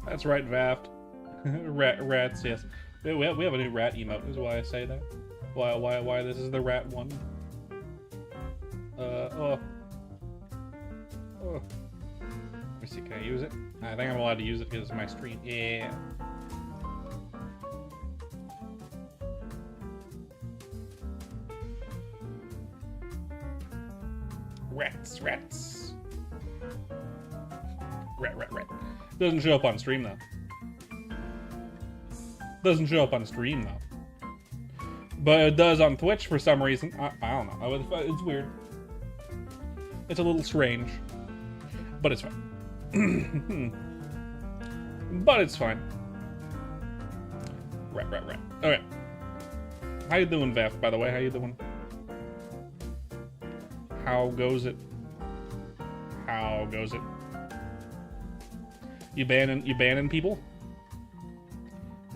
That's right, Vaft. Rats, yes. We have a new rat emote, is why I say that. Why this is the rat one. Oh. Let me see, can I use it? I think I'm allowed to use it because it's my stream. Yeah. Rats. Rat. Doesn't show up on stream, though. Doesn't show up on stream, though. But it does on Twitch for some reason. I don't know. It's weird. It's a little strange. But it's fine. But it's fine. Rat. Okay. How you doing, Vaf, by the way? How you doing? How goes it? How goes it? You banning people?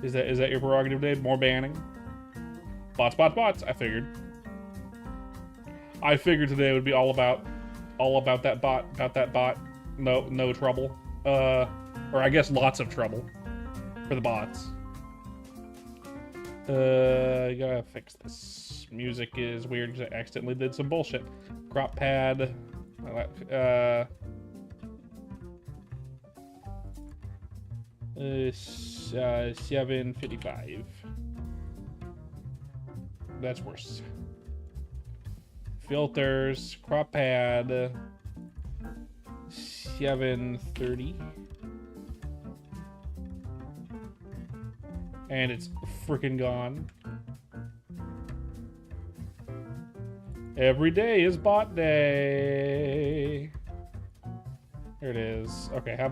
Is that your prerogative, Dave? More banning? Bots. I figured today would be all about that bot. No trouble. Or I guess lots of trouble for the bots. I gotta fix this. Music is weird because I accidentally did some bullshit. Crop pad. 755. That's worse. Filters, crop pad, 730. And it's freaking gone. Every day is bot day. There it is. Okay, how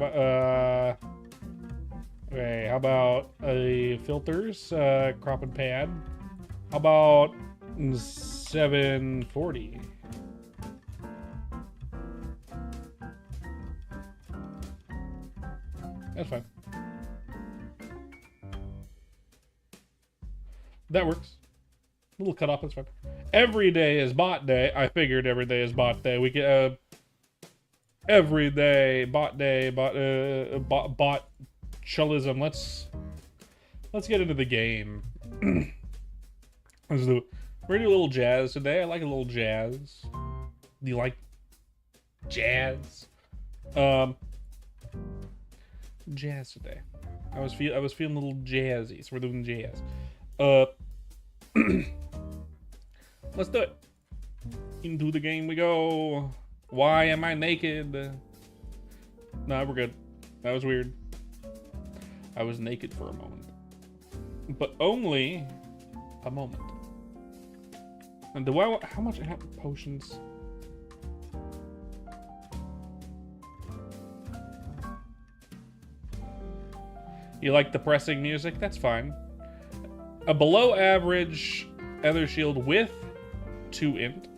about filters, crop and pad? How about 740? That's fine. That works. A little cut off, that's fine. Every day is bot day. I figured every day is bot day. We get every day bot day, bot chillism. Let's get into the game. We're gonna do a little jazz today. I like a little jazz. Do you like jazz? Jazz today. I was feeling a little jazzy, so we're doing jazz. Let's do it. Into the game we go. Why am I naked? Nah, we're good. That was weird. I was naked for a moment. But only a moment. And do I want, how much potions? You like depressing music? That's fine. A below average Ether Shield with 2 int.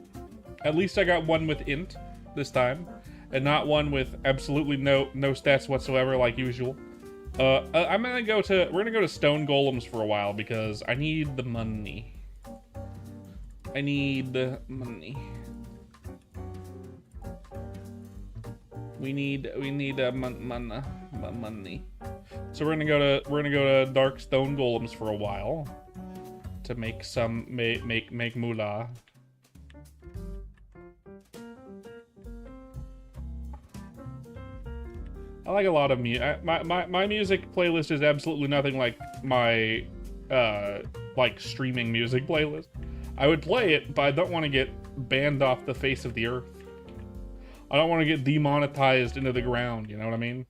At least I got one with int this time, and not one with absolutely no stats whatsoever like usual. We're gonna go to stone golems for a while because I need the money. I need the money. We need money. So we're gonna go to dark stone golems for a while to make some make moolah. I like a lot of music. My music playlist is absolutely nothing like my like streaming music playlist. I would play it, but I don't want to get banned off the face of the earth. I don't want to get demonetized into the ground, you know what I mean?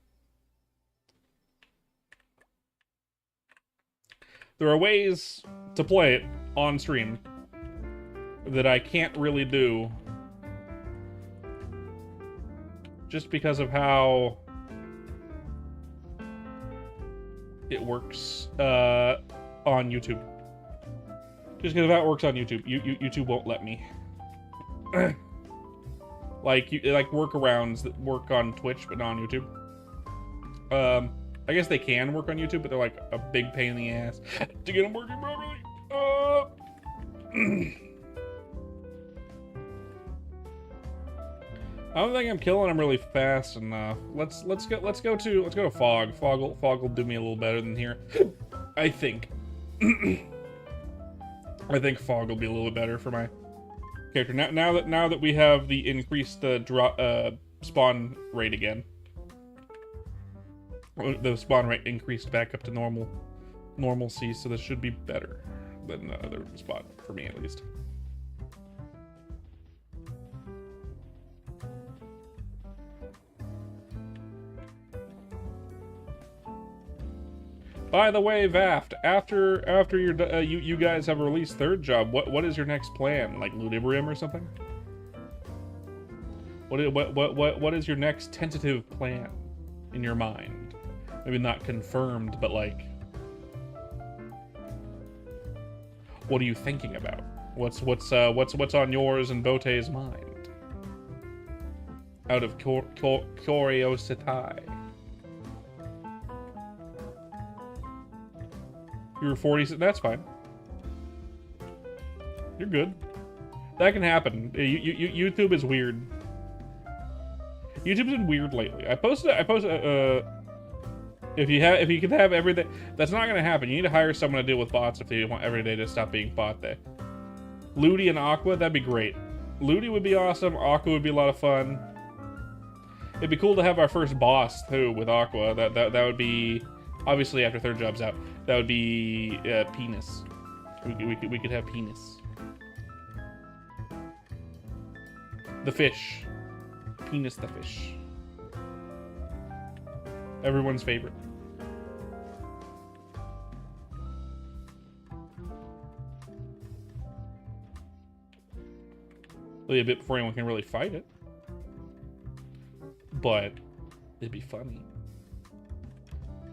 There are ways to play it on stream that I can't really do just because of how it works on YouTube. Just because of how it works on YouTube. YouTube won't let me. like workarounds that work on Twitch but not on YouTube. I guess they can work on YouTube, but they're like a big pain in the ass to get them working properly. I don't think I'm killing them really fast enough. Let's go to fog. Fog will do me a little better than here. I think. I think fog will be a little bit better for my character. Now that we have the increased spawn rate again. The spawn rate increased back up to normalcy, so this should be better than the other spot for me at least. By the way, Vaft, after you guys have released third job, what is your next plan? Like Ludibrium or something? What is your next tentative plan in your mind? Maybe not confirmed, but like, what are you thinking about? What's on yours and Bote's mind? Out of curiosity. You were 40. That's fine. You're good. That can happen. YouTube is weird. YouTube's been weird lately. I posted. If you could have everything, that's not gonna happen. You need to hire someone to deal with bots if you want every day to stop being bot day. Ludi and Aqua, that'd be great. Ludi would be awesome. Aqua would be a lot of fun. It'd be cool to have our first boss too with Aqua. That would be. Obviously, after third job's out, that would be Penis. We could have Penis. The fish. Penis the fish. Everyone's favorite. Really a bit before anyone can really fight it. But it'd be funny.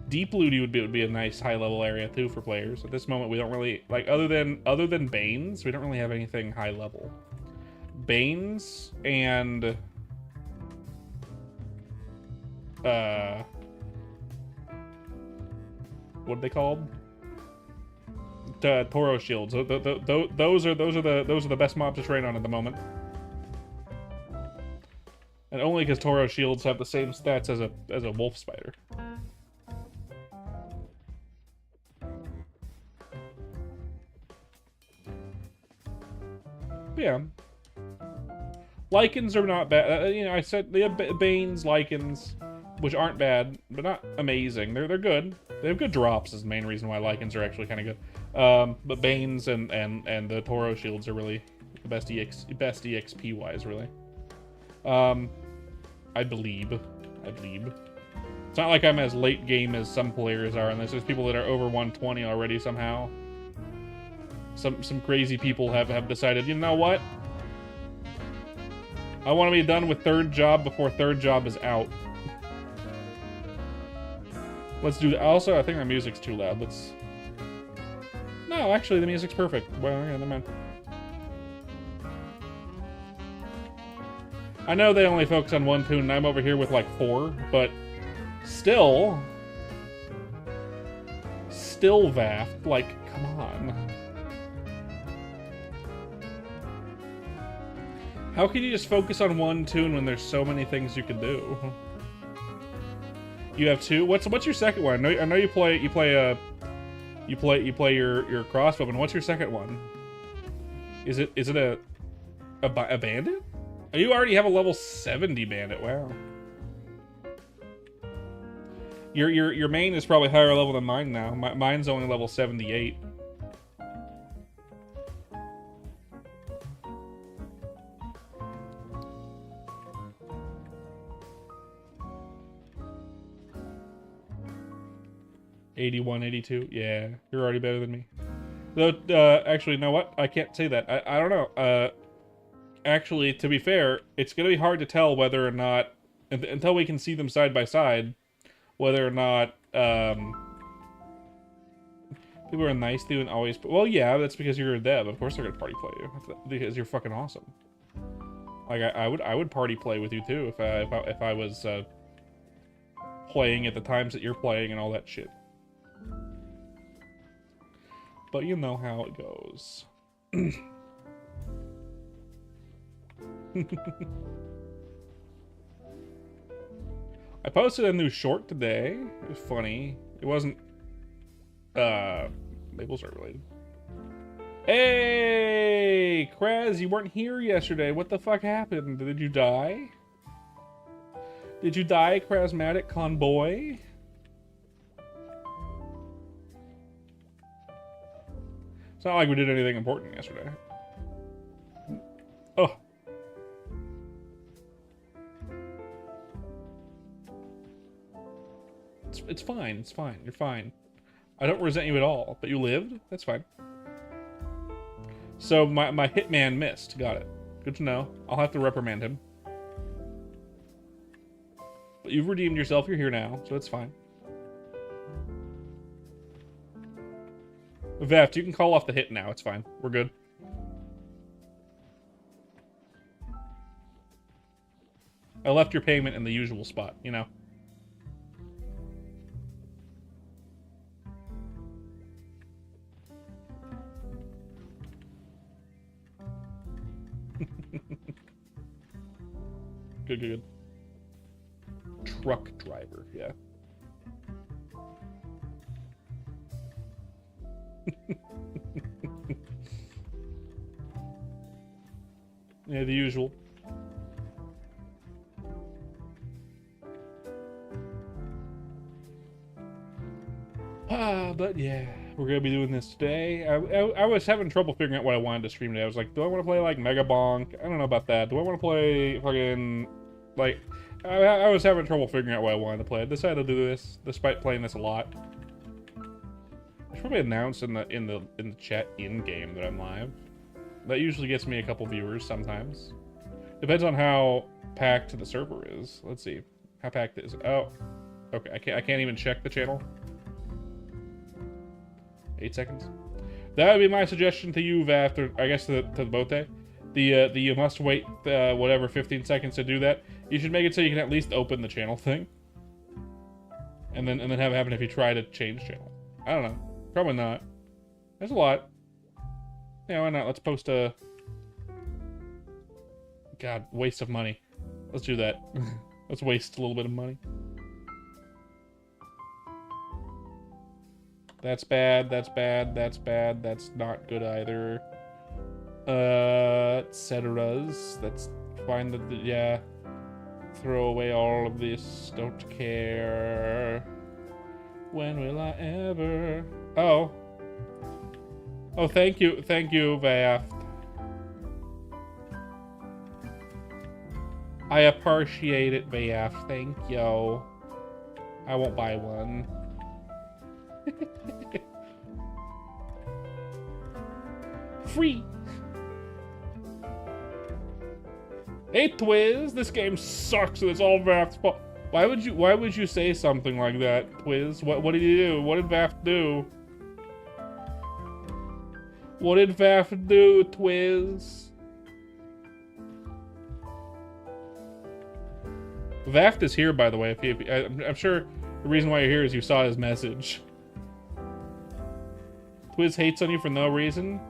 Deep Ludi would be a nice high level area too for players. At this moment, we don't really like other than Banes, we don't really have anything high level. Banes and what are they called? Toro shields. Those are the best mobs to train on at the moment. And only because Toro shields have the same stats as a wolf spider. Yeah. Lichens are not bad. You know, I said they have Banes, Lichens, which aren't bad, but not amazing. They're good. They have good drops is the main reason why Lichens are actually kind of good. But Banes and the Toro shields are really the best EXP wise, really. I believe. It's not like I'm as late game as some players are, and there's people that are over 120 already somehow. Some crazy people have decided, you know what? I want to be done with third job before third job is out. Let's do that. Also, I think our music's too loud. No, actually, the music's perfect. Well, yeah, never mind. I know they only focus on one tune, and I'm over here with like 4, but still Vaft, like, come on. How can you just focus on one tune when there's so many things you can do? You have 2. What's your second one? I know you play your crossbow, and what's your second one? Is it a bandit? Oh, you already have a level 70 bandit. Wow. Your main is probably higher level than mine now. Mine's only level 78. '81, '82. Yeah, you're already better than me. Though, actually, you know what? I can't say that. I don't know. Actually, to be fair, it's gonna be hard to tell whether or not, until we can see them side by side, whether or not people are nice to you and always. Well, yeah, that's because you're a dev. Of course, they're gonna party play you because you're fucking awesome. Like I would party play with you too if I was playing at the times that you're playing and all that shit. But you know how it goes. I posted a new short today. It was funny. It wasn't Maplestore related. Hey, Kraz, you weren't here yesterday. What the fuck happened? Did you die? Did you die, Krasmatic Conboy? It's not like we did anything important yesterday. Oh. It's fine. It's fine. You're fine. I don't resent you at all, but you lived? That's fine. So my hitman missed. Got it. Good to know. I'll have to reprimand him. But you've redeemed yourself. You're here now, so it's fine. Veft, you can call off the hit now. It's fine. We're good. I left your payment in the usual spot, you know. Good. Truck driver, yeah. Yeah, the usual. But yeah, we're gonna be doing this today. I was having trouble figuring out what I wanted to stream today. I was like, do I want to play like Mega Bonk? I don't know about that. Do I want to play fucking like? I was having trouble figuring out what I wanted to play. I decided to do this, despite playing this a lot. I should probably announce in the chat in game that I'm live. That usually gets me a couple viewers sometimes. Depends on how packed the server is. Let's see, how packed is it? Oh, okay. I can't even check the channel. 8 seconds. That would be my suggestion to you, Vaft, or I guess to Bote. The you must wait whatever 15 seconds to do that. You should make it so you can at least open the channel thing, and then have it happen if you try to change channel. I don't know. Probably not. There's a lot. Yeah, why not? Let's post a. God, waste of money. Let's do that. Let's waste a little bit of money. That's bad, that's bad, that's bad, that's not good either. Etceteras. That's fine, yeah. Throw away all of this, don't care. When will I ever? Oh. Oh, thank you, Vaft. I appreciate it, Vaft, thank you. I won't buy one. Free. Hey Twiz, this game sucks and it's all Vaft's fault. Why would you say something like that, Twiz? What did you do? What did Vaft do? What did Vaft do, Twiz? Vaft is here, by the way. I'm sure the reason why you're here is you saw his message. Twiz hates on you for no reason.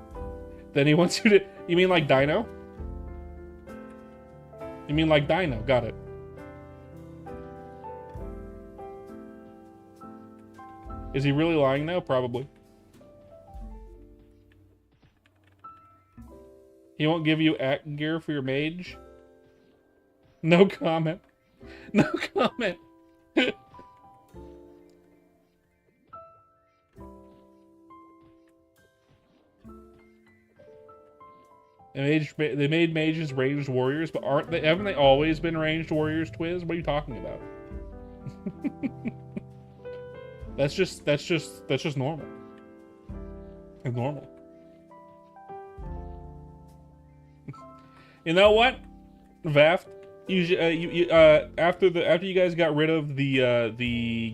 Then he wants you to... You mean like Dino? You mean like Dino. Got it. Is he really lying now? Probably. He won't give you act gear for your mage? No comment. No comment. They made mages ranged warriors, but haven't they always been ranged warriors, Twiz? What are you talking about? That's just normal. It's normal. You know what, Vaft? After you guys got rid of the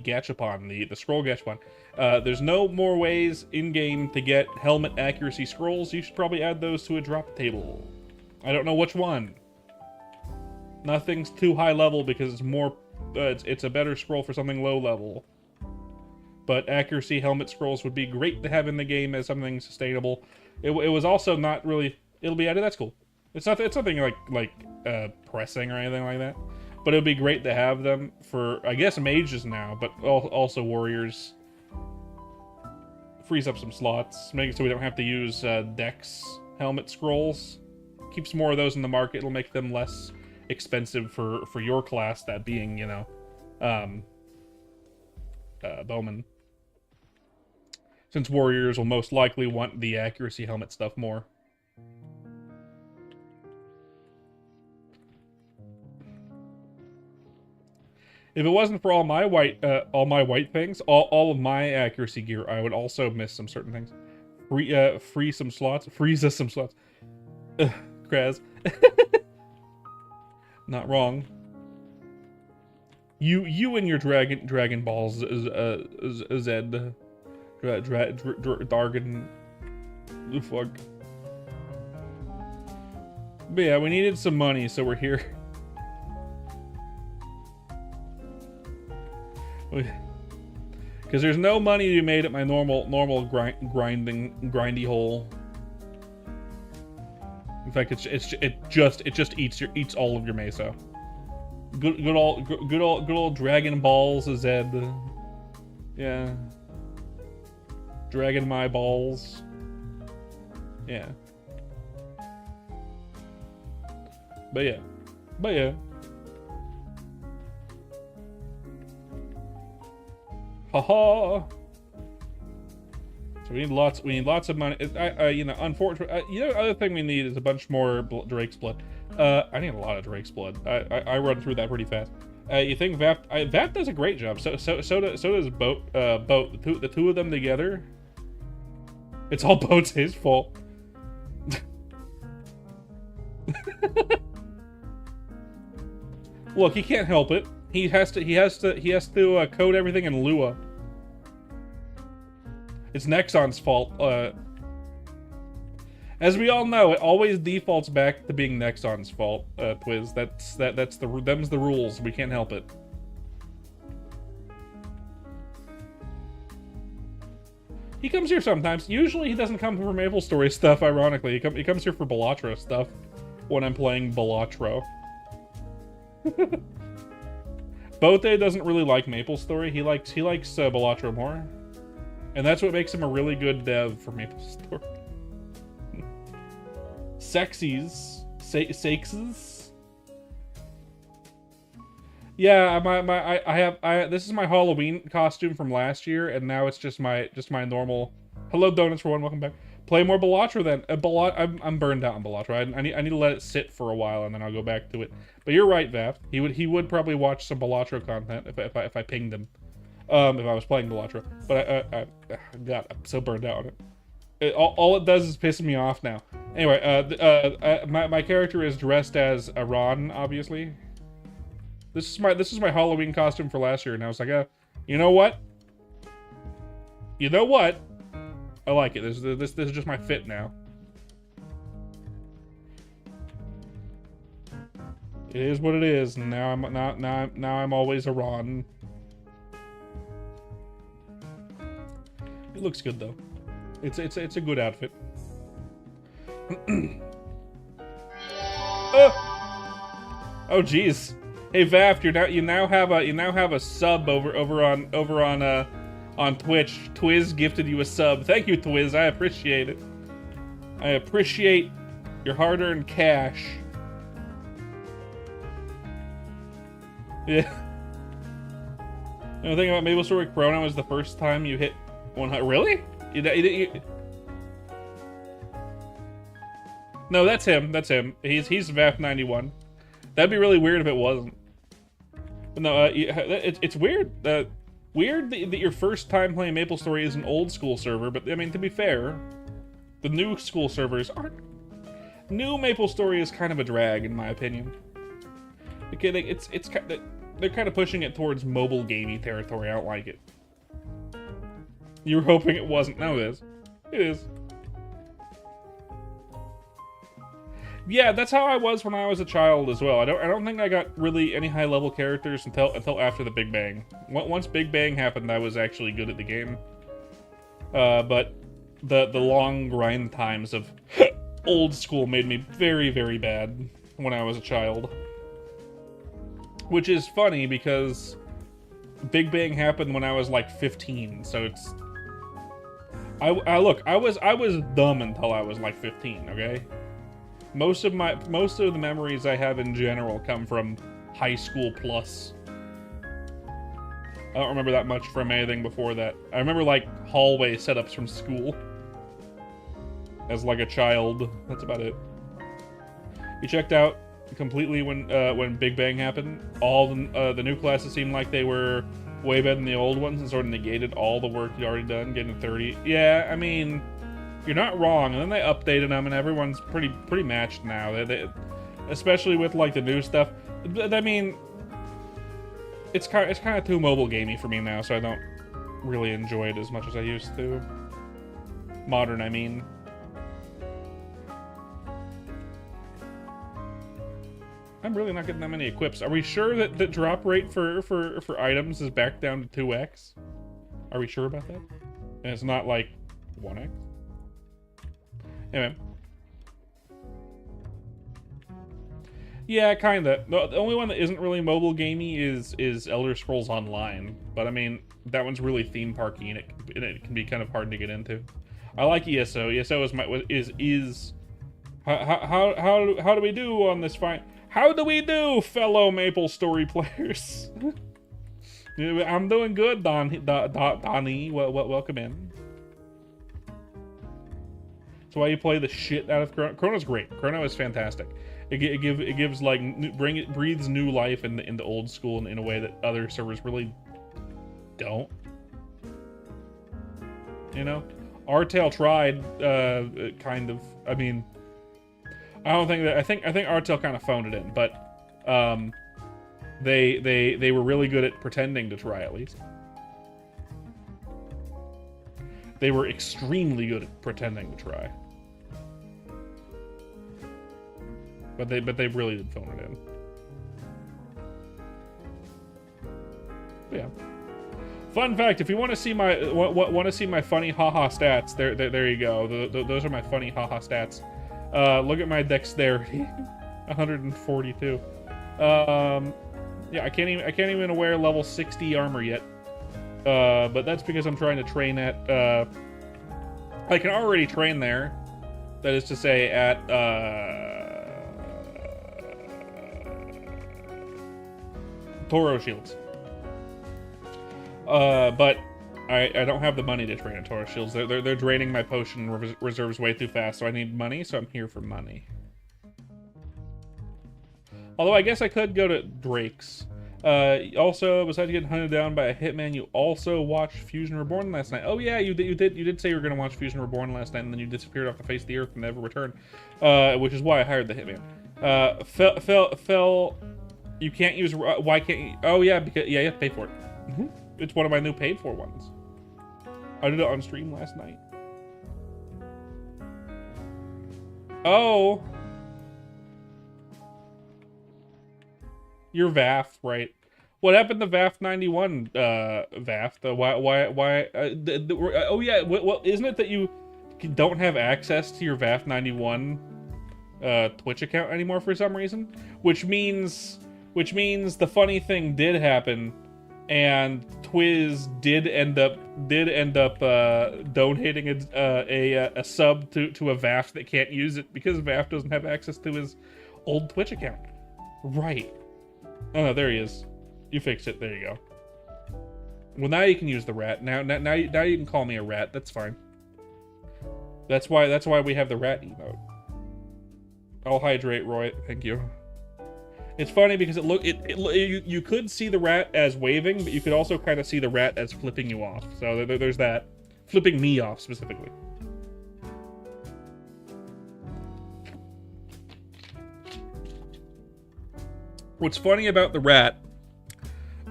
gachapon, the scroll gachapon, there's no more ways in game to get helmet accuracy scrolls. You should probably add those to a drop table. I don't know which one. Nothing's too high level because it's more. It's a better scroll for something low level. But accuracy helmet scrolls would be great to have in the game as something sustainable. It was also not really. It'll be added. That's cool. It's nothing like pressing or anything like that. But it would be great to have them for, I guess, mages now, but also warriors. Frees up some slots, make it so we don't have to use dex helmet scrolls. Keeps more of those in the market. It'll make them less expensive for your class, that being, you know, bowman. Since warriors will most likely want the accuracy helmet stuff more. If it wasn't for all my white things, all of my accuracy gear, I would also miss some certain things. Free some slots. Freeze us some slots. Kraz. Not wrong. You and your Dragon Balls Zed. Dargan. Fuck. But yeah, we needed some money, so we're here. Because there's no money to be made at my normal grindy hole. In fact, it just eats all of your mesa. Good old Dragon Balls Zed. Yeah. Dragon my balls. Yeah. But yeah. Haha. So we need lots of money. You know, unfortunately, you know, the other thing we need is a bunch more Drake's blood. I need a lot of Drake's blood. I run through that pretty fast. You think Vapt does a great job. So does Boat. The two of them together. It's all Boat's his fault. Look, he can't help it. He has to code everything in Lua. It's Nexon's fault. As we all know, it always defaults back to being Nexon's fault. Twiz, them's the rules. We can't help it. He comes here sometimes. Usually, he doesn't come for MapleStory stuff. Ironically, he comes here for Balatro stuff when I'm playing Balatro. Bote doesn't really like MapleStory. He likes Balatro more, and that's what makes him a really good dev for MapleStory. Sexes. Yeah, this is my Halloween costume from last year, and now it's just my normal. Hello, Donuts for one. Welcome back. Play more Balatro then. I'm burned out on Balatro. I need to let it sit for a while, and then I'll go back to it. But you're right, Vav. He would probably watch some Balatro content if I pinged him, if I was playing Balatro. But God, I'm so burned out on it. All it does is piss me off now. Anyway, my character is dressed as Iran, obviously. This is my Halloween costume for last year, and I was like, you know what? I like it. This is just my fit now. It is what it is. And now I'm always Iran. It looks good though. It's a good outfit. Oh jeez. Hey Vaft, you now have a sub over on Twitch. Twiz gifted you a sub. Thank you, Twiz. I appreciate it. I appreciate your hard-earned cash. Yeah. The thing about MapleStory Corona was the first time you hit 100. Really? You... No, that's him. That's him. He's VAF91. That'd be really weird if it wasn't. But no, it's weird. Weird that your first time playing MapleStory is an old school server, but I mean, to be fair, the new school servers aren't. New MapleStory is kind of a drag, in my opinion. Okay, it's kind of, they're kind of pushing it towards mobile gaming territory. I don't like it. You were hoping it wasn't. No, it is. It is. Yeah, that's how I was when I was a child as well. I don't think I got really any high level characters until after the Big Bang. Once Big Bang happened, I was actually good at the game. But the long grind times of old school made me very, very bad when I was a child. Which is funny because Big Bang happened when I was like 15, so it's... I was dumb until I was like 15, okay? Most of the memories I have in general come from high school plus. I don't remember that much from anything before that. I remember like hallway setups from school as like a child. That's about it. You checked out completely when Big Bang happened. All the new classes seemed like they were way better than the old ones and sort of negated all the work you'd already done, getting a 30. Yeah, I mean, you're not wrong. And then they updated them, and everyone's pretty matched now. They especially with like the new stuff. I mean, it's kind of too mobile gamey for me now, so I don't really enjoy it as much as I used to. Modern, I mean. I'm really not getting that many equips. Are we sure that the drop rate for items is back down to 2x? Are we sure about that? And it's not like 1x? Anyway. Yeah, kinda. The only one that isn't really mobile gamey is Elder Scrolls Online. But I mean, that one's really theme parky and it can be kind of hard to get into. I like ESO. ESO is how do we do on this fine? How do we do, fellow MapleStory players? I'm doing good, Donnie. Welcome in. So why you play the shit out of Chrono? Chrono's great. Chrono is fantastic. It gives like breathes new life in the old school in a way that other servers really don't. You know, Artale tried kind of. I mean. I don't think that I think Artale kind of phoned it in, but they were really good at pretending to try at least. They were extremely good at pretending to try. But they really did phone it in. But yeah. Fun fact: if you want to see my funny haha stats, there you go. Those are my funny haha stats. Look at my dexterity, 142. Yeah, I can't even wear level 60 armor yet. But that's because I'm trying to train at. I can already train there. That is to say, at Toro Shields. But I don't have the money to train at Toro Shields. They're draining my potion reserves way too fast, so I need money, so I'm here for money. Although I guess I could go to Drake's. Also, besides getting hunted down by a hitman, you also watched Fusion Reborn last night. Oh yeah, you did say you were going to watch Fusion Reborn last night, and then you disappeared off the face of the earth and never returned. Which is why I hired the hitman. Phil, you can't use. Why can't you? Oh yeah, because you have to pay for it. Mm-hmm. It's one of my new paid for ones. I did it on stream last night. Oh. You're VAF, right? What happened to VAF 91, VAF? Why, oh yeah, well, isn't it that you don't have access to your VAF 91 Twitch account anymore for some reason? Which means the funny thing did happen, and Twiz did end up donating a sub to a VAF that can't use it because VAF doesn't have access to his old Twitch account. Right. Oh no, there he is. You fixed it. There you go. Well, now you can use the rat. Now you can call me a rat. That's fine. That's why we have the rat emote. I'll hydrate, Roy. Thank you. It's funny because you could see the rat as waving, but you could also kind of see the rat as flipping you off. So there's that. Flipping me off, specifically. What's funny about the rat,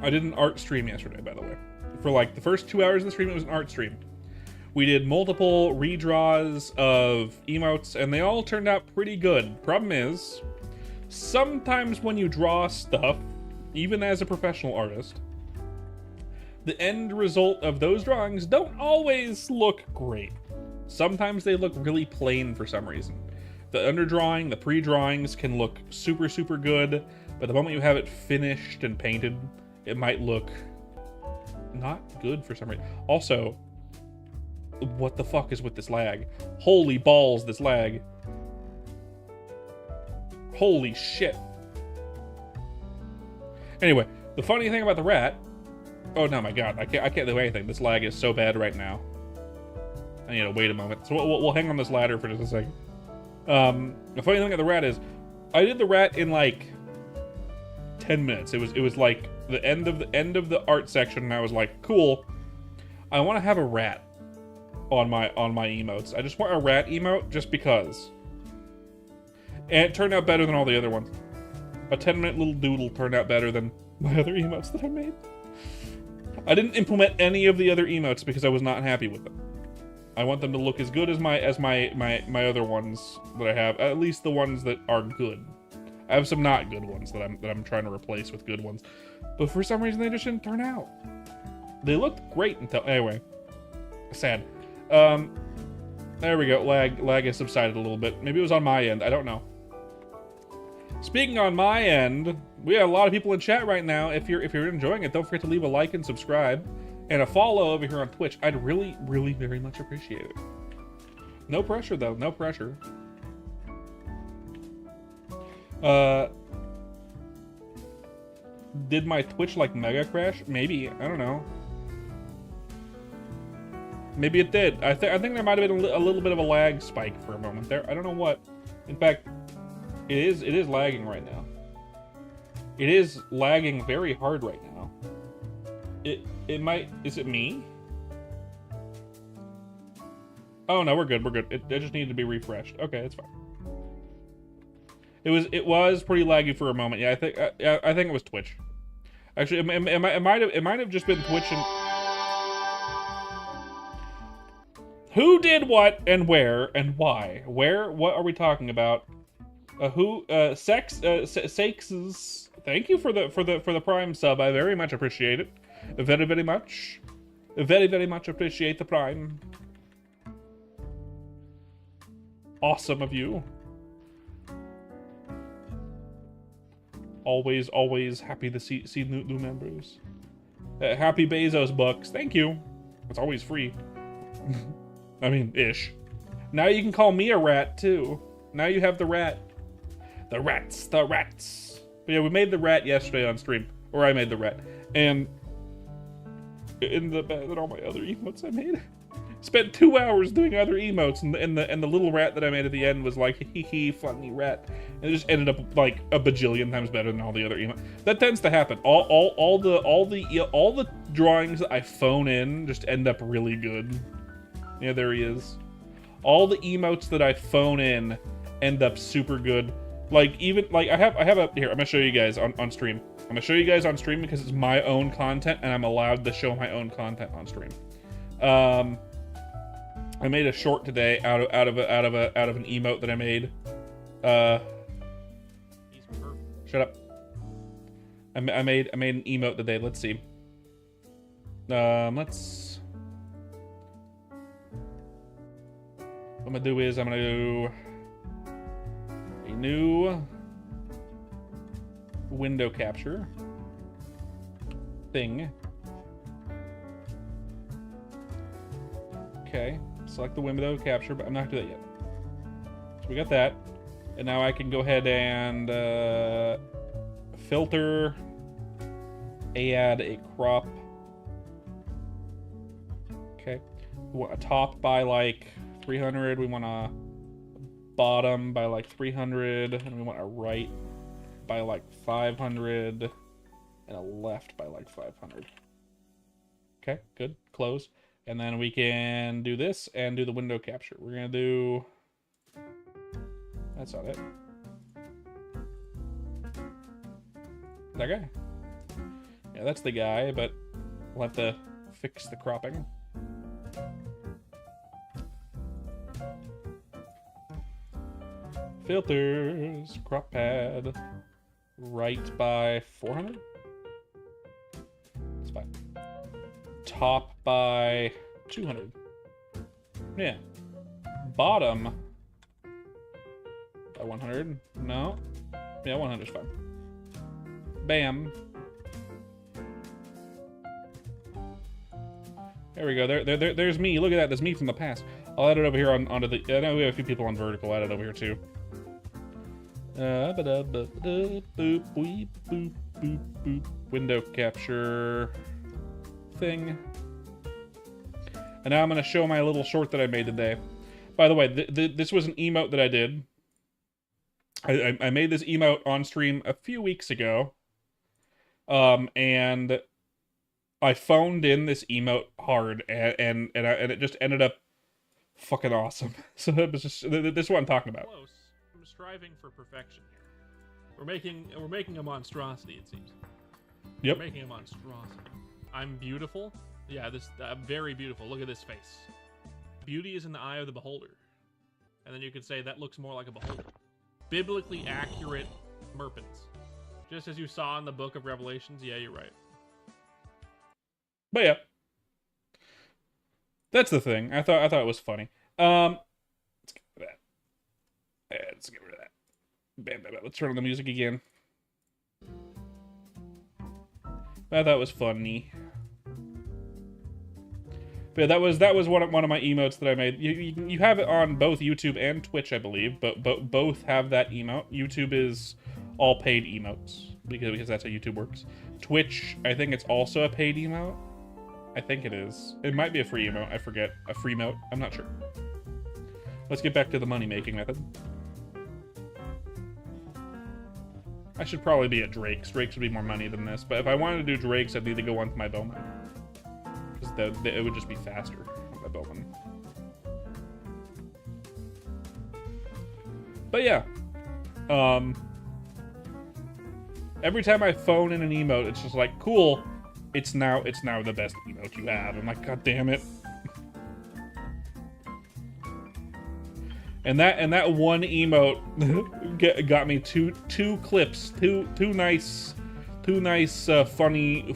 I did an art stream yesterday, by the way. For like the first 2 hours of the stream, it was an art stream. We did multiple redraws of emotes, and they all turned out pretty good. Problem is, sometimes when you draw stuff, even as a professional artist, the end result of those drawings don't always look great. Sometimes they look really plain for some reason. The underdrawing, the pre-drawings can look super, super good. But the moment you have it finished and painted, it might look not good for some reason. Also, what the fuck is with this lag? Holy balls, this lag. Holy shit. Anyway, the funny thing about the rat... Oh, no, my God. I can't do anything. This lag is so bad right now. I need to wait a moment. So we'll hang on this ladder for just a second. The funny thing about the rat is, I did the rat in like 10 minutes. It was like the end of the art section, and I was like, cool. I want to have a rat on my emotes. I just want a rat emote just because. And it turned out better than all the other ones. A 10-minute little doodle turned out better than my other emotes that I made. I didn't implement any of the other emotes because I was not happy with them. I want them to look as good as my other ones that I have. At least the ones that are good. I have some not good ones that I'm trying to replace with good ones. But for some reason they just didn't turn out. They looked great until anyway. Sad. There we go. Lag has subsided a little bit. Maybe it was on my end. I don't know. Speaking on my end, we have a lot of people in chat right now. If you're enjoying it, don't forget to leave a like and subscribe. And a follow over here on Twitch. I'd really, really very much appreciate it. No pressure, though. No pressure. Did my Twitch, like, mega crash? Maybe. I don't know. Maybe it did. I think there might have been a little bit of a lag spike for a moment there. I don't know what. In fact, it is lagging right now. It is lagging very hard right now. It might... Is it me? Oh, no, we're good. We're good. It just needed to be refreshed. Okay, that's fine. It was pretty laggy for a moment. Yeah, I think it was Twitch. Actually, it might have just been Twitch and... Who did what and where and why? What are we talking about? Sakes. Thank you for the Prime sub. I very much appreciate it. Very, very much. Very, very much appreciate the Prime. Awesome of you. Always happy to see new members. Happy Bezos bucks. Thank you. It's always free. I mean, ish. Now you can call me a rat, too. Now you have the rat. The rats. But yeah, we made the rat yesterday on stream. Or I made the rat. And in the than all my other emotes I made. Spent 2 hours doing other emotes, and the little rat that I made at the end was like, hee hee, funny rat. And it just ended up like a bajillion times better than all the other emotes. That tends to happen. All the drawings that I phone in just end up really good. Yeah, there he is. All the emotes that I phone in end up super good. Like even like I have a here. I'm gonna show you guys on stream. I'm gonna show you guys on stream because it's my own content and I'm allowed to show my own content on stream. I made a short today out of an emote that I made. Shut up. I made an emote today. Let's see. Let's. What I'm gonna do is I'm gonna do a new window capture thing. Okay, select the window capture, but I'm not gonna do that yet. So we got that, and now I can go ahead and filter, add a crop. Okay, we want a top by like 300. We want a bottom by like 300, and we want a right by like 500, and a left by like 500. Okay, good. Close. And then we can do this and do the window capture. We're gonna do... That's not it. That guy. Yeah, that's the guy, but we'll have to fix the cropping. Filters, crop pad, right by 400. It's fine. Top by 200. Yeah. Bottom by 100. No. Yeah, 100 is fine. Bam. There we go. There's me. Look at that. There's me from the past. I'll add it over here onto the... I know we have a few people on vertical. I'll add it over here, too. Window capture thing. And now I'm going to show my little short that I made today. By the way, this was an emote that I did. I made this emote on stream a few weeks ago. And I phoned in this emote hard, and it just ended up fucking awesome. So it was just, this is what I'm talking about. Close. I'm striving for perfection here. We're making a monstrosity, it seems. Yep. We're making a monstrosity. I'm beautiful. Yeah, I'm very beautiful. Look at this face. Beauty is in the eye of the beholder. And then you could say that looks more like a beholder. Biblically accurate merpens. Just as you saw in the book of Revelations. Yeah, you're right. But yeah. That's the thing. I thought it was funny. Let's get rid of that. Yeah, let's get rid of that. Bam, bam, bam. Let's turn on the music again. I thought it was funny. But yeah, that was one of my emotes that I made. You have it on both YouTube and Twitch, I believe, but both have that emote. YouTube is all paid emotes because that's how YouTube works. Twitch, I think it's also a paid emote. I think it is. It might be a free emote. I forget. A free emote. I'm not sure. Let's get back to the money-making method. I should probably be at Drake's. Drake's would be more money than this, but if I wanted to do Drake's, I'd need to go onto my Bowman. Because it would just be faster on my Bowman. But yeah. Every time I phone in an emote, it's just like, cool. It's now the best emote you have. I'm like, god damn it. And that one emote got me two clips, two nice funny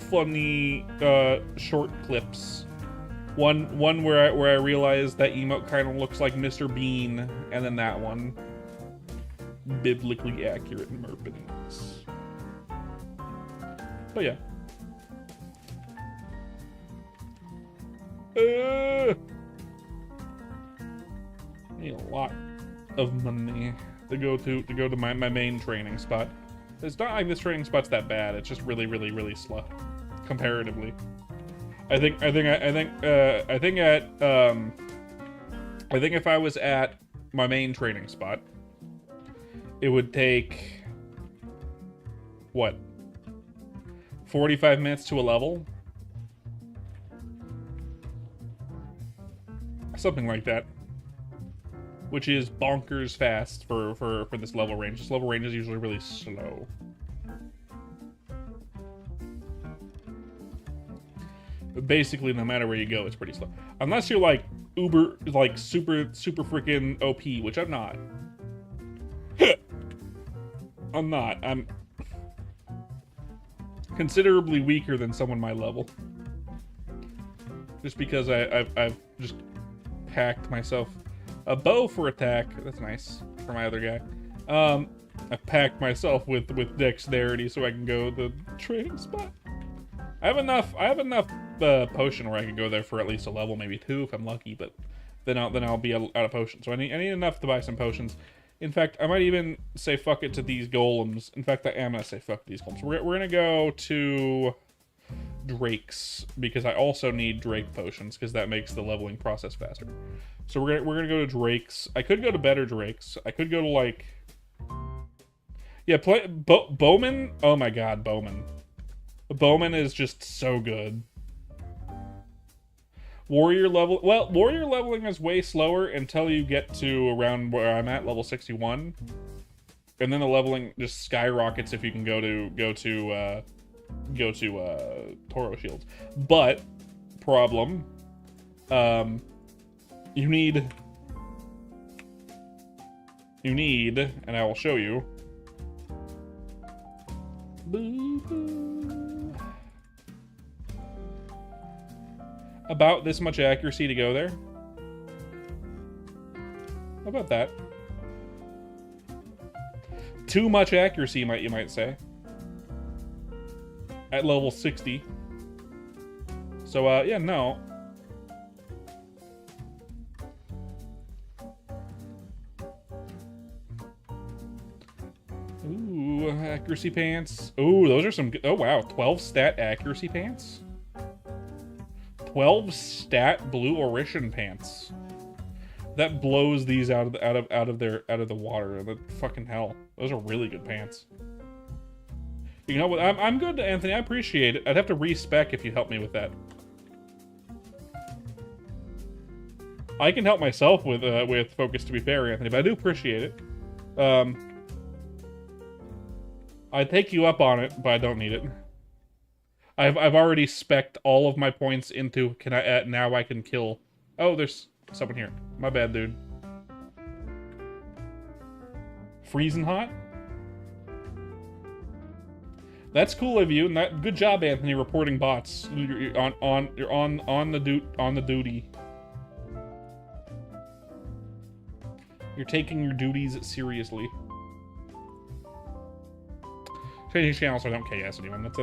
short clips. One where I realized that emote kind of looks like Mr. Bean, and then that one, biblically accurate merpens. But yeah. Need a lot of money to go to my main training spot. It's not like this training spot's that bad. It's just really slow, comparatively. I think if I was at my main training spot, it would take what, 45 minutes to a level. Something like that. Which is bonkers fast for this level range. This level range is usually really slow. But basically, no matter where you go, it's pretty slow. Unless you're like uber, like super freaking OP, which I'm not. I'm not. I'm considerably weaker than someone my level. Just because I've just packed myself a bow for attack. That's nice for my other guy. I packed myself with dexterity so I can go to the training spot. I have enough potion where I can go there for at least a level, maybe 2 if I'm lucky. But then I'll be out of potions. So I need enough to buy some potions. In fact, I might even say fuck it to these golems. In fact, I am gonna say fuck these golems. We're gonna go to Drake's because I also need Drake potions because that makes the leveling process faster. So we're gonna go to Drake's. I could go to better Drake's. I could go to like, yeah, Bowman. Oh my god, Bowman. Bowman is just so good. Warrior leveling is way slower until you get to around where I'm at, level 61, and then the leveling just skyrockets if you can go to Toro shields. But problem, you need, and I will show you. About this much accuracy to go there. How about that? Too much accuracy, you might say. at level 60. So, yeah, no. Ooh, accuracy pants. Ooh, those are some good. Oh, wow. 12 stat accuracy pants? 12 stat blue Orishan pants. That blows these out of the water. The fucking hell. Those are really good pants. You know what? I'm good, Anthony. I appreciate it. I'd have to respec if you help me with that. I can help myself with focus, to be fair, Anthony, but I do appreciate it. I'd take you up on it, but I don't need it. I've already specced all of my points into now I can kill. Oh, there's someone here. My bad, dude. Freezing hot? That's cool of you, and good job, Anthony, reporting bots. You're on the duty. You're taking your duties seriously. Changing channels so I don't KS anyone. That's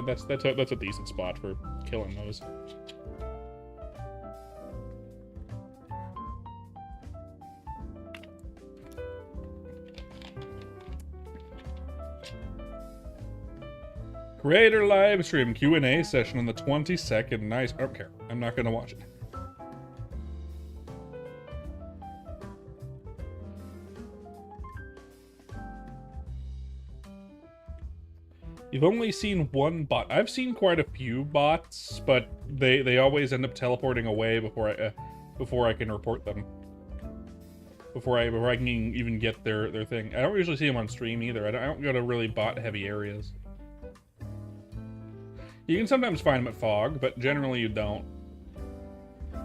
a decent spot for killing those. Creator live stream Q&A session on the 22nd. Nice. I don't care. I'm not gonna watch it. You've only seen one bot. I've seen quite a few bots, but they always end up teleporting away before I can report them. Before I can even get their thing. I don't usually see them on stream either. I don't go to really bot heavy areas. You can sometimes find them at Fog, but generally you don't.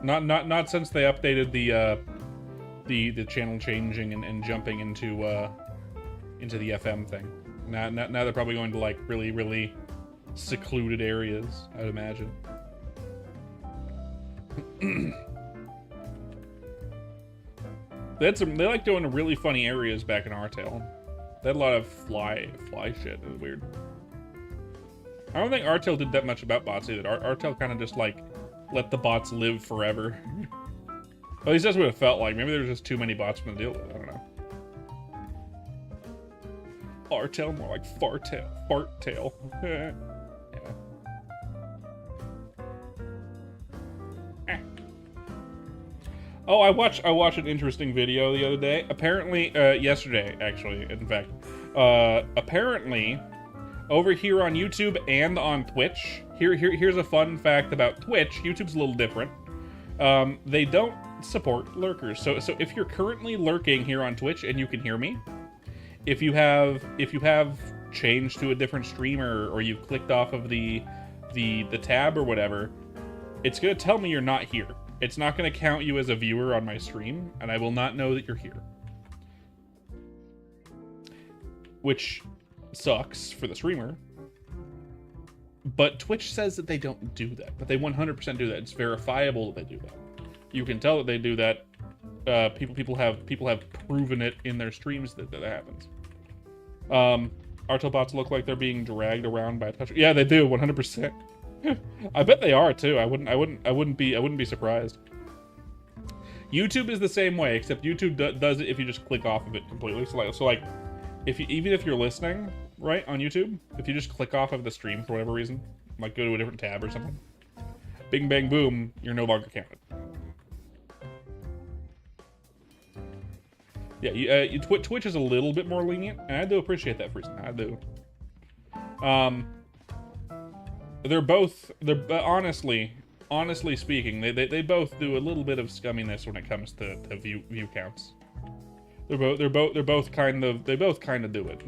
Not since they updated the channel changing and jumping into the FM thing. Now they're probably going to like really secluded areas, I'd imagine. They like going to really funny areas back in Artel. They had a lot of fly shit. It was weird. I don't think Artel did that much about bots either. Artel kind of just like let the bots live forever. At least that's what it felt like. Maybe there was just too many bots to deal with. I don't know. Artel, more like farttail. Yeah. Oh, I watched an interesting video the other day. Apparently, yesterday, actually, in fact. Apparently, over here on YouTube and on Twitch, here's a fun fact about Twitch. YouTube's a little different. They don't support lurkers. So if you're currently lurking here on Twitch and you can hear me, if you have changed to a different streamer or you've clicked off of the tab or whatever, it's gonna tell me you're not here. It's not gonna count you as a viewer on my stream, and I will not know that you're here. Which sucks for the streamer. But Twitch says that they don't do that, but they 100% do that. It's verifiable that they do that. You can tell that they do that. People have proven it in their streams that happens. Artel bots look like they're being dragged around by a touch. Yeah, they do, 100%. I bet they are too. I wouldn't be surprised. YouTube is the same way, except YouTube does it if you just click off of it completely. So like even if you're listening right on YouTube, if you just click off of the stream for whatever reason, like go to a different tab or something, bing bang boom, you're no longer counted. Yeah, Twitch is a little bit more lenient, and I do appreciate that for reason. I do. Honestly speaking, they both do a little bit of scumminess when it comes to view counts. They both kind of do it.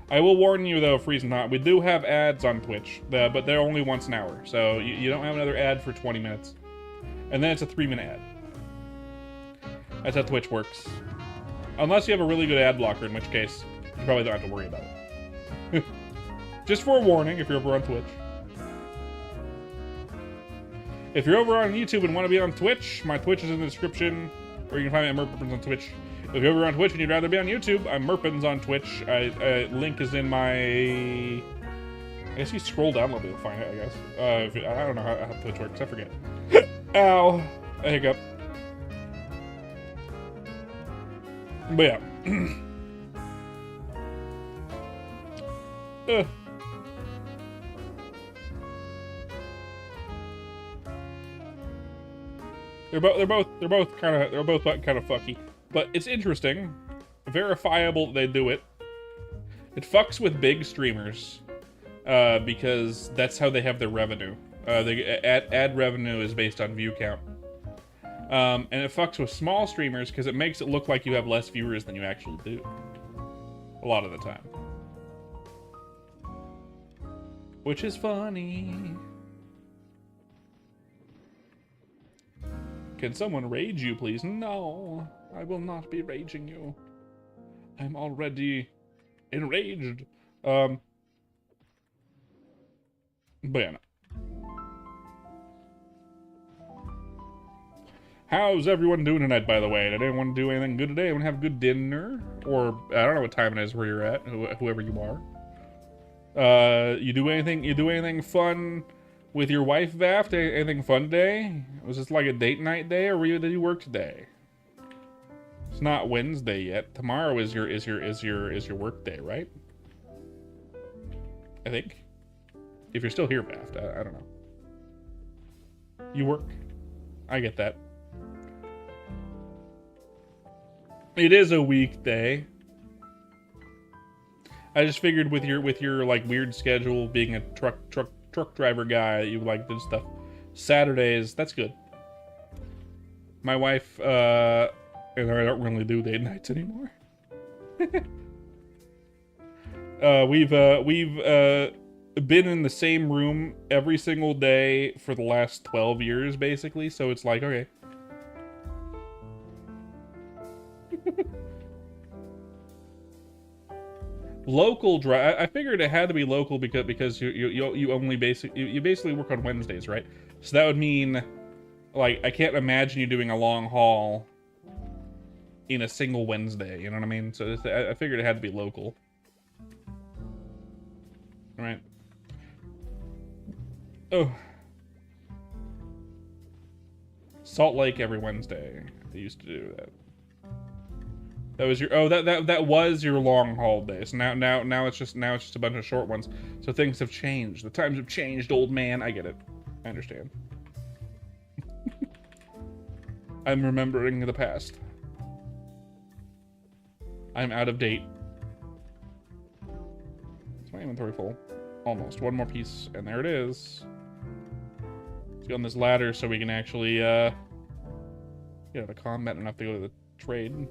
I will warn you though, Freezing Hot, we do have ads on Twitch, but they're only once an hour, so you don't have another ad for 20 minutes, and then it's a 3-minute ad. That's how Twitch works. Unless you have a really good ad blocker, in which case you probably don't have to worry about it. Just for a warning, if you're over on Twitch. If you're over on YouTube and want to be on Twitch, my Twitch is in the description, or you can find me at Merpins on Twitch. If you're over on Twitch and you'd rather be on YouTube, I'm Merpins on Twitch. Link is in my I guess you scroll down a little bit, you'll find it, I guess. I don't know how Twitch works, I forget. Ow! A hiccup. But yeah. They're both kind of fucky, but it's interesting, verifiable that they do it. It fucks with big streamers, because that's how they have their revenue. Ad revenue is based on view count, and it fucks with small streamers because it makes it look like you have less viewers than you actually do. A lot of the time, which is funny. Can someone rage you, please? No, I will not be raging you. I'm already enraged. But yeah, no. How's everyone doing tonight, by the way? Did anyone do anything good today? Anyone have good dinner? Or, I don't know what time it is where you're at, whoever you are. You do anything fun with your wife, Vaft? Anything fun day? Was this like a date night day, or did you work today? It's not Wednesday yet. Tomorrow is your work day, right? I think. If you're still here, Vaft, I don't know. You work. I get that. It is a weekday. I just figured with your like weird schedule, being a truck driver guy, you like this stuff. Saturdays, that's good. My wife and I don't really do date nights anymore. We've been in the same room every single day for the last 12 years, basically. So it's like, okay. Local drive. I figured it had to be local because you only basically work on Wednesdays, right? So that would mean, like, I can't imagine you doing a long haul in a single Wednesday. You know what I mean? So I figured it had to be local. All right. Oh. Salt Lake every Wednesday. They used to do that. That was your that was your long haul day. So now it's just a bunch of short ones. So things have changed. The times have changed, old man. I get it. I understand. I'm remembering the past. I'm out of date. Is my inventory full? Almost. One more piece, and there it is. Let's get on this ladder so we can actually get out of combat and not have to go to the trade.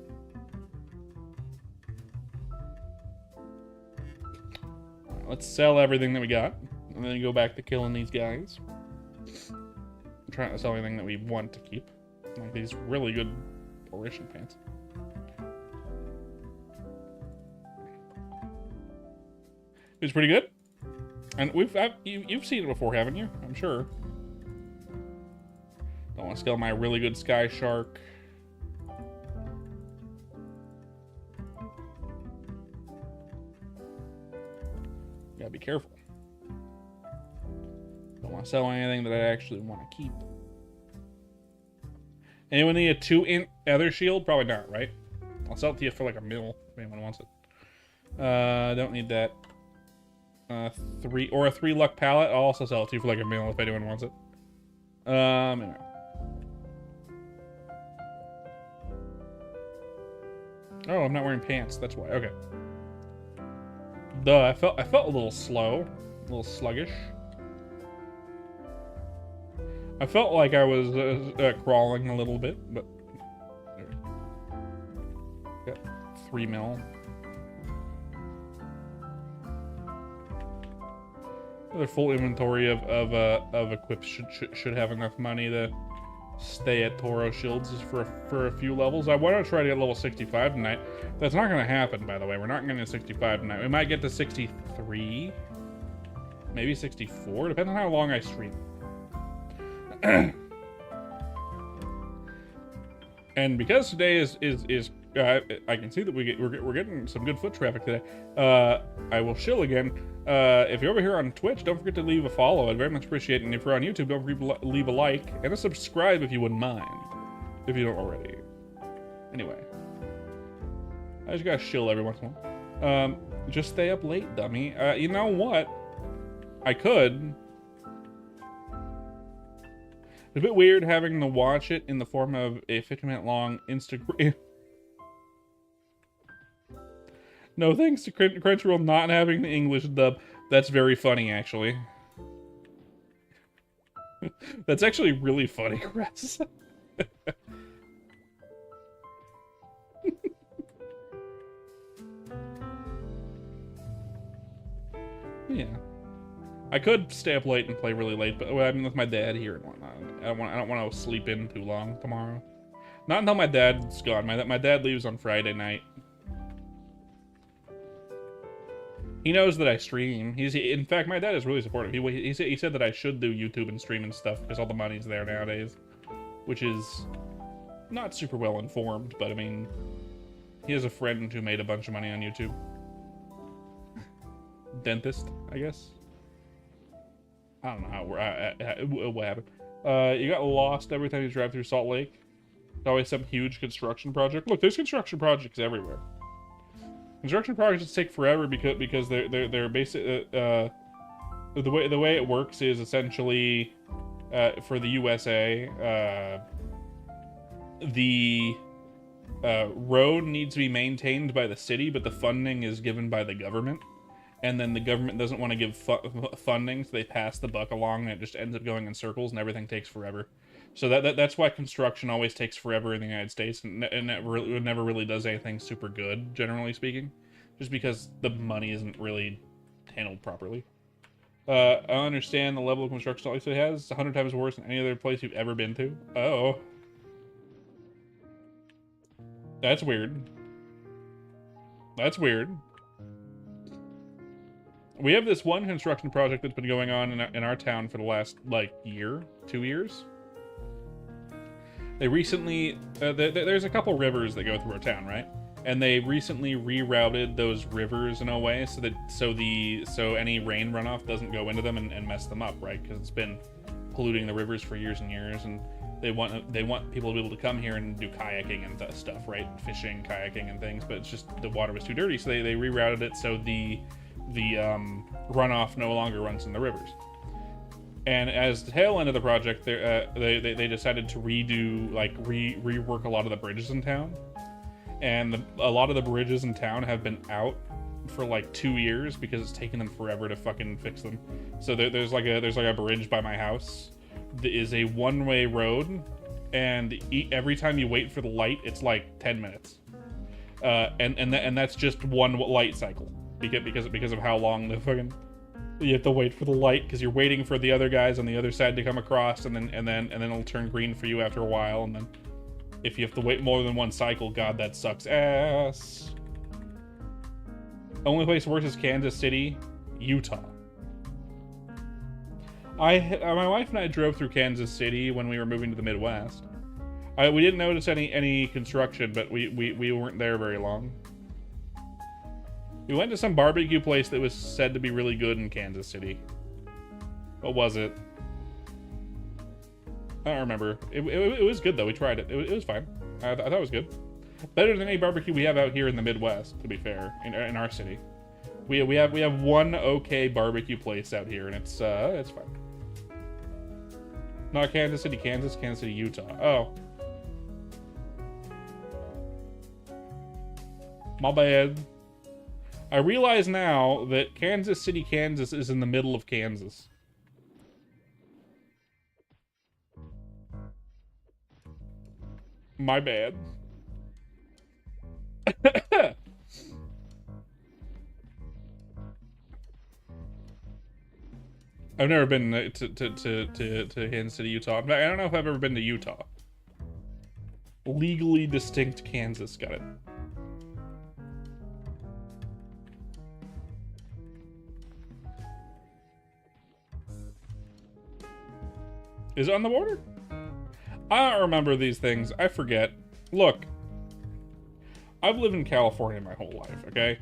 Let's sell everything that we got, and then go back to killing these guys. I'm trying to sell anything that we want to keep, like these really good oration pants. It's pretty good, and you've seen it before, haven't you? I'm sure. Don't want to scale my really good Sky Shark. Gotta be careful. Don't want to sell anything that I actually want to keep. Anyone need a 2-int Ether Shield? Probably not, right? I'll sell it to you for like $1 mil if anyone wants it. Don't need that. 3 or a 3 luck pallet. I'll also sell it to you for like $1 mil if anyone wants it. Anyway. Oh, I'm not wearing pants. That's why. Okay. Duh, I felt a little slow, a little sluggish. I felt like I was crawling a little bit, but got 3 mil. Their full inventory of equips should have enough money to stay at Toro Shields for a few levels. I want to try to get level 65 tonight. That's not going to happen, by the way. We're not going to 65 tonight. We might get to 63, maybe 64, depending on how long I stream. And because today is I can see that we're getting some good foot traffic today. I will shill again. If you're over here on Twitch, don't forget to leave a follow. I'd very much appreciate it. And if you're on YouTube, don't forget to leave a like and a subscribe if you wouldn't mind, if you don't already. Anyway, I just gotta shill every once in a while. Just stay up late, dummy. You know what? I could. It's a bit weird having to watch it in the form of a 50-minute long Instagram. No thanks to Crunchyroll not having the English dub. That's very funny, actually. That's actually really funny, Chris. Yeah. I could stay up late and play really late, but well, I mean with my dad here and whatnot. I don't want to sleep in too long tomorrow. Not until my dad's gone. My dad leaves on Friday night. He knows that I stream. In fact, my dad is really supportive. He said that I should do YouTube and stream and stuff because all the money's there nowadays, which is not super well informed. But I mean, he has a friend who made a bunch of money on YouTube. Dentist, I guess. I don't know what happened. You got lost every time you drive through Salt Lake. It's always some huge construction project. Look, there's construction projects everywhere. Construction projects take forever because they're basic. The way it works is essentially for the USA, the road needs to be maintained by the city, but the funding is given by the government. And then the government doesn't want to give funding, so they pass the buck along, and it just ends up going in circles, and everything takes forever. So that's why construction always takes forever in the United States, and it never really does anything super good, generally speaking, just because the money isn't really handled properly. I understand the level of construction Salt Lake City has. It's 100 times worse than any other place you've ever been to. Oh. That's weird. That's weird. We have this one construction project that's been going on in our town for the last, like, year, 2 years. They recently, there's a couple rivers that go through our town, right? And they recently rerouted those rivers in a way so that so any rain runoff doesn't go into them and mess them up, right? Because it's been polluting the rivers for years and years, and they want people to be able to come here and do kayaking and stuff, right? Fishing, kayaking, and things. But it's just the water was too dirty, so they rerouted it so the runoff no longer runs in the rivers. And as the tail end of the project, they decided to rework a lot of the bridges in town. And a lot of the bridges in town have been out for like 2 years because it's taken them forever to fucking fix them. So there's like a bridge by my house that is a one-way road, and every time you wait for the light, it's like 10 minutes. And that's just one light cycle. Because of how long you have to wait for the light, because you're waiting for the other guys on the other side to come across, and then it'll turn green for you after a while, and then if you have to wait more than one cycle, God, that sucks ass. Only place worse is Kansas City, Utah. My wife and I drove through Kansas City when we were moving to the Midwest. We didn't notice any construction, but we weren't there very long. We went to some barbecue place that was said to be really good in Kansas City. What was it? I don't remember. It was good, though. We tried it. It was fine. I thought it was good. Better than any barbecue we have out here in the Midwest, to be fair, in our city. We have one okay barbecue place out here, and it's fine. Not Kansas City, Kansas City, Utah. Oh. My bad. I realize now that Kansas City, Kansas is in the middle of Kansas. My bad. I've never been to Kansas City, Utah. In fact, I don't know if I've ever been to Utah. Legally distinct Kansas, got it. Is it on the border? I don't remember these things. I forget. Look, I've lived in California my whole life, okay?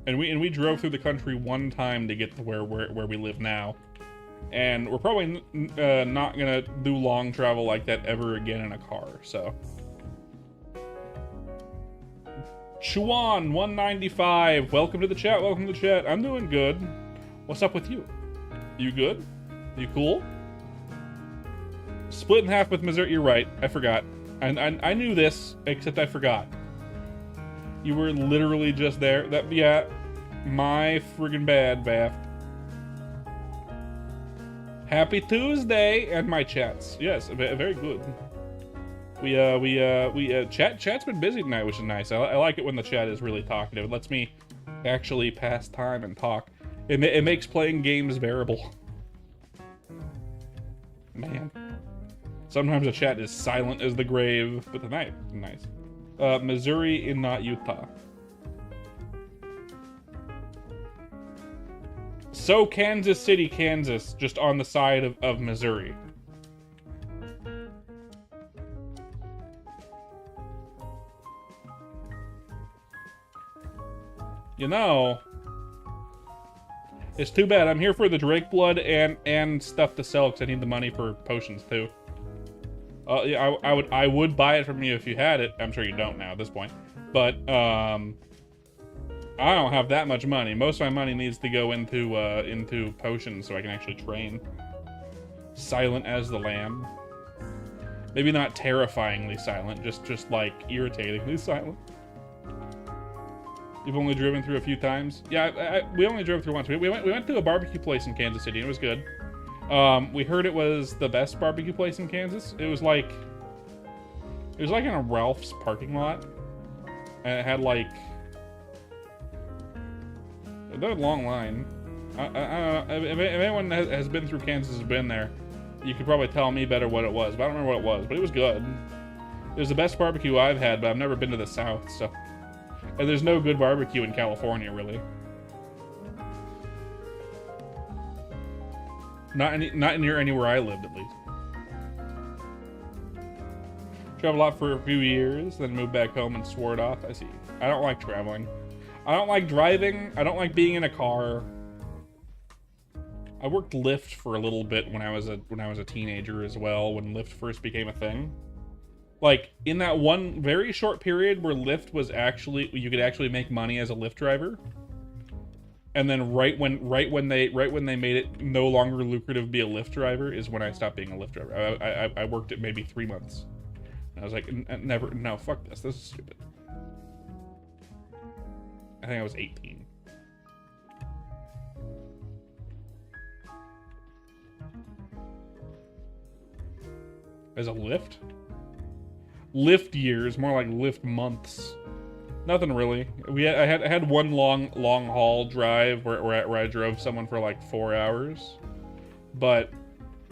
And we drove through the country one time to get to where we live now. And we're probably not gonna do long travel like that ever again in a car, so. Chuan 195, welcome to the chat, welcome to the chat. I'm doing good. What's up with you? You good? You cool? Split in half with Missouri, you're right, I forgot. I knew this, except I forgot. You were literally just there. Yeah, my friggin' bad, Baft. Happy Tuesday, and my chats. Yes, very good. Chat's been busy tonight, which is nice. I like it when the chat is really talkative. It lets me actually pass time and talk. It makes playing games bearable. Man. Sometimes the chat is silent as the grave, but tonight, nice. Missouri and not Utah. So Kansas City, Kansas, just on the side of Missouri. You know, it's too bad. I'm here for the Drake blood and stuff to sell because I need the money for potions too. Yeah, I would buy it from you if you had it. I'm sure you don't now at this point, but I don't have that much money. Most of my money needs to go into potions so I can actually train. Silent as the lamb. Maybe not terrifyingly silent, just like irritatingly silent. You've only driven through a few times? Yeah, we only drove through once. We went to a barbecue place in Kansas City and it was good. We heard it was the best barbecue place in Kansas. It was like in a Ralph's parking lot. And it had like a long line. I don't know. If anyone has been through Kansas, has been there, you could probably tell me better what it was. But I don't remember what it was, but it was good. It was the best barbecue I've had, but I've never been to the South, so. And there's no good barbecue in California, really. Not near anywhere I lived, at least. Traveled a lot for a few years, then moved back home and swore it off. I see. I don't like traveling. I don't like driving. I don't like being in a car. I worked Lyft for a little bit when I was a teenager as well, when Lyft first became a thing. Like, in that one very short period where Lyft was you could actually make money as a Lyft driver. And then right when they made it no longer lucrative to be a Lyft driver is when I stopped being a Lyft driver. I worked it maybe 3 months. And I was like, no, fuck this. This is stupid. I think I was 18. As a Lyft? Lyft years, more like Lyft months. Nothing really. I had one long haul drive where I drove someone for like 4 hours, but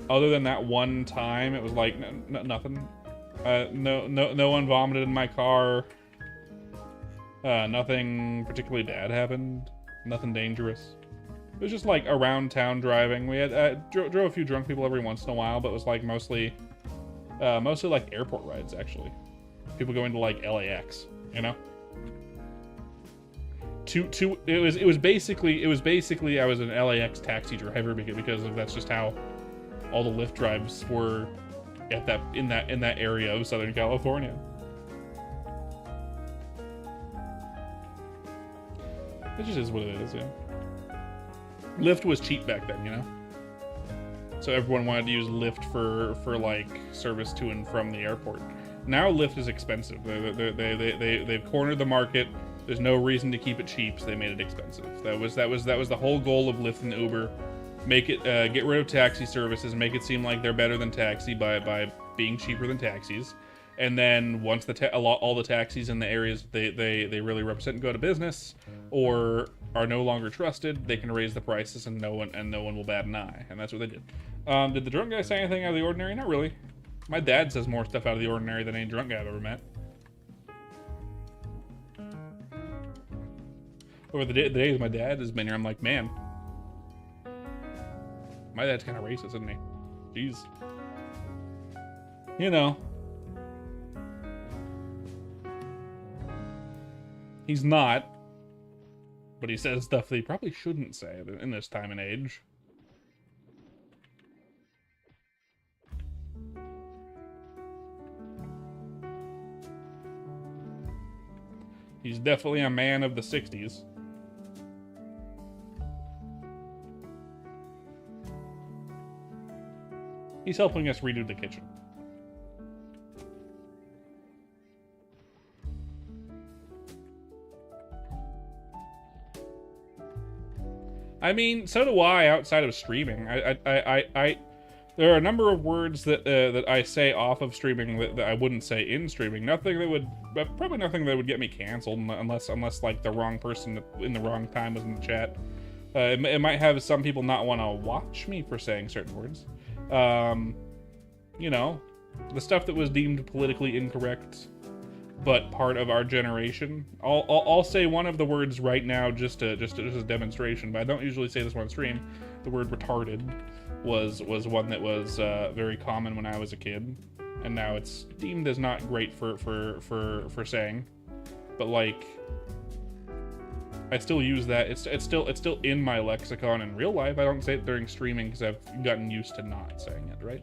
other than that one time, it was like nothing. No one vomited in my car. Nothing particularly bad happened. Nothing dangerous. It was just like around town driving. We had drove a few drunk people every once in a while, but it was like mostly like airport rides actually. People going to like LAX, you know. It was basically I was an LAX taxi driver because that's just how all the Lyft drives were at in that area of Southern California. It just is what it is, yeah. Lyft was cheap back then, you know? So everyone wanted to use Lyft for like service to and from the airport. Now Lyft is expensive. They've cornered the market. There's no reason to keep it cheap, so they made it expensive. That was the whole goal of Lyft and Uber. Make it get rid of taxi services, make it seem like they're better than taxi by being cheaper than taxis. And then once all the taxis in the areas they really represent and go to business or are no longer trusted, they can raise the prices and no one will bat an eye. And that's what they did. Did the drunk guy say anything out of the ordinary? Not really. My dad says more stuff out of the ordinary than any drunk guy I've ever met. Over the days my dad has been here, I'm like, man, my dad's kind of racist, isn't he? Jeez. You know. He's not. But he says stuff that he probably shouldn't say in this time and age. He's definitely a man of the 60s. He's helping us redo the kitchen. I mean, so do I outside of streaming. There are a number of words that that I say off of streaming that I wouldn't say in streaming. Nothing that would, probably nothing that would get me canceled unless like the wrong person in the wrong time was in the chat. It might have some people not want to watch me for saying certain words. You know, the stuff that was deemed politically incorrect, but part of our generation. I'll say one of the words right now just as a demonstration, but I don't usually say this one on stream. The word retarded was one that was very common when I was a kid, and now it's deemed as not great for saying. But like, I still use that. It's still in my lexicon in real life. I don't say it during streaming because I've gotten used to not saying it, right?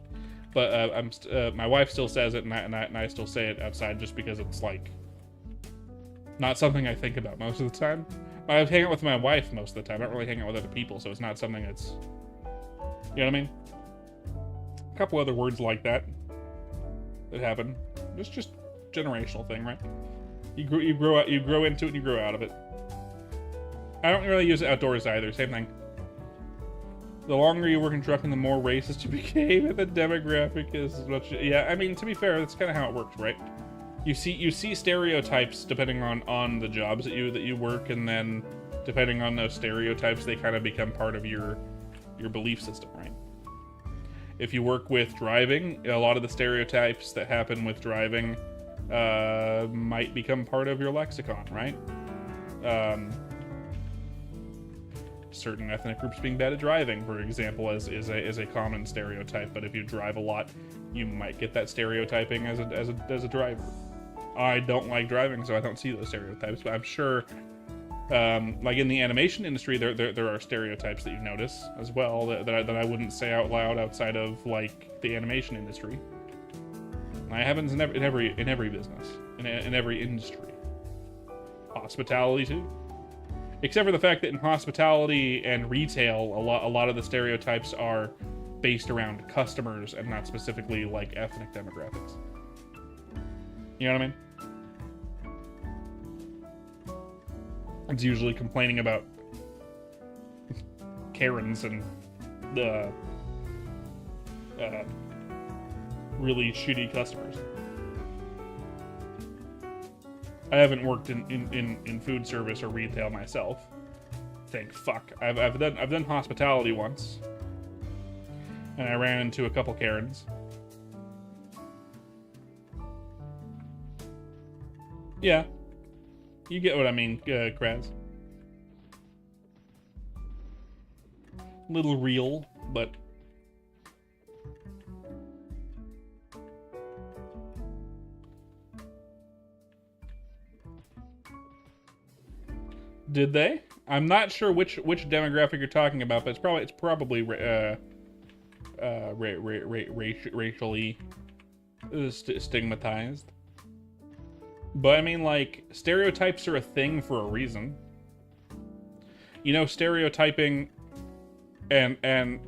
But my wife still says it, and I still say it outside just because it's like not something I think about most of the time. I hang out with my wife most of the time. I don't really hang out with other people, so it's not something that's, you know what I mean? A couple other words like that happen. It's just generational thing, right? You grow into it, and you grow out of it. I don't really use it outdoors either. Same thing. The longer you work in trucking, the more racist you became, and the demographic is as much. Yeah, I mean, to be fair, that's kind of how it works, right? You see stereotypes depending on the jobs that you work, and then depending on those stereotypes, they kind of become part of your belief system, right? If you work with driving, a lot of the stereotypes that happen with driving might become part of your lexicon, right? Certain ethnic groups being bad at driving, for example, is a common stereotype. But if you drive a lot, you might get that stereotyping as a driver. I don't like driving, so I don't see those stereotypes. But I'm sure, like in the animation industry, there are stereotypes that you notice as well that I wouldn't say out loud outside of like the animation industry. And that happens in every business, in every industry. Hospitality too. Except for the fact that in hospitality and retail, a lot of the stereotypes are based around customers and not specifically like ethnic demographics. You know what I mean? It's usually complaining about Karens and the really shitty customers. I haven't worked in food service or retail myself. Thank fuck. I've done hospitality once, and I ran into a couple Karens. Yeah, you get what I mean, Kraz. Little real, but did they? I'm not sure which demographic you're talking about, but it's probably racially stigmatized. But I mean, like, stereotypes are a thing for a reason. You know, stereotyping and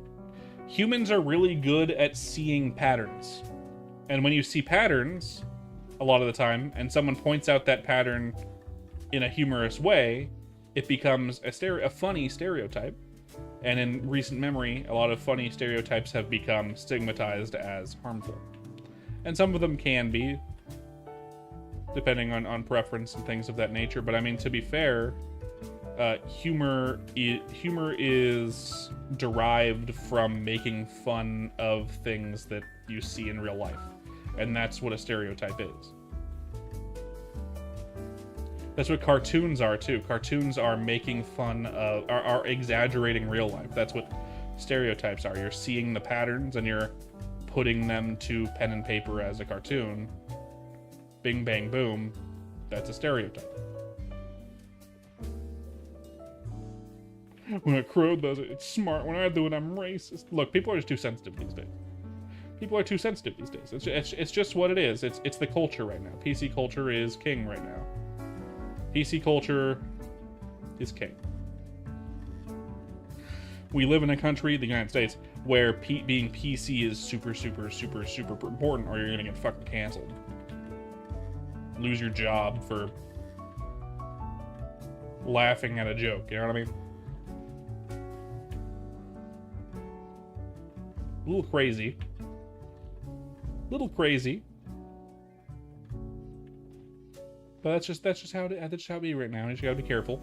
humans are really good at seeing patterns. And when you see patterns, a lot of the time, and someone points out that pattern in a humorous way, it becomes a funny stereotype. And in recent memory, a lot of funny stereotypes have become stigmatized as harmful. And some of them can be, depending on preference and things of that nature. But I mean, to be fair, humor is derived from making fun of things that you see in real life. And that's what a stereotype is. That's what cartoons are too. Cartoons are making fun of, are exaggerating real life. That's what stereotypes are. You're seeing the patterns and you're putting them to pen and paper as a cartoon. Bing, bang, boom. That's a stereotype. When a crow does it, it's smart. When I do it, I'm racist. Look, people are just too sensitive these days. People are too sensitive these days. It's just what it is. It's the culture right now. PC culture is king right now. PC culture is king. We live in a country, the United States, where being PC is super, super, super, super important, or you're gonna get fucking canceled. Lose your job for laughing at a joke, you know what I mean? A little crazy. Little crazy. But that's just how it be right now. You just gotta be careful.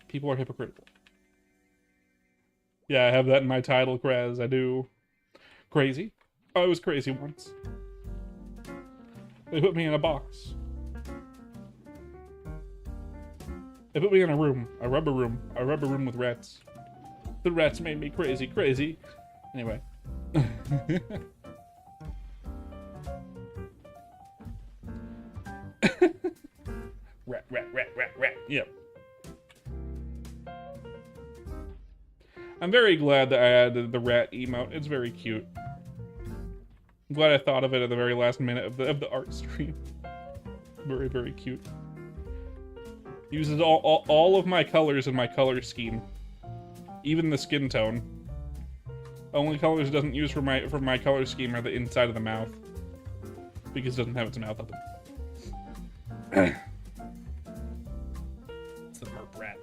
People are hypocritical. Yeah, I have that in my title, Kraz. I do. Crazy. I was crazy once. They put me in a box. They put me in a room. A rubber room. A rubber room with rats. The rats made me crazy, crazy. Anyway. Rat, rat, rat, rat, rat. Yep. I'm very glad that I added the rat emote. It's very cute. I'm glad I thought of it at the very last minute of the art stream. Very, very cute. Uses all of my colors in my color scheme. Even the skin tone. Only colors it doesn't use for my color scheme are the inside of the mouth. Because it doesn't have its mouth open. It's the merp rat.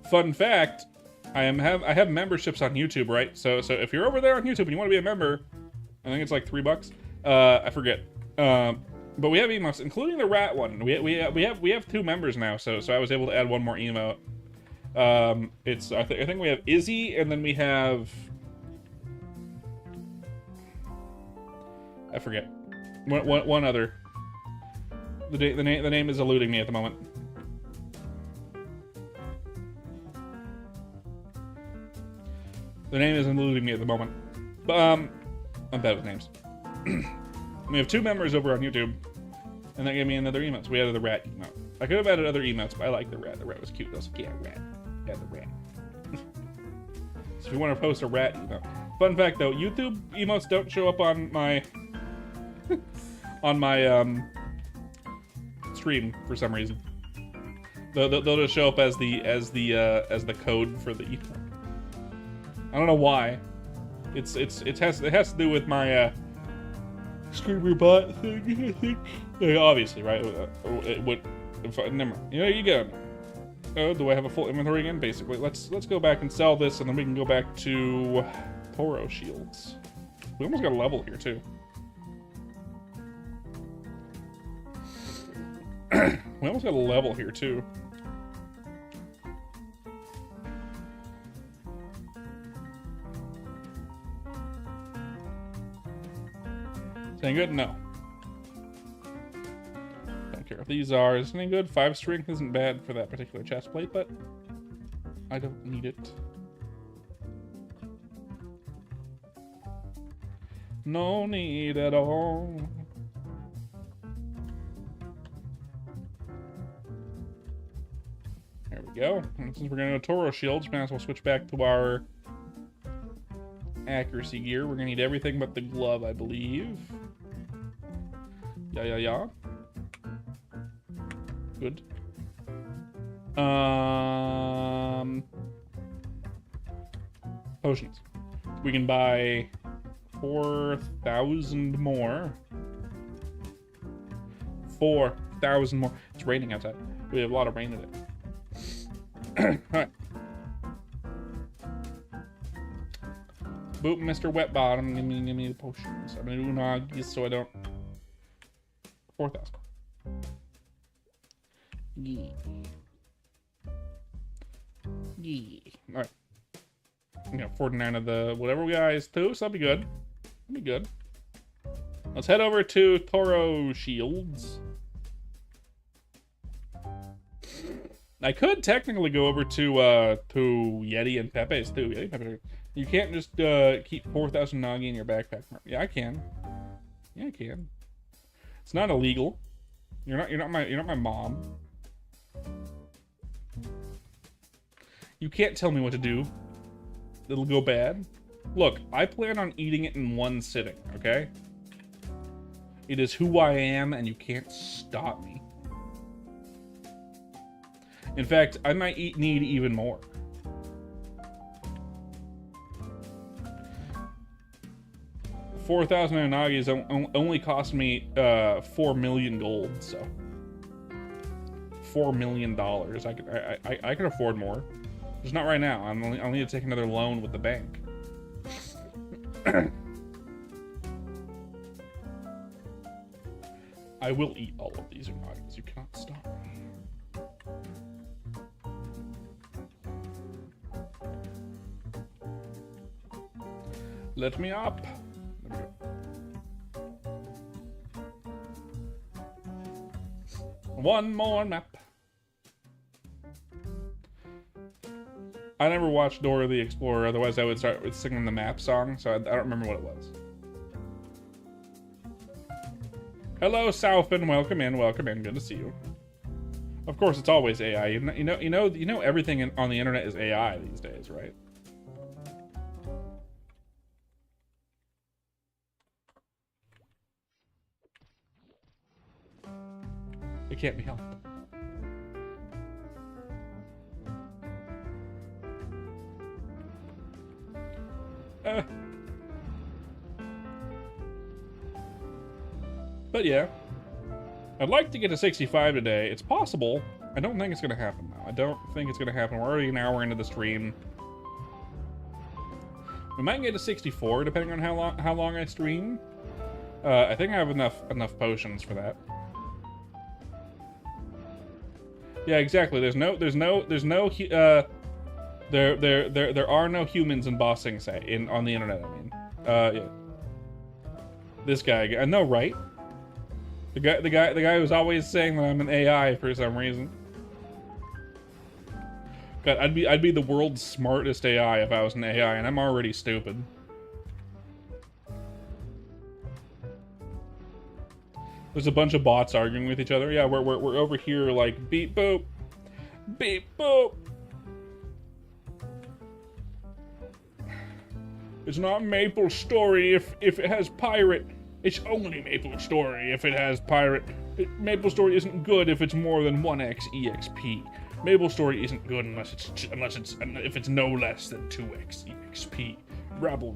Fun fact, I have memberships on YouTube, right? So if you're over there on YouTube and you want to be a member, I think it's like $3. I forget. But we have emotes, including the rat one. We have 2 members now, so I was able to add one more emote. I think we have Izzy, and then we have, I forget, one other. The name is eluding me at the moment. The name isn't eluding me at the moment. But, I'm bad with names. We have 2 members over on YouTube, and that gave me another emote, so we added the rat emote. I could have added other emotes, but I like the rat. The rat was cute. I was like, yeah, rat. Add the rat. So if you want to post a rat emote. Fun fact, though, YouTube emotes don't show up on my... on my, stream, for some reason. They'll just show up as the code for the emote. I don't know why. It has to do with my streamer bot thing, I think. Yeah, obviously, right? It would. Never mind. You know, you get it. Oh, do I have a full inventory again? Basically, let's go back and sell this, and then we can go back to Toro shields. We almost got a level here too. We almost got a level here too. Any good? No. Don't care if these are. Is any good? 5 strength isn't bad for that particular chest plate, but I don't need it. No need at all. There we go. And since we're gonna go Toro shields, we might as well switch back to our accuracy gear. We're gonna need everything but the glove, I believe. Yeah. Good. Potions. We can buy 4,000 more. 4,000 more. It's raining outside. We have a lot of rain today. Alright. Boop, Mr. Wet Bottom, give me the potions. I'm gonna do Nagi so I don't. 4,000. Yeah. Alright. We got 49 of the whatever guys too, so that'll be good. That'll be good. Let's head over to Toro Shields. I could technically go over to Yeti and Pepe's too. Yeti and Pepe. You can't just keep 4,000 Nagi in your backpack. Yeah, I can. Yeah, I can. It's not illegal. You're not my mom. You can't tell me what to do. It'll go bad. Look, I plan on eating it in one sitting, okay? It is who I am, and you can't stop me. In fact, I might need even more. $4,000 Unagi's only cost me 4 million gold, so $4 million. I can afford more. Just not right now. I'll need to take another loan with the bank. I will eat all of these Unagis. You cannot stop me. Let me up. There we go. One more map. I never watched Dora the Explorer, otherwise I would start with singing the map song, so I don't remember what it was. Hello, Southman. Welcome in. Good to see you. Of course, it's always AI. You know everything on the internet is AI these days, right? It can't be helped. But yeah, I'd like to get to 65 today. It's possible. I don't think it's gonna happen though. I don't think it's gonna happen. We're already an hour into the stream. We might get to 64 depending on how long I stream. I think I have enough potions for that. Yeah, exactly. There are no humans in bossing on the internet. I mean, yeah. This guy, I know, right? The guy who's always saying that I'm an AI for some reason. God, I'd be the world's smartest AI if I was an AI, and I'm already stupid. There's a bunch of bots arguing with each other. Yeah, we're over here like beep boop, beep boop. It's not MapleStory if it has pirate. It's only MapleStory if it has pirate. MapleStory isn't good if it's more than 1x EXP. MapleStory isn't good if it's no less than 2x EXP. Rabble.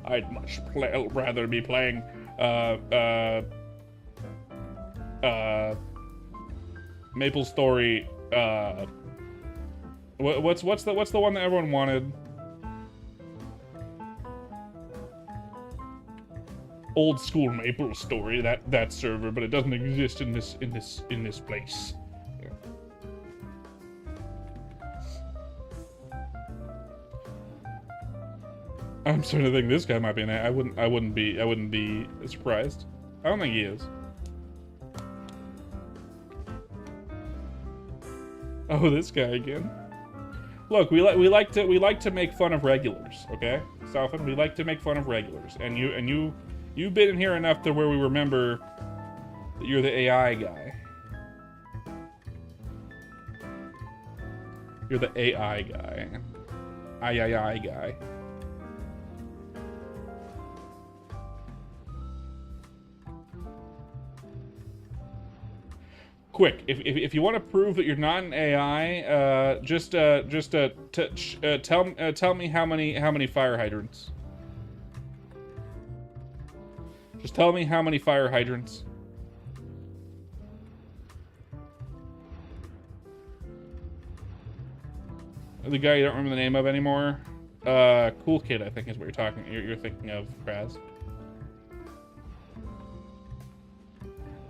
I'd much rather be playing MapleStory. What's the one that everyone wanted? Old school MapleStory, that server, but it doesn't exist in this place. Yeah. I'm starting to think this guy might be an AI. I wouldn't be surprised. I don't think he is. Oh, this guy again. Look, we like to make fun of regulars, okay? Southern, we like to make fun of regulars, and you've been in here enough to where we remember that you're the AI guy. You're the AI guy. I guy. Quick, if you want to prove that you're not an AI, tell me how many fire hydrants. Just tell me how many fire hydrants. The guy you don't remember the name of anymore. Cool Kid, I think is what you're thinking of, Kraz.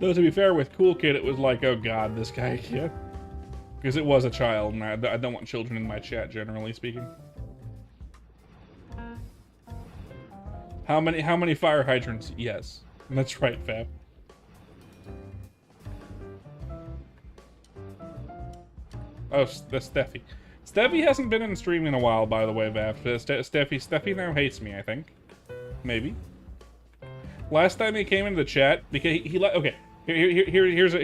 Though to be fair, with Cool Kid, it was like, oh god, this guy again. Because it was a child, and I don't want children in my chat, generally speaking. How many fire hydrants? Yes. That's right, Fab. Oh, that's Steffi. Steffi hasn't been in stream in a while, by the way, Vav. Steffi now hates me, I think. Maybe. Last time he came into the chat, because okay, here's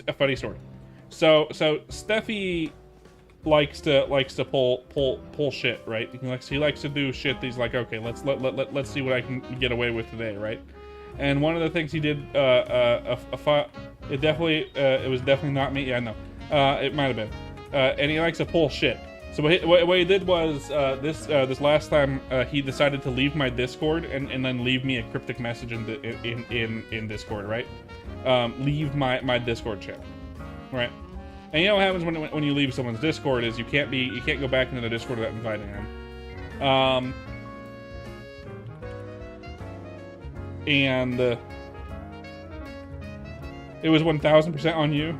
a funny story. So Steffi likes to pull shit, right? He likes to do shit that he's like, okay, let's see what I can get away with today, right? And one of the things he did, it was definitely not me. Yeah, no, it might have been. And he likes to pull shit. So what he did was this last time he decided to leave my Discord and then leave me a cryptic message in Discord, right? Leave my Discord channel, right? And you know what happens when you leave someone's Discord is you can't go back into the Discord without inviting them. And it was 1000% on you.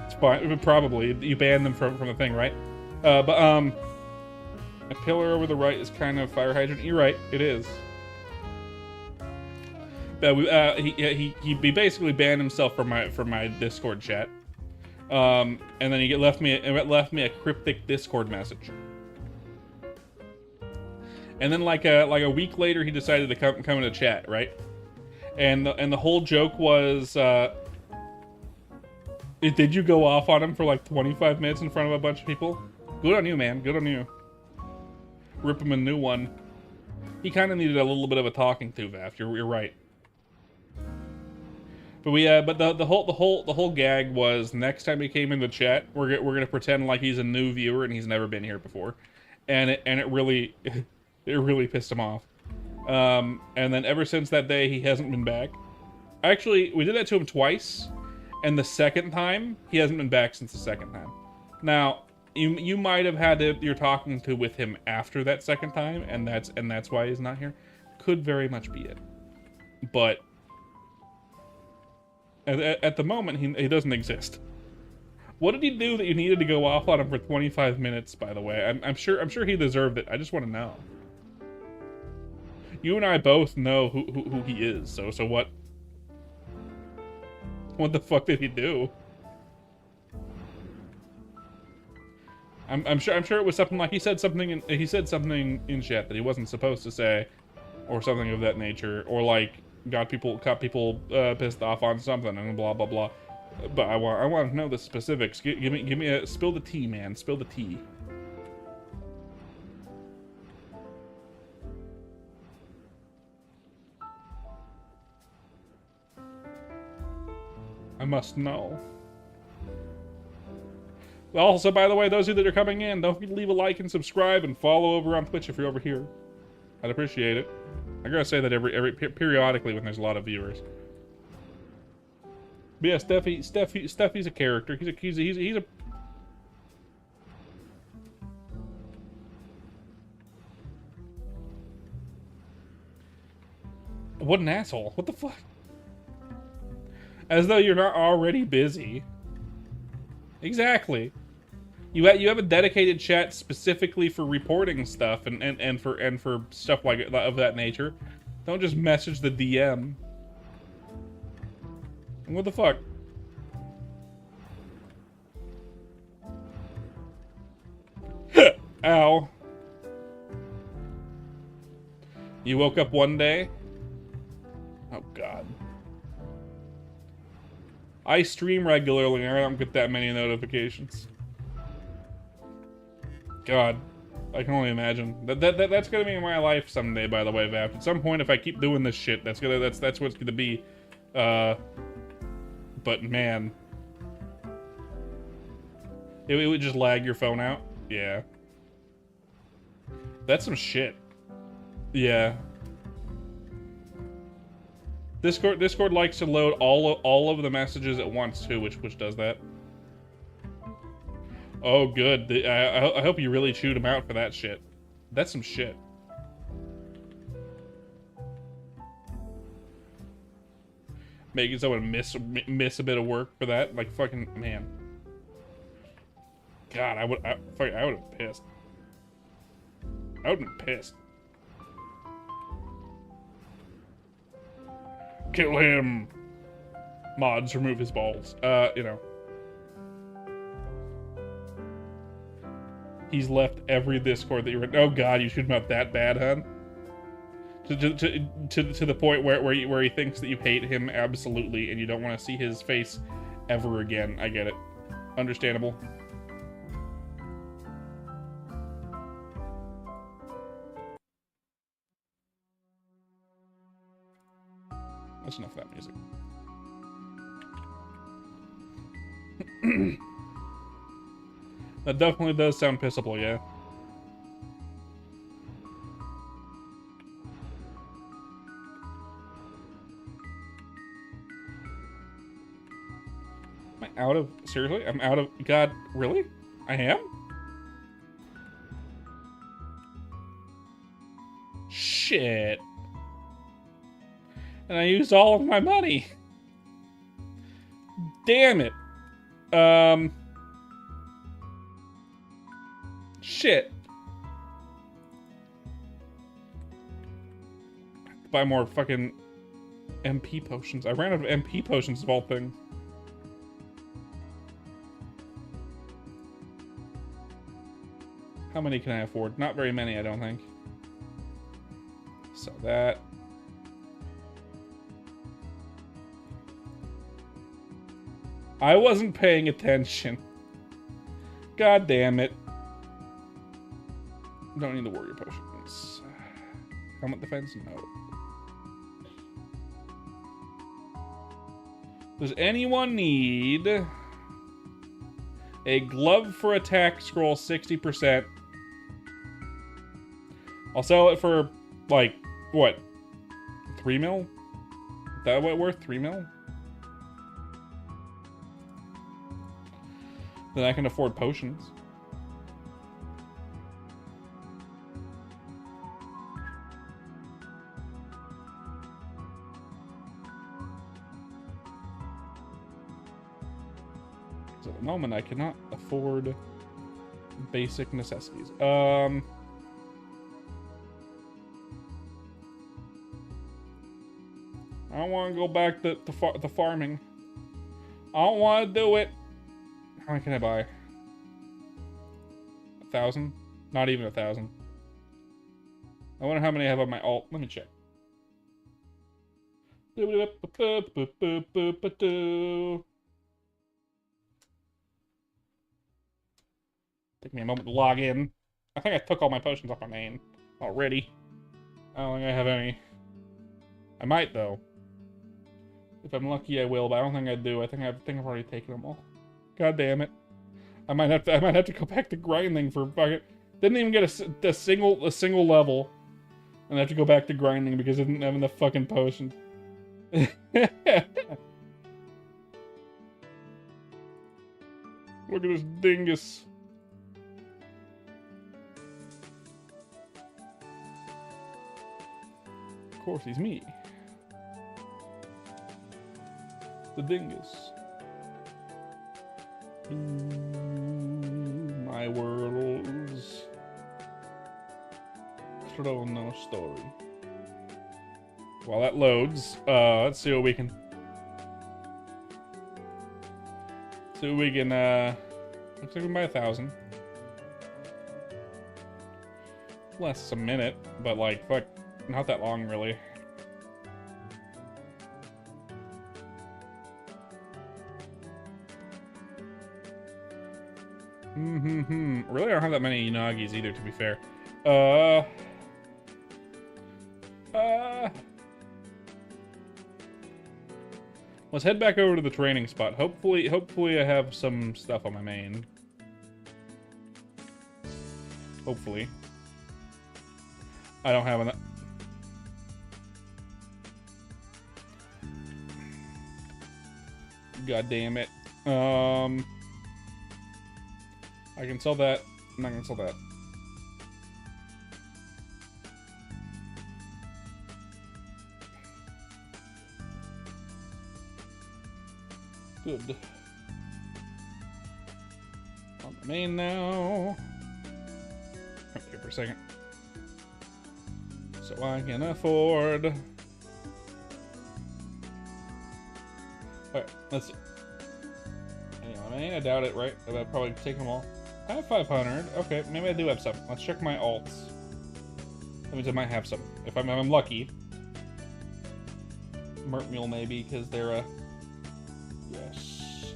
It's fine, probably you banned them from the thing, right? But a pillar over the right is kind of fire hydrant. You're right, it is. But he basically banned himself from my Discord chat. And then he left me a cryptic Discord message. And then like a week later, he decided to come into chat, right? And the whole joke was, did you go off on him for like 25 minutes in front of a bunch of people? Good on you, man. Good on you. Rip him a new one. He kind of needed a little bit of a talking to, Vaf. You're right. But the whole gag was next time he came in the chat, we're gonna pretend like he's a new viewer and he's never been here before, and it really pissed him off. And then ever since that day, he hasn't been back. Actually, we did that to him twice, and the second time he hasn't been back since the second time. Now, you might have had your talking to with him after that second time, and that's why he's not here. Could very much be it, but at the moment he doesn't exist. What did he do that you needed to go off on him for 25 minutes? By the way, I'm sure he deserved it. I just want to know. You and I both know who he is. So what? What the fuck did he do? I'm sure it was something like he said something in chat that he wasn't supposed to say, or something of that nature, or like got people pissed off on something and blah blah blah. But I want to know the specifics. Give me a spill the tea, man. Spill the tea. I must know. Also, by the way, those of you that are coming in, don't forget to leave a like and subscribe and follow over on Twitch if you're over here. I'd appreciate it. I gotta say that every periodically when there's a lot of viewers. But yeah, Steffi's a character. He's a what an asshole. What the fuck? As though you're not already busy. Exactly. You have a dedicated chat specifically for reporting stuff and for stuff like of that nature. Don't just message the DM. What the fuck? Ow. You woke up one day? Oh god. I stream regularly and I don't get that many notifications. God, I can only imagine. That's gonna be my life someday, by the way, Vap. At some point, if I keep doing this shit, that's what it's gonna be. But man, it would just lag your phone out. Yeah, that's some shit. Yeah. Discord likes to load all of the messages at once too, which does that. Oh, good. I hope you really chewed him out for that shit. That's some shit. Making someone miss a bit of work for that, like fucking man. God, I would have been pissed. I would have been pissed. Kill him. Mods, remove his balls. You know. He's left every Discord that you're in. Oh god, you shoot him out that bad, huh? To the point where he thinks that you hate him absolutely and you don't want to see his face ever again. I get it. Understandable. That's enough of that music. That definitely does sound pissable, yeah. Am I out of... Seriously? I'm out of... God, really? I am? Shit. And I used all of my money. Damn it. Shit. Buy more fucking MP potions. I ran out of MP potions of all things. How many can I afford? Not very many, I don't think. So that. I wasn't paying attention. God damn it. Don't need the warrior potions. Helmet defense? No. Does anyone need a glove for attack scroll 60%? I'll sell it for, like, what? 3 mil? Is that what worth? 3 mil? Then I can afford potions. So at the moment, I cannot afford basic necessities. I don't want to go back to farming. I don't want to do it. How many can I buy? 1,000? Not even 1,000. I wonder how many I have on my alt. Let me check. Take me a moment to log in. I think I took all my potions off my main already. I don't think I have any. I might though. If I'm lucky, I will, but I don't think I do. I think I've already taken them all. God damn it! I might have to go back to grinding for fucking. Didn't even get a single level, and I have to go back to grinding because I didn't have enough fucking potions. Look at this dingus. Of course, he's me. The dingus. My worlds. Chrono story. While that loads, let's see what we can. Looks like we can buy 1,000. Less a minute, but like, fuck, not that long really. Really don't have that many Unagis either, to be fair. Let's head back over to the training spot. Hopefully I have some stuff on my main. Hopefully. I don't have enough. God damn it. I can sell that. I'm not gonna sell that. Good. On the main now. Come here for a second. So I can afford. Alright, let's see. Anyway, main, I doubt it, right? I'll probably take them all. I have 500. Okay, maybe I do have some. Let's check my alts. That means I might have some. If I'm lucky. Merc Mule maybe, because they're a... Yes.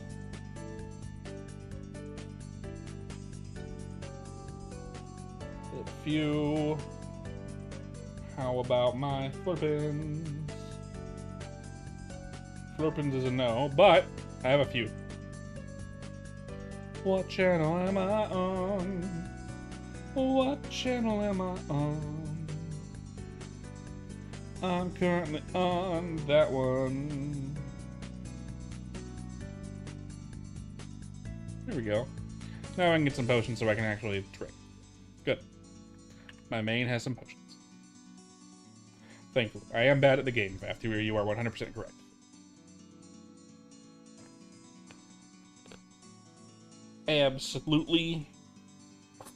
Hit a few. How about my Flurpins? Flurpins is a no, but I have a few. What channel am I on? What channel am I on? I'm currently on that one. Here we go. Now I can get some potions so I can actually trade. Good. My main has some potions. Thankfully. I am bad at the game, vtuber. You are 100% correct. Absolutely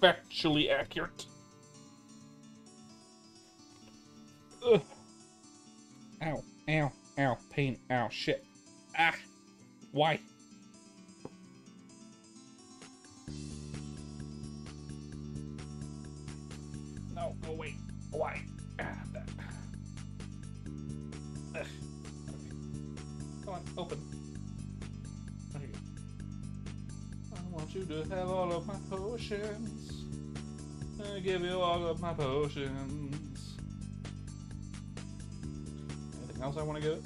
factually accurate. Ugh. Ow, ow, ow, pain, ow, shit. Ah, why? No, go away. Why? Ah, that. Ugh. Come on, open. There you go. I want you to have all of my potions. I give you all of my potions. Anything else I want to get?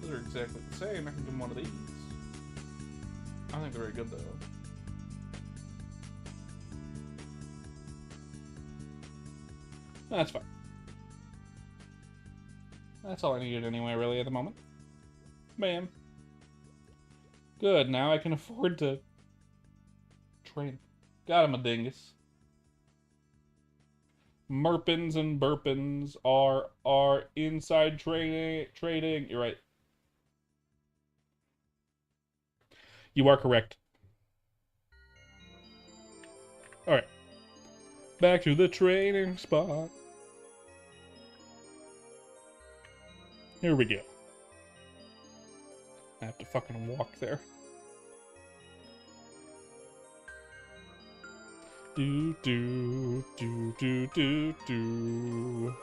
Those are exactly the same. I can give them one of these. I think they're very good though. That's fine. That's all I needed anyway, really, at the moment. Bam. Good, now I can afford to train. Got him a dingus. Merpins and burpins are inside trading. You're right. You are correct. Alright. Back to the training spot. Here we go. I have to fucking walk there. Do do do do do do.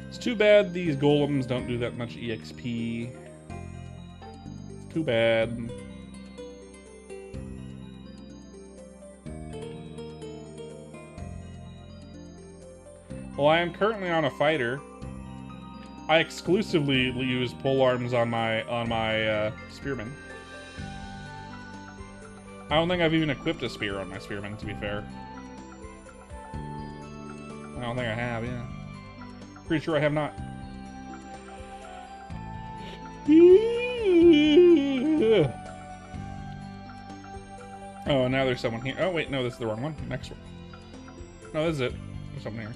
It's too bad these golems don't do that much EXP. Too bad. Well, I am currently on a fighter. I exclusively use pole arms on my spearman. I don't think I've even equipped a spear on my spearman, to be fair. I don't think I have, yeah. Pretty sure I have not. Oh, now there's someone here. Oh, wait, no, this is the wrong one. Next one. No, this is it. There's someone here.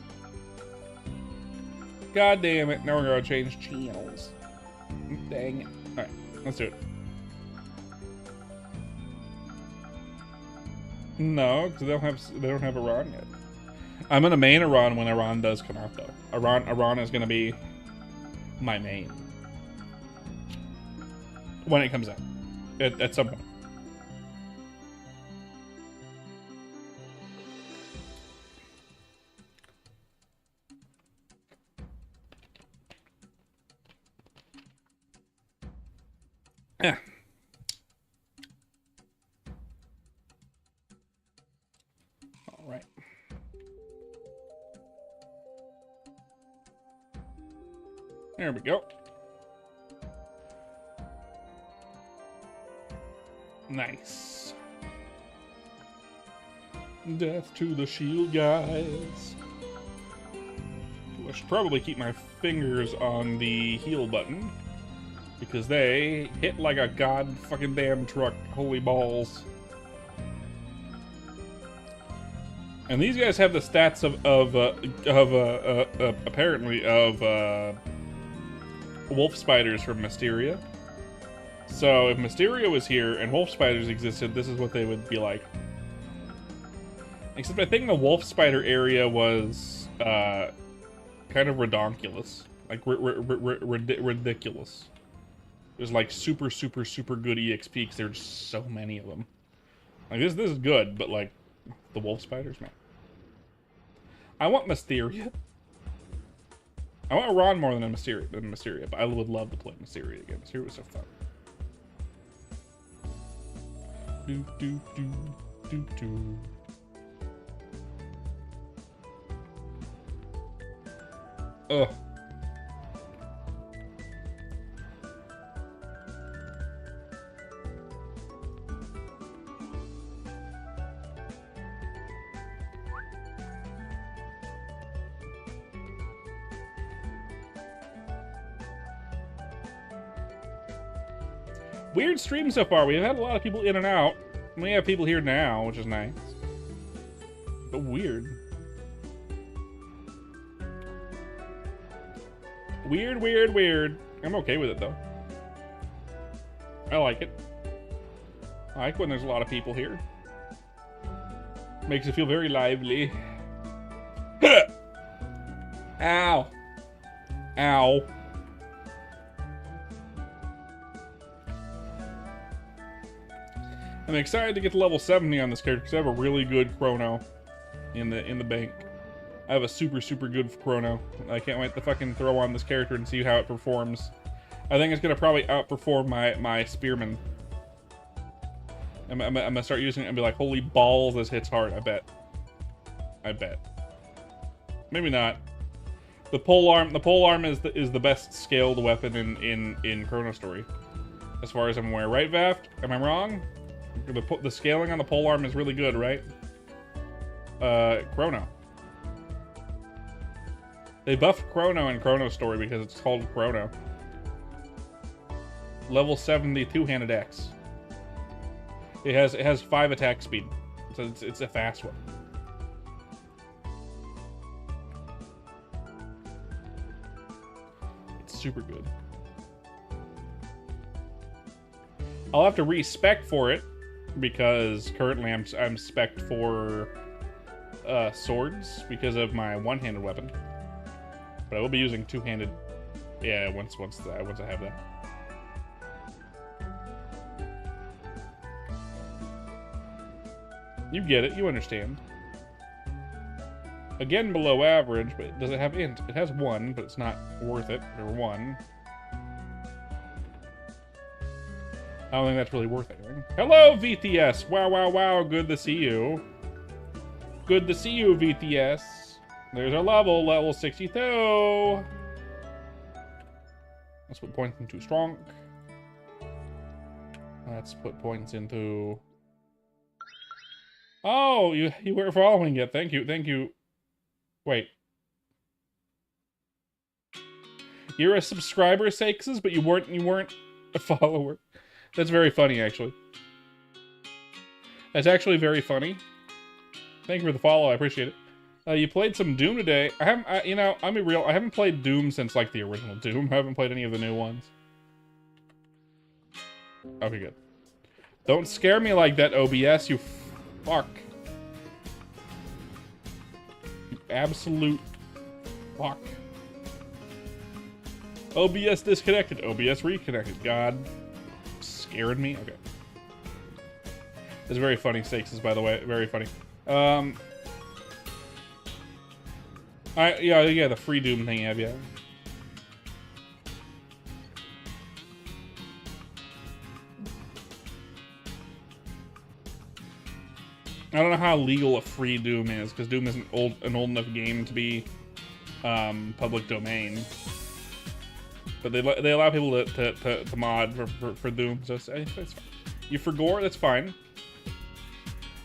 God damn it. Now we're going to change channels. Dang it. Alright, let's do it. No, because they don't have Iran yet. I'm gonna main Iran when Iran does come out, though. Iran is gonna be my main when it comes out at some point. Yeah. All right. There we go. Nice. Death to the shield guys. I should probably keep my fingers on the heal button, because they hit like a god fucking damn truck. Holy balls. And these guys have the stats apparently of wolf spiders from Mysteria. So if Mysterio was here and wolf spiders existed, this is what they would be like. Except I think the wolf spider area was kind of redonkulous. Like ridiculous. There's like super good EXP because there's so many of them. Like this is good, but like the wolf spiders, man. I want Mysteria. I want Ron more than Mysteria, but I would love to play Mysteria again. Mysteria was so fun. Do do do do do. Ugh. Weird stream so far. We've had a lot of people in and out. We have people here now, which is nice. But weird. Weird. I'm okay with it, though. I like it. I like when there's a lot of people here. Makes it feel very lively. Ow. Ow. I'm excited to get to level 70 on this character because I have a really good chrono in the bank. I have a super good chrono. I can't wait to fucking throw on this character and see how it performs. I think it's gonna probably outperform my spearman. I'm gonna start using it and be like, holy balls, this hits hard. I bet. Maybe not. The pole arm is the best scaled weapon in Chrono Story, as far as I'm aware. Right, Vaft? Am I wrong? The scaling on the pole arm is really good, right? Chrono. They buffed Chrono in Chrono Story because it's called Chrono. Level 70 two-handed axe. It has 5 attack speed, so it's a fast one. It's super good. I'll have to respec for it because currently I'm spec'd for swords because of my one-handed weapon. But I will be using two-handed. Yeah, once I have that. You get it. You understand. Again, below average, but does it have int? It has 1, but it's not worth it for 1. I don't think that's really worth anything. Hello, VTS. Wow. Good to see you. Good to see you, VTS. There's our level 62. Let's put points into strong. Let's put points into... Oh, you were following it. Thank you. Wait. You're a subscriber, Sakes, but you weren't a follower. That's very funny, actually. That's actually very funny. Thank you for the follow. I appreciate it. You played some Doom today. I'll be real. I haven't played Doom since like the original Doom. I haven't played any of the new ones. Okay, good. Don't scare me like that, OBS. You fuck. You absolute fuck. OBS disconnected. OBS reconnected. God. Scared me? Okay. It's very funny, Sakes, by the way. Very funny. Yeah, the free Doom thing, yeah. I don't know how legal a free Doom is, because Doom isn't an old enough game to be public domain. But they allow people to mod for Doom, so it's fine. You for gore, that's fine.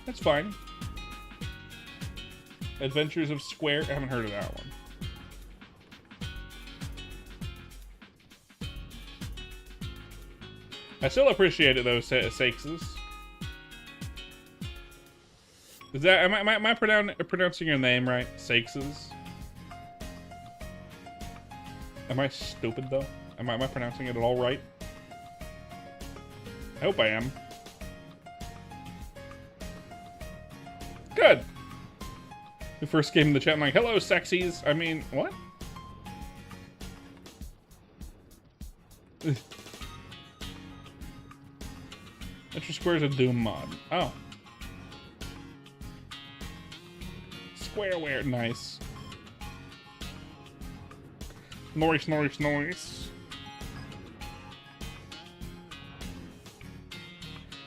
That's fine. Adventures of Square, I haven't heard of that one. I still appreciate it though, Sakeses. Is that am I pronouncing your name right? Sakeses? Am I stupid though? Am I pronouncing it at all right? I hope I am. Good. We first came in the chat, I'm like, hello, sexies. I mean, what? Extra Square's a Doom mod. Oh. Squareware, nice. Noise, noise, noise.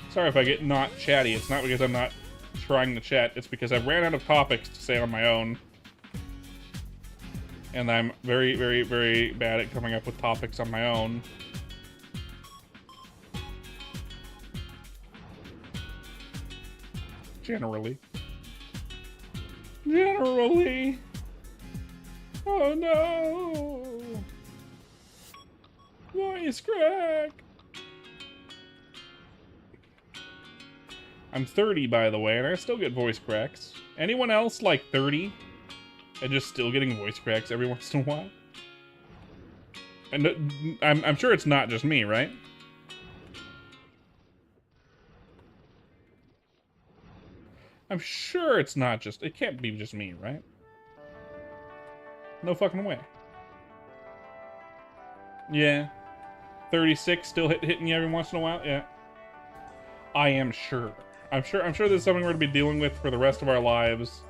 Sorry if I get not chatty. It's not because I'm not trying to chat. It's because I've ran out of topics to say on my own. And I'm very, very, very bad at coming up with topics on my own. Generally. Generally. Oh no. Voice crack. I'm 30, by the way, and I still get voice cracks. Anyone else like 30 and just still getting voice cracks every once in a while? And I'm sure it's not just me, right? I'm sure it's not just... It can't be just me, right? No fucking way. Yeah. 36 still hitting you every once in a while? Yeah. I am sure. I'm sure this is something we're going to be dealing with for the rest of our lives.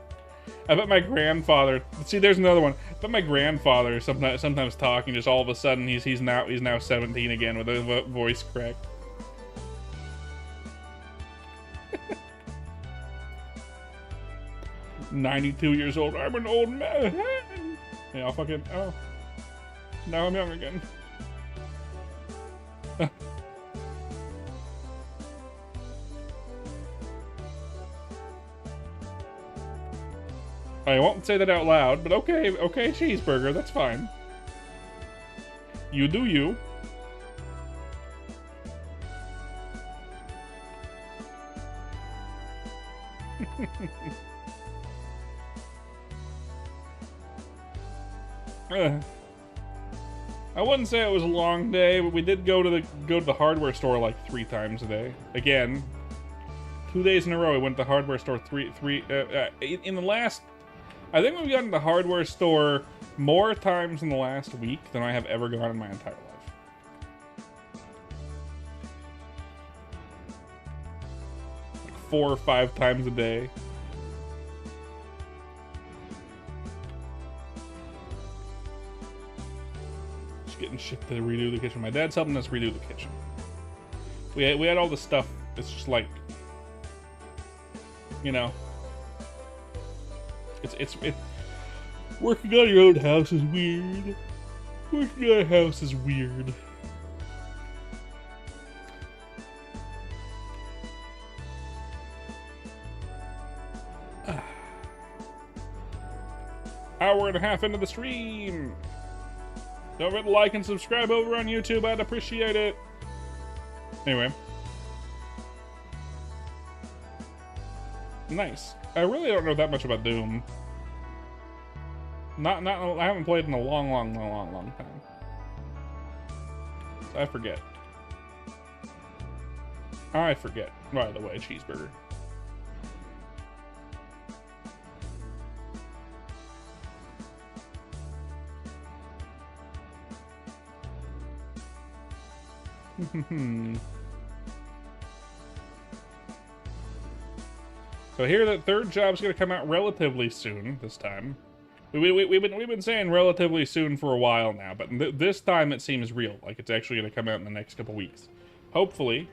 I bet my grandfather... See, there's another one. I bet my grandfather sometimes talking, just all of a sudden he's now 17 again with a voice crack. 92 years old. I'm an old man. Yeah, I'll fucking... Oh. Now I'm young again. I won't say that out loud, but okay, cheeseburger, that's fine. You do you. I wouldn't say it was a long day, but we did go to the hardware store like 3 times a day. Again, 2 days in a row, we went to the hardware store in the last... I think we've gone to the hardware store more times in the last week than I have ever gone in my entire life. Like 4 or 5 times a day. Just getting shit to redo the kitchen. My dad's helping us redo the kitchen. We had all this stuff. It's just like, you know. It's working on your own house is weird. Working on a house is weird. Hour and a half into the stream. Don't forget to like and subscribe over on YouTube. I'd appreciate it. Anyway. Nice. I really don't know that much about Doom. I haven't played in a long time. I forget. I forget, by the way, cheeseburger. So here, the third job's gonna come out relatively soon. This time, we've been saying relatively soon for a while now, but this time it seems real. Like it's actually gonna come out in the next couple weeks. Hopefully,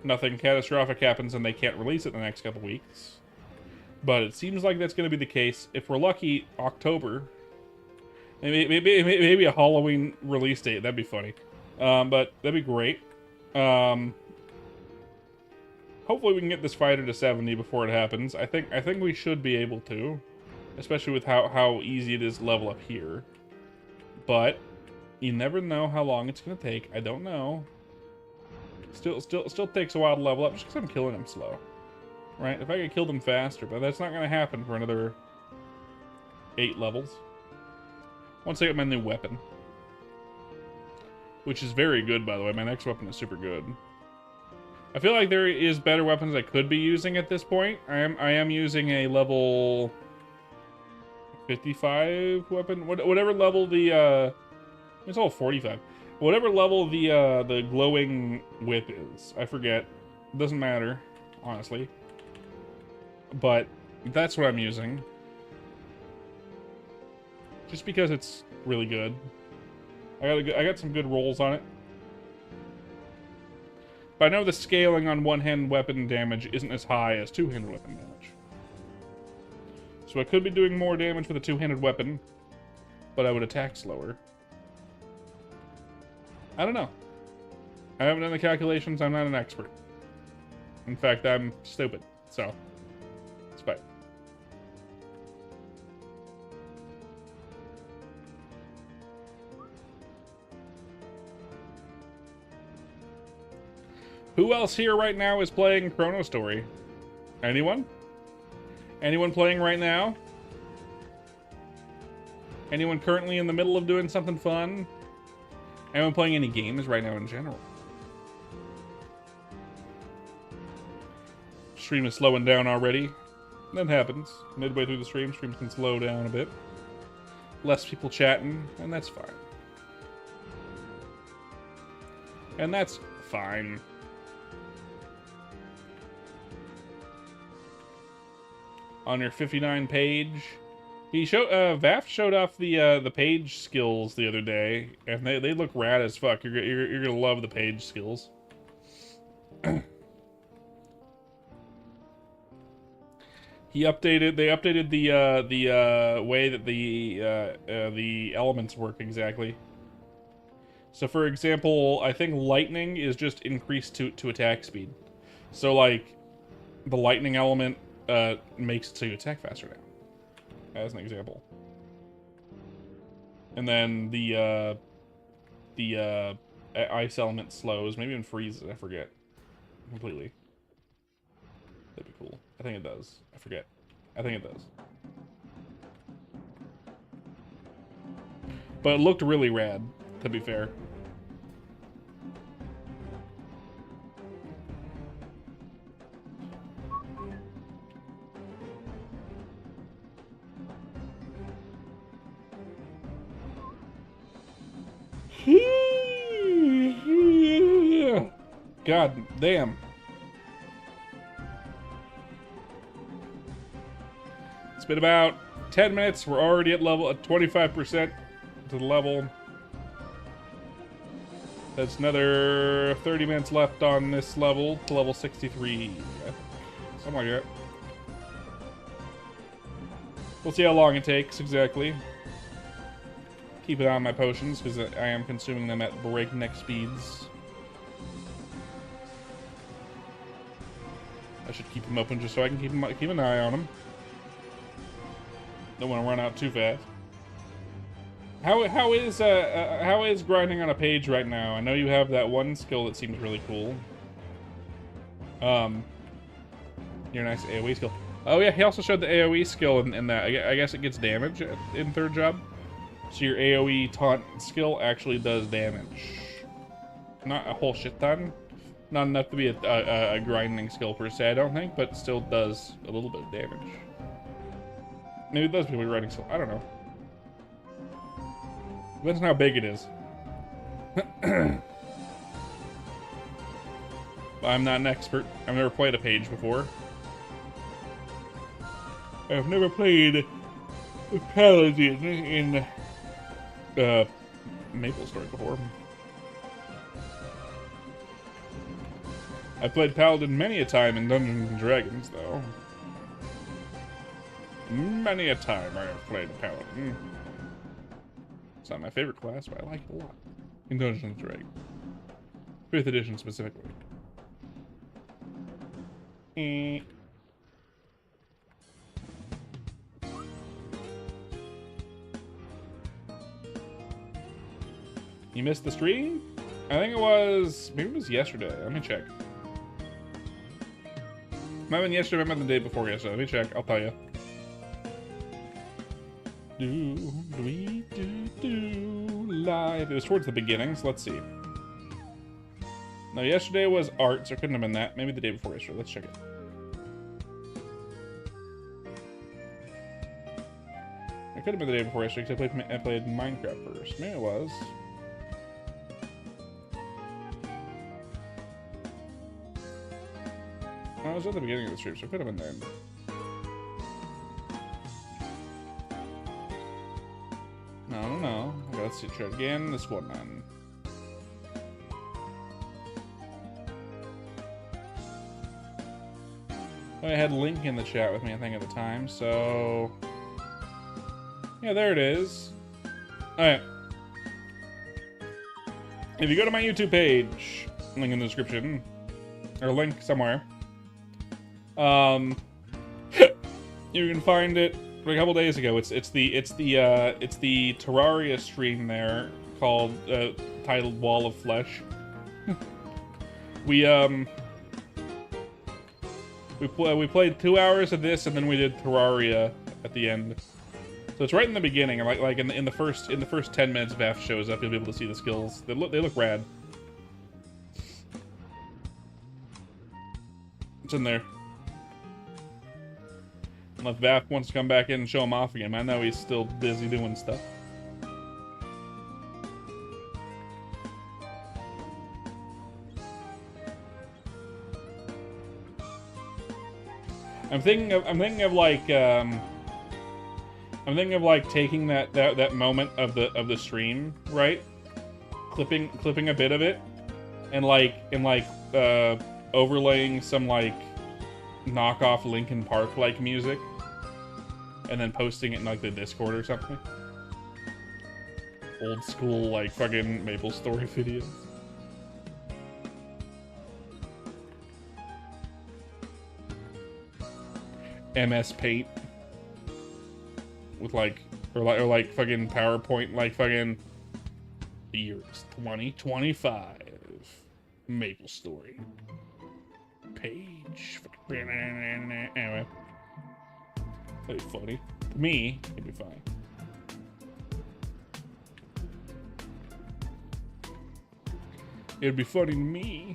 nothing catastrophic happens and they can't release it in the next couple weeks. But it seems like that's gonna be the case. If we're lucky, October. Maybe a Halloween release date. That'd be funny. But that'd be great. Hopefully we can get this fighter to 70 before it happens. I think we should be able to, especially with how easy it is to level up here. But you never know how long it's gonna take. I don't know. Still takes a while to level up just because I'm killing him slow, right? If I could kill them faster, but that's not gonna happen for another 8 levels. Once I get my new weapon, which is very good, by the way. My next weapon is super good. I feel like there is better weapons I could be using at this point. I am using a level 55 weapon. Whatever level the it's all 45. Whatever level the glowing whip is. I forget. It doesn't matter, honestly. But that's what I'm using. Just because it's really good. I got some good rolls on it. But I know the scaling on one-hand weapon damage isn't as high as two-handed weapon damage. So I could be doing more damage with a two-handed weapon, but I would attack slower. I don't know. I haven't done the calculations. I'm not an expert. In fact, I'm stupid. So, it's fine. Who else here right now is playing Chrono Story? Anyone? Anyone playing right now? Anyone currently in the middle of doing something fun? Anyone playing any games right now in general? Stream is slowing down already. That happens. Midway through the streams can slow down a bit. Less people chatting, and that's fine. And that's fine. On your 59 page, Vaf showed off the page skills the other day, and they look rad as fuck. You're gonna love the page skills. They updated the way that the elements work exactly. So for example, I think lightning is just increased to attack speed. So like the lightning element makes it so you attack faster now, as an example. And then the ice element slows, maybe even freezes, I forget completely. That'd be cool. I think it does. I forget. I think it does. But it looked really rad, to be fair. God damn. It's been about 10 minutes. We're already at 25% to the level. That's another 30 minutes left on this level to level 63. Something like that. We'll see how long it takes exactly. Keep an eye on my potions because I am consuming them at breakneck speeds. I should keep them open just so I can keep an eye on them. Don't want to run out too fast. How is grinding on a page right now? I know you have that one skill that seems really cool. Your nice AoE skill. Oh yeah, he also showed the AoE skill in that. I guess it gets damage in third job. So your AoE taunt skill actually does damage. Not a whole shit ton. Not enough to be a grinding skill per se, I don't think, but still does a little bit of damage. Maybe it does people grinding skill. I don't know. Depends on how big it is. I'm not an expert. I've never played a page before. I've never played a paladin in maplestory before. I played paladin many a time in Dungeons and Dragons, though. Many a time I have played paladin. It's not my favorite class, but I like it a lot. In Dungeons and Dragons. 5th edition specifically. You missed the stream? I think it was... maybe it was yesterday. Let me check. Might have been yesterday, might have been the day before yesterday. Let me check. I'll tell you. Live. It was towards the beginning, so let's see. No, yesterday was art, so it couldn't have been that. Maybe the day before yesterday. Let's check it. It could have been the day before yesterday because I played Minecraft first. Maybe it was. Oh, it was at the beginning of the stream, so it could have been then. No. Okay, let's see. Try it again. This one then. I had Link in the chat with me, I think, at the time, so... Yeah, there it is. Alright. If you go to my YouTube page, link in the description, or link somewhere, you can find it a couple days ago. It's the Terraria stream there called titled Wall of Flesh. We played 2 hours of this and then we did Terraria at the end. So it's right in the beginning, like in the first 10 minutes Vaf shows up, you'll be able to see the skills. They look rad. It's in there. Unless Vaf wants to come back in and show him off again. I know he's still busy doing stuff. I'm thinking of like taking that moment of the stream, right? Clipping a bit of it, and overlaying some like knockoff Linkin Park like music, and then posting it in like the Discord or something. Old school like fucking MapleStory videos. MS Paint with like fucking PowerPoint like fucking years 2025 MapleStory page. Anyway, that'd be funny. To me, it'd be fine. It'd be funny to me.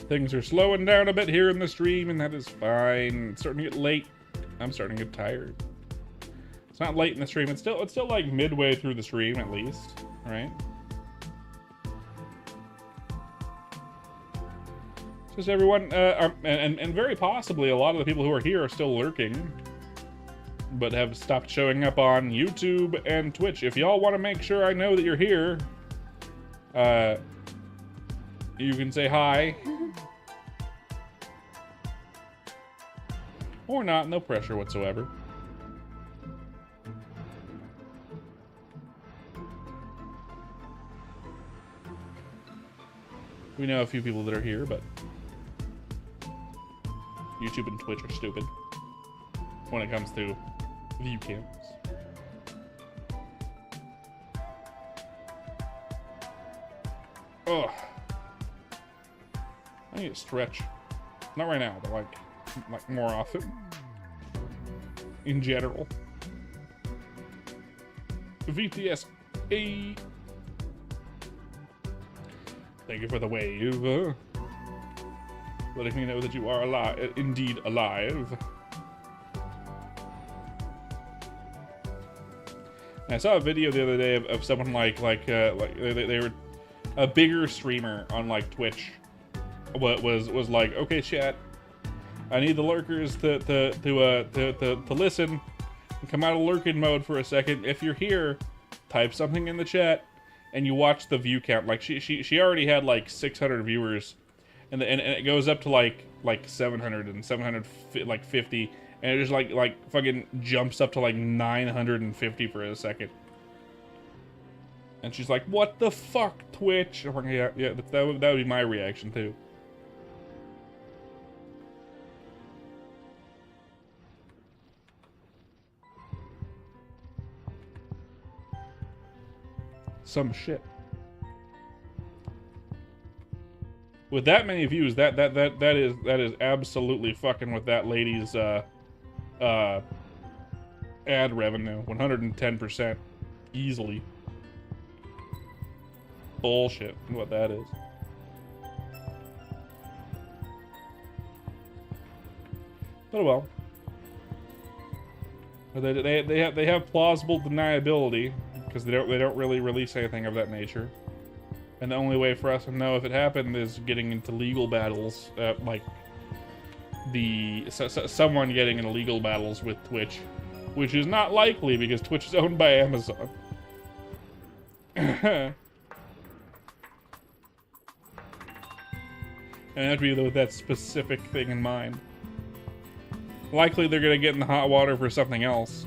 Things are slowing down a bit here in the stream, and that is fine. It's starting to get late. I'm starting to get tired. It's not late in the stream. It's still like midway through the stream at least, right? Just everyone, and very possibly a lot of the people who are here are still lurking, but have stopped showing up on YouTube and Twitch. If y'all want to make sure I know that you're here, you can say hi. Or not, no pressure whatsoever. We know a few people that are here, but YouTube and Twitch are stupid when it comes to view counts. Ugh. I need to stretch. Not right now, but like more often. In general. VTS A. Thank you for the wave. Letting me know that you are alive, indeed alive. And I saw a video the other day of someone like they were a bigger streamer on like Twitch. Was like, okay, chat, I need the lurkers to listen and come out of lurking mode for a second. If you're here, type something in the chat, and you watch the view count. Like she already had like 600 viewers, and it goes up to like 700 and 750, and it just like fucking jumps up to like 950 for a second. And she's like, "What the fuck, Twitch?" I'm like, yeah, that would be my reaction too. some shit. With that many views, that is absolutely fucking with that lady's ad revenue. 110%. Easily. Bullshit, what that is. But well. They have plausible deniability because they don't really release anything of that nature. And the only way for us to know if it happened is getting into legal battles, like someone getting into legal battles with Twitch, which is not likely because Twitch is owned by Amazon. And I have to be with that specific thing in mind. Likely they're gonna get in the hot water for something else.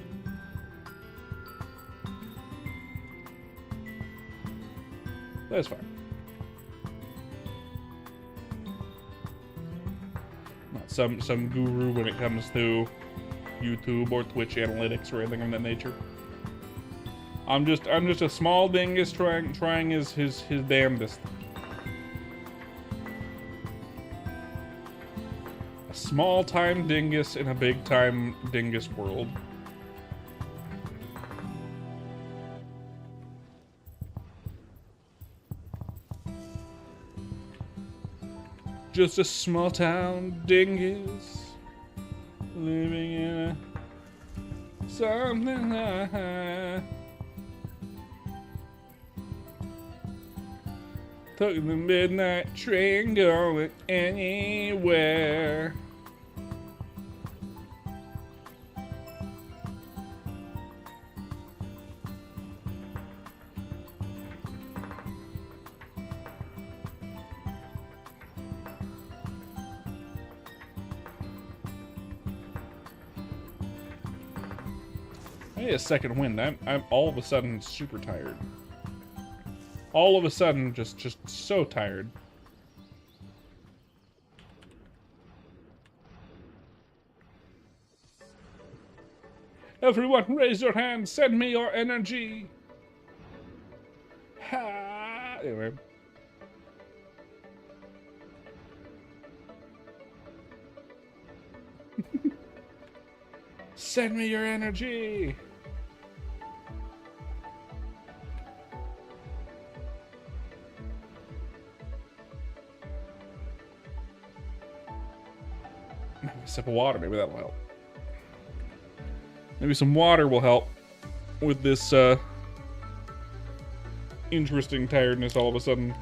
That's fine. Not some guru when it comes to YouTube or Twitch analytics or anything of that nature. I'm just a small dingus trying his damnedest. A small time dingus in a big time dingus world. Just a small town dingus living in a something high. Took the midnight train going anywhere. I need a second wind. I'm all of a sudden super tired. All of a sudden, just so tired. Everyone, raise your hand. Send me your energy. Ha! Anyway. Send me your energy. Maybe a sip of water, maybe that will help. Maybe some water will help with this interesting tiredness all of a sudden.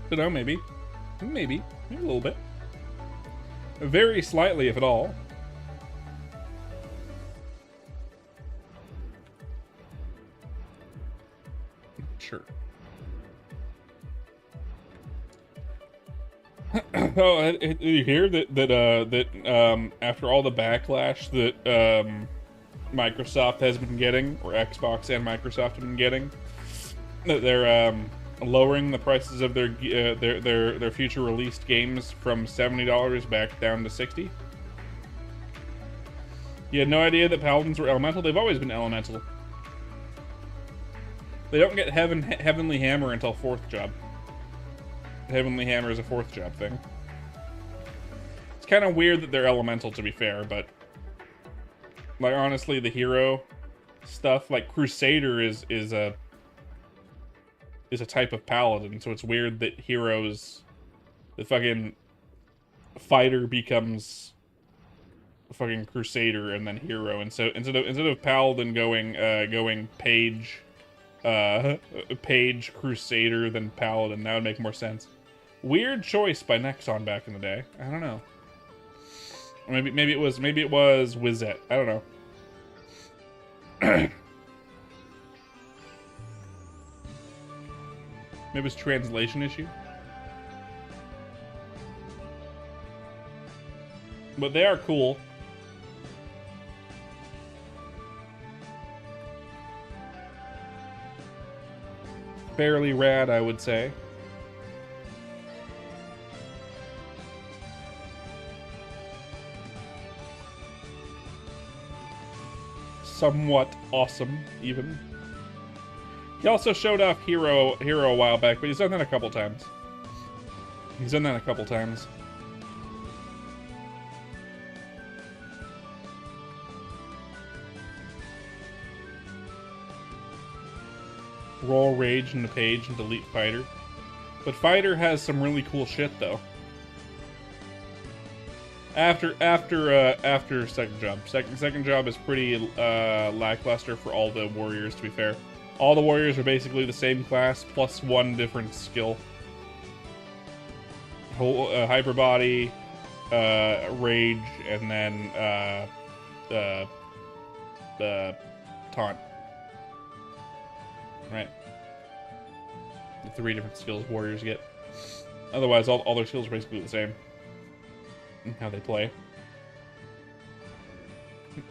I don't know, maybe a little bit. Very slightly, if at all. Sure. Oh, did you hear that after all the backlash that Microsoft has been getting, or Xbox and Microsoft have been getting, that they're lowering the prices of their future released games from $70 back down to $60? You had no idea that Paladins were elemental? They've always been elemental. They don't get Heavenly Hammer until 4th job. Heavenly Hammer is a 4th job thing. It's kind of weird that they're elemental, to be fair, but like honestly, the hero stuff, like Crusader is a type of paladin, so it's weird that heroes, the fucking fighter becomes a fucking crusader and then hero, and so instead of paladin going page crusader than paladin, that would make more sense. Weird choice by Nexon back in the day. I don't know. Or maybe it was Wizette. I don't know. Maybe it's a translation issue. But they are cool. fairly rad, I would say. Somewhat awesome, even. He also showed off Hero a while back, but he's done that a couple times. Roll Rage into Page and delete Fighter. But Fighter has some really cool shit, though. After Second Job. Second Job is pretty lackluster for all the warriors, to be fair. All the warriors are basically the same class, plus one different skill. Hyper Body, Rage, and then the Taunt. Right. The 3 different skills warriors get. Otherwise, all their skills are basically the same. In how they play.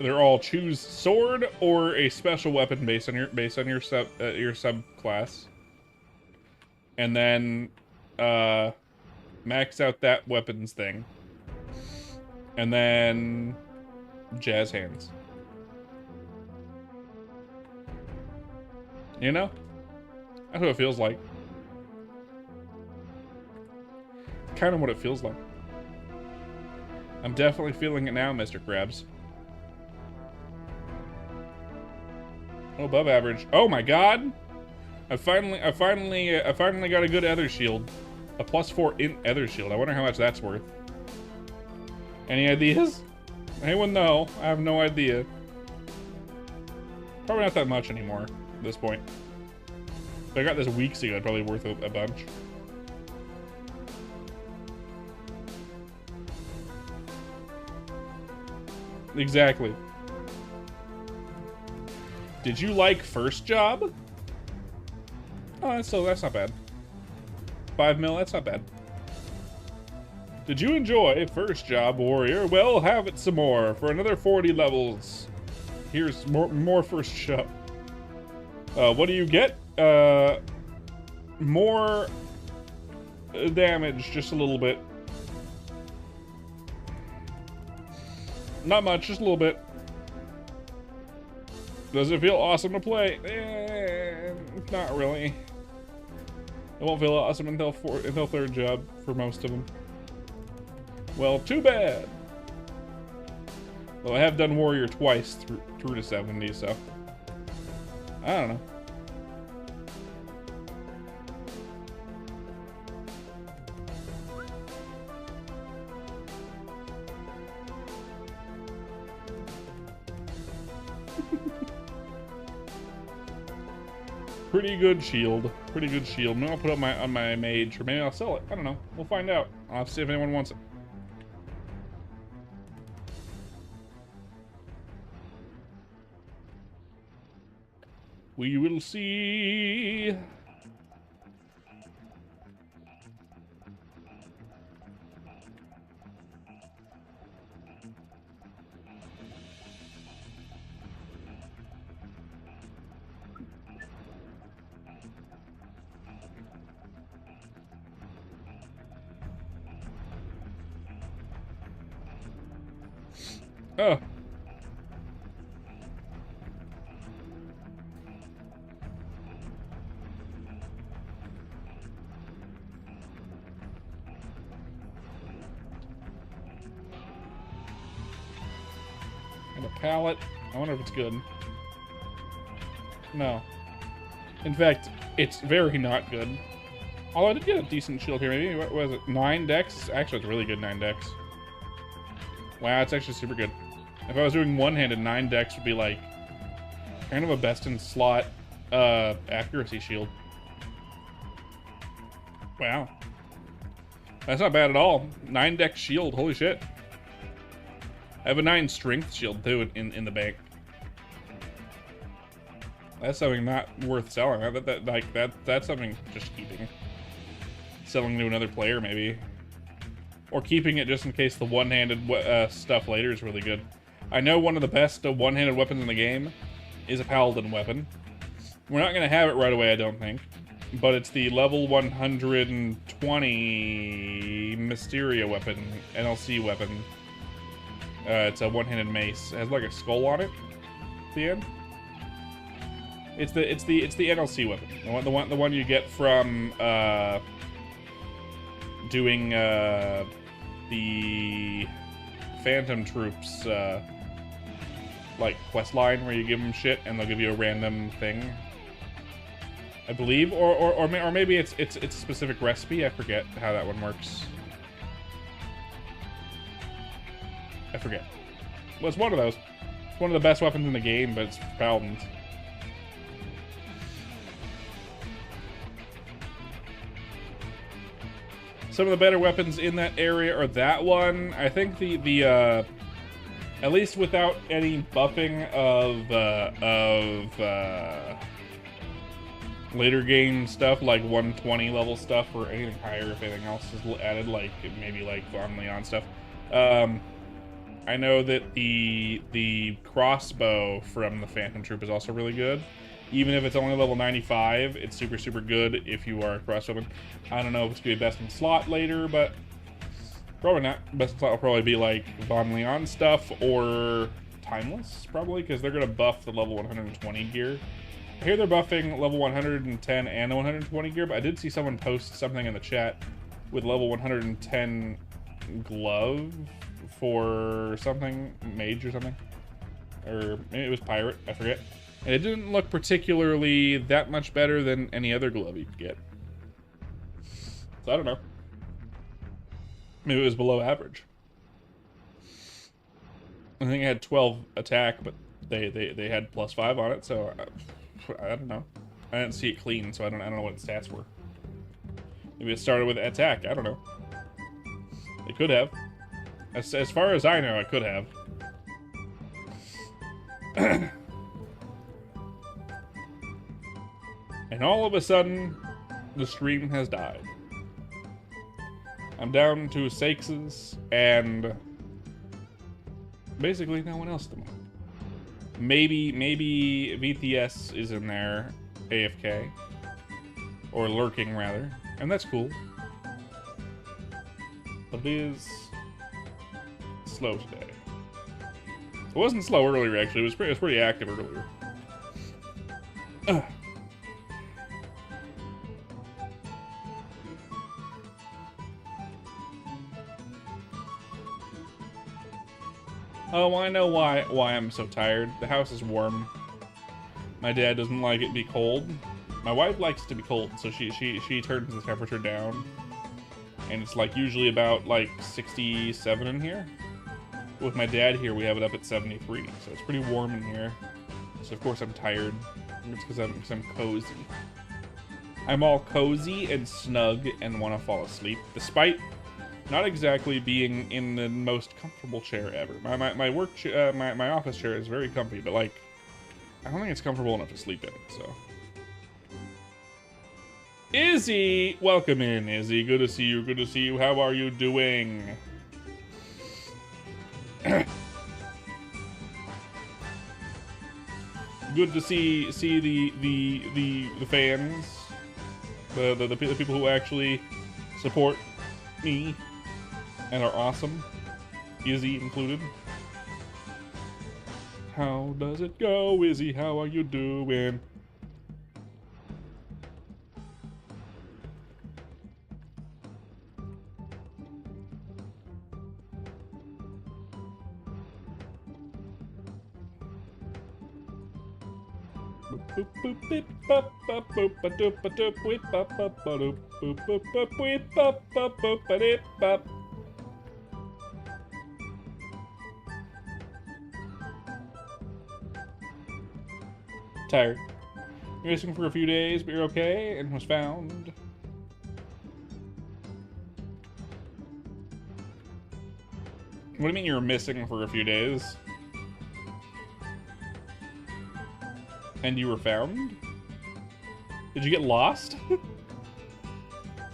They're all choose sword or a special weapon based on your subclass, and then max out that weapons thing, and then jazz hands. You know, that's what it feels like. Kind of what it feels like. I'm definitely feeling it now, Mr. Krabs. Oh, above average. Oh my god! I finally got a good Ether Shield. A +4 in Ether Shield. I wonder how much that's worth. Any ideas? Anyone know? I have no idea. Probably not that much anymore at this point. If I got this weeks ago, it's probably worth a bunch. Exactly. Did you like First Job? Oh, that's not bad. 5 mil, that's not bad. Did you enjoy First Job, Warrior? Well, have it some more for another 40 levels. Here's more First Job. What do you get? More damage, just a little bit. Not much, just a little bit. Does it feel awesome to play? Not really. It won't feel awesome until third job for most of them. Well, too bad. Though I have done Warrior twice through to 70, so I don't know. Pretty good shield. Pretty good shield. Maybe I'll put it on my mage, or maybe I'll sell it. I don't know. We'll find out. I'll have to see if anyone wants it. We will see. Oh. And a pallet. I wonder if it's good. No. In fact, it's very not good. Although I did get a decent shield here. Maybe, what was it? 9 decks? Actually, it's really good 9 decks. Wow, it's actually super good. If I was doing one-handed, 9 decks would be like kind of a best-in-slot accuracy shield. Wow. That's not bad at all. 9 deck shield, holy shit. I have a 9 strength shield too in the bank. That's something not worth selling. That's something just keeping. Selling to another player maybe. Or keeping it just in case the one-handed stuff later is really good. I know one of the best one-handed weapons in the game is a paladin weapon. We're not going to have it right away, I don't think. but it's the level 120 Mysteria weapon, NLC weapon. It's a one-handed mace. It has like a skull on it at the end. It's the NLC weapon. The one you get from doing the Phantom Troops like quest line where you give them shit and they'll give you a random thing. I believe, or maybe it's a specific recipe. I forget how that one works. I forget. Well, it's one of those. It's one of the best weapons in the game, but it's Paladins. Some of the better weapons in that area are that one. I think the at least without any buffing of later game stuff, like 120 level stuff, or anything higher if anything else is added, like maybe like Von Leon stuff. I know that the crossbow from the Phantom Troop is also really good. Even if it's only level 95, it's super, super good if you are a crossbowman. I don't know if it's going to be best in slot later, but probably not. Best in slot will probably be like Von Leon stuff or Timeless, probably, because they're going to buff the level 120 gear. I hear they're buffing level 110 and the 120 gear, but I did see someone post something in the chat with level 110 glove for something, mage or something. Or maybe it was pirate, I forget. And it didn't look particularly that much better than any other glove you could get. So I don't know. Maybe it was below average. I think it had 12 attack, but they had +5 on it, so I don't know. I didn't see it clean, so I don't know what its stats were. Maybe it started with attack, I don't know. It could have. As far as I know, it could have. And all of a sudden, the stream has died. I'm down to Sakes' and basically no one else at the moment. Maybe VTS is in there, AFK. Or lurking, rather. And that's cool. But it is slow today. It wasn't slow earlier, actually. It was pretty active earlier. Oh, I know why I'm so tired. The house is warm. My dad doesn't like it to be cold. My wife likes it to be cold, so she turns the temperature down. And it's like usually about like 67 in here. With my dad here, we have it up at 73, so it's pretty warm in here. So of course I'm tired. It's because I'm cozy. I'm all cozy and snug and want to fall asleep, despite not exactly being in the most comfortable chair ever. My work chair, my office chair is very comfy, but like I don't think it's comfortable enough to sleep in. So, Izzy, welcome in, Izzy. Good to see you. Good to see you. How are you doing? Good to see the fans, the people who actually support me and are awesome, Izzy included. How does it go, Izzy? How are you doing? Tired. You're missing for a few days, but you're okay and was found. What do you mean you were missing for a few days? And you were found? Did you get lost?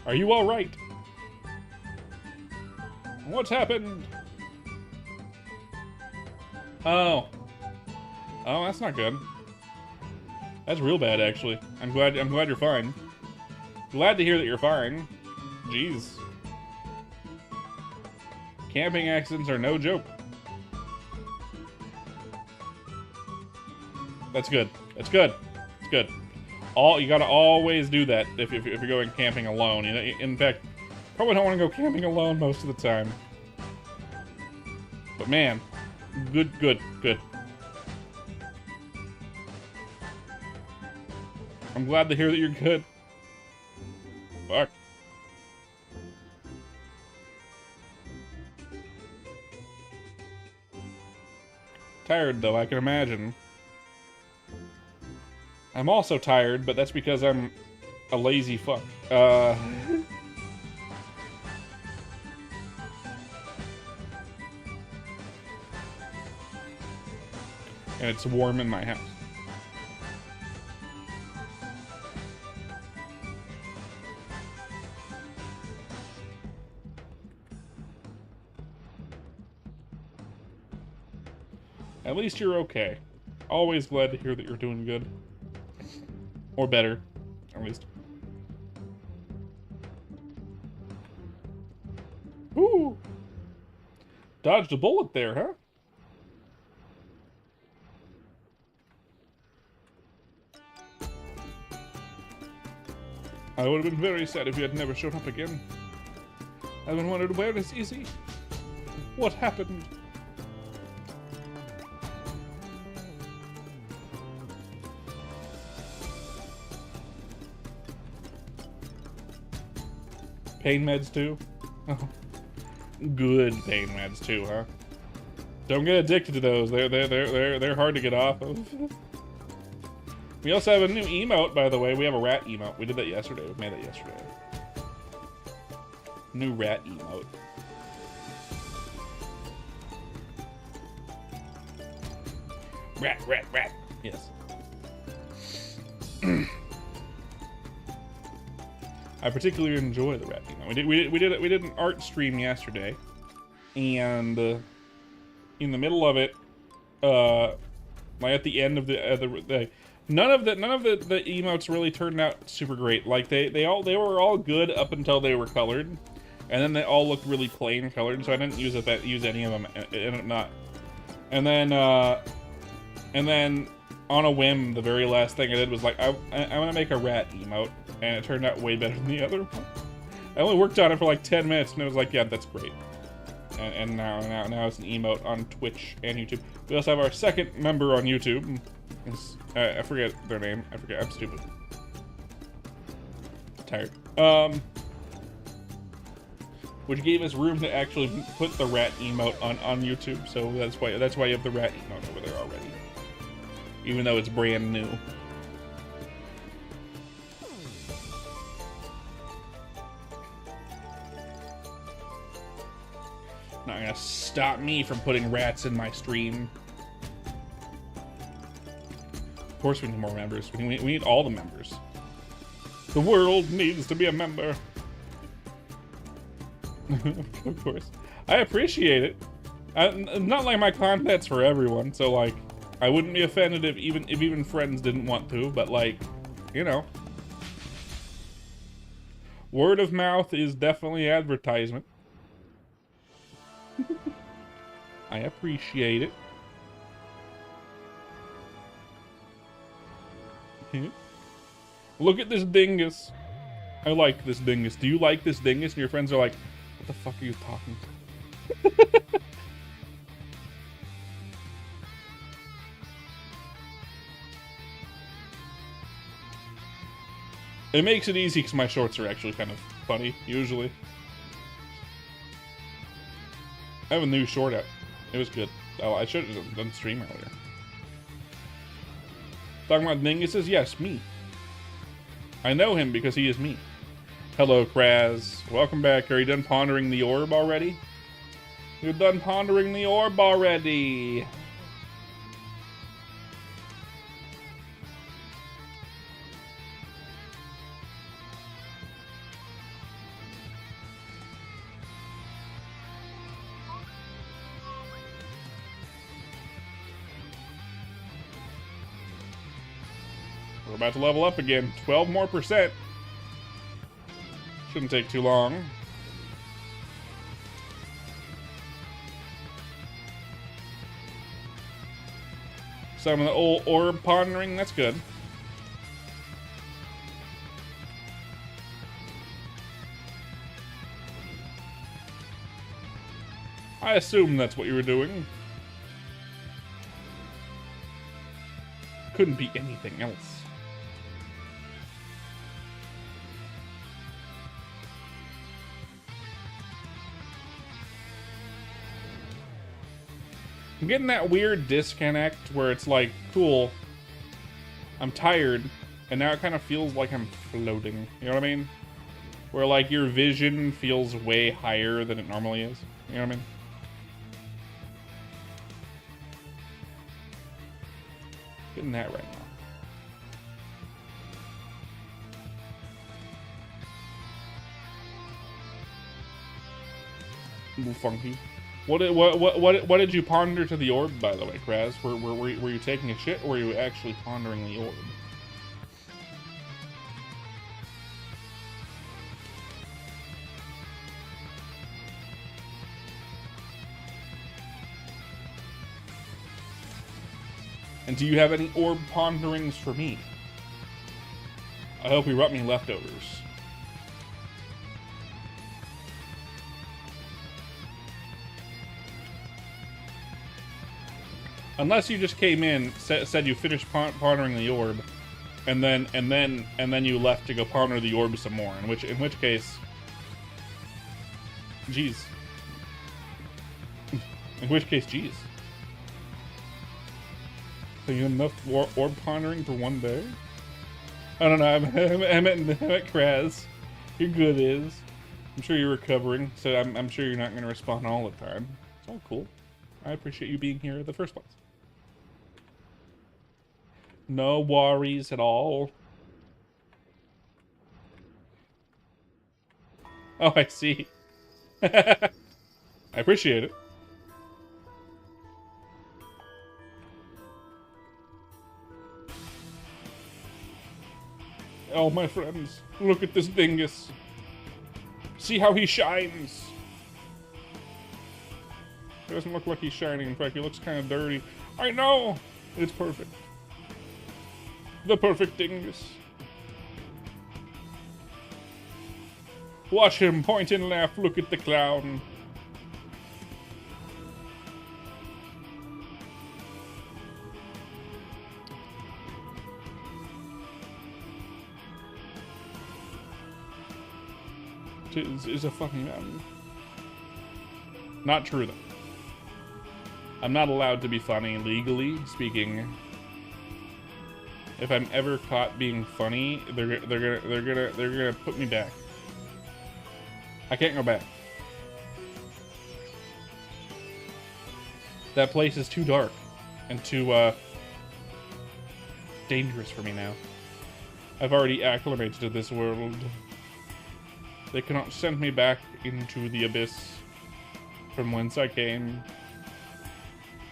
Are you alright? What's happened? Oh. Oh, that's not good. That's real bad, actually. I'm glad you're fine. Glad to hear that you're fine. Jeez. Camping accidents are no joke. That's good. That's good. It's good. You gotta always do that if you're going camping alone. You know, in fact, probably don't want to go camping alone most of the time. But man, good. I'm glad to hear that you're good. Fuck. Tired though, I can imagine. I'm also tired, but that's because I'm a lazy fuck. And it's warm in my house. At least you're okay. Always glad to hear that you're doing good. Or better, at least. Ooh! Dodged a bullet there, huh? I would have been very sad if you had never shown up again. I've been wondering, where is Izzy? What happened? Pain meds too? Oh. Good pain meds too, huh? Don't get addicted to those. They're hard to get off of. We also have a new emote, by the way. We have a rat emote. We did that yesterday. We made that yesterday. New rat emote. Rat. Yes. I particularly enjoy the rat emote. We did an art stream yesterday, and in the middle of it, like at the end of the none of the emotes really turned out super great. Like they were all good up until they were colored, and then they all looked really plain colored. So I didn't use any of them, and then on a whim, the very last thing I did was like, I want to make a rat emote, and it turned out way better than the other one. I only worked on it for like 10 minutes, and it was like, yeah, that's great. And now it's an emote on Twitch and YouTube. We also have our second member on YouTube. I forget their name. I'm stupid. Tired. Which gave us room to actually put the rat emote on YouTube. So that's why you have the rat emote over there already. Even though it's brand new. Not gonna stop me from putting rats in my stream. Of course we need more members. We need all the members. The world needs to be a member. Of course. I appreciate it. Not like my content's for everyone, so like, I wouldn't be offended if even friends didn't want to, but like, you know. Word of mouth is definitely advertisement. I appreciate it. Look at this dingus. I like this dingus. Do you like this dingus? And your friends are like, what the fuck are you talking to? It makes it easy because my shorts are actually kind of funny, usually. I have a new short out. It was good. Oh, I should have done stream earlier. Talking about dinguses? Yes, me. I know him because he is me. Hello, Kraz. Welcome back. Are you done pondering the orb already? You're done pondering the orb already. We're about to level up again. 12% more. Shouldn't take too long. Some of the old orb pondering, that's good. I assume that's what you were doing. Couldn't be anything else. I'm getting that weird disconnect where it's like, cool, I'm tired, and now it kind of feels like I'm floating. You know what I mean? Where like your vision feels way higher than it normally is. You know what I mean? Getting that right now. A little funky. What did you ponder to the orb, by the way, Kraz? Were you taking a shit, or were you actually pondering the orb? And do you have any orb ponderings for me? I hope you brought me leftovers. Unless you just came in, said you finished pondering the orb, and then you left to go ponder the orb some more. In which case, jeez. In which case, jeez. So you have enough orb pondering for one day? I don't know. I meant Kraz. You're good, Is. I'm sure you're recovering, so I'm sure you're not going to respond all the time. It's all cool. I appreciate you being here in the first place. No worries at all. Oh, I see. I appreciate it. Oh, my friends, look at this dingus. See how he shines. It doesn't look like he's shining. In fact, he looks kind of dirty. I know. It's perfect. The perfect dingus. Watch him point and laugh. Look at the clown. Is a fucking mountain. Not true though. I'm not allowed to be funny legally speaking. If I'm ever caught being funny, they're gonna put me back. I can't go back. That place is too dark and too dangerous for me now. I've already acclimated to this world. They cannot send me back into the abyss from whence I came.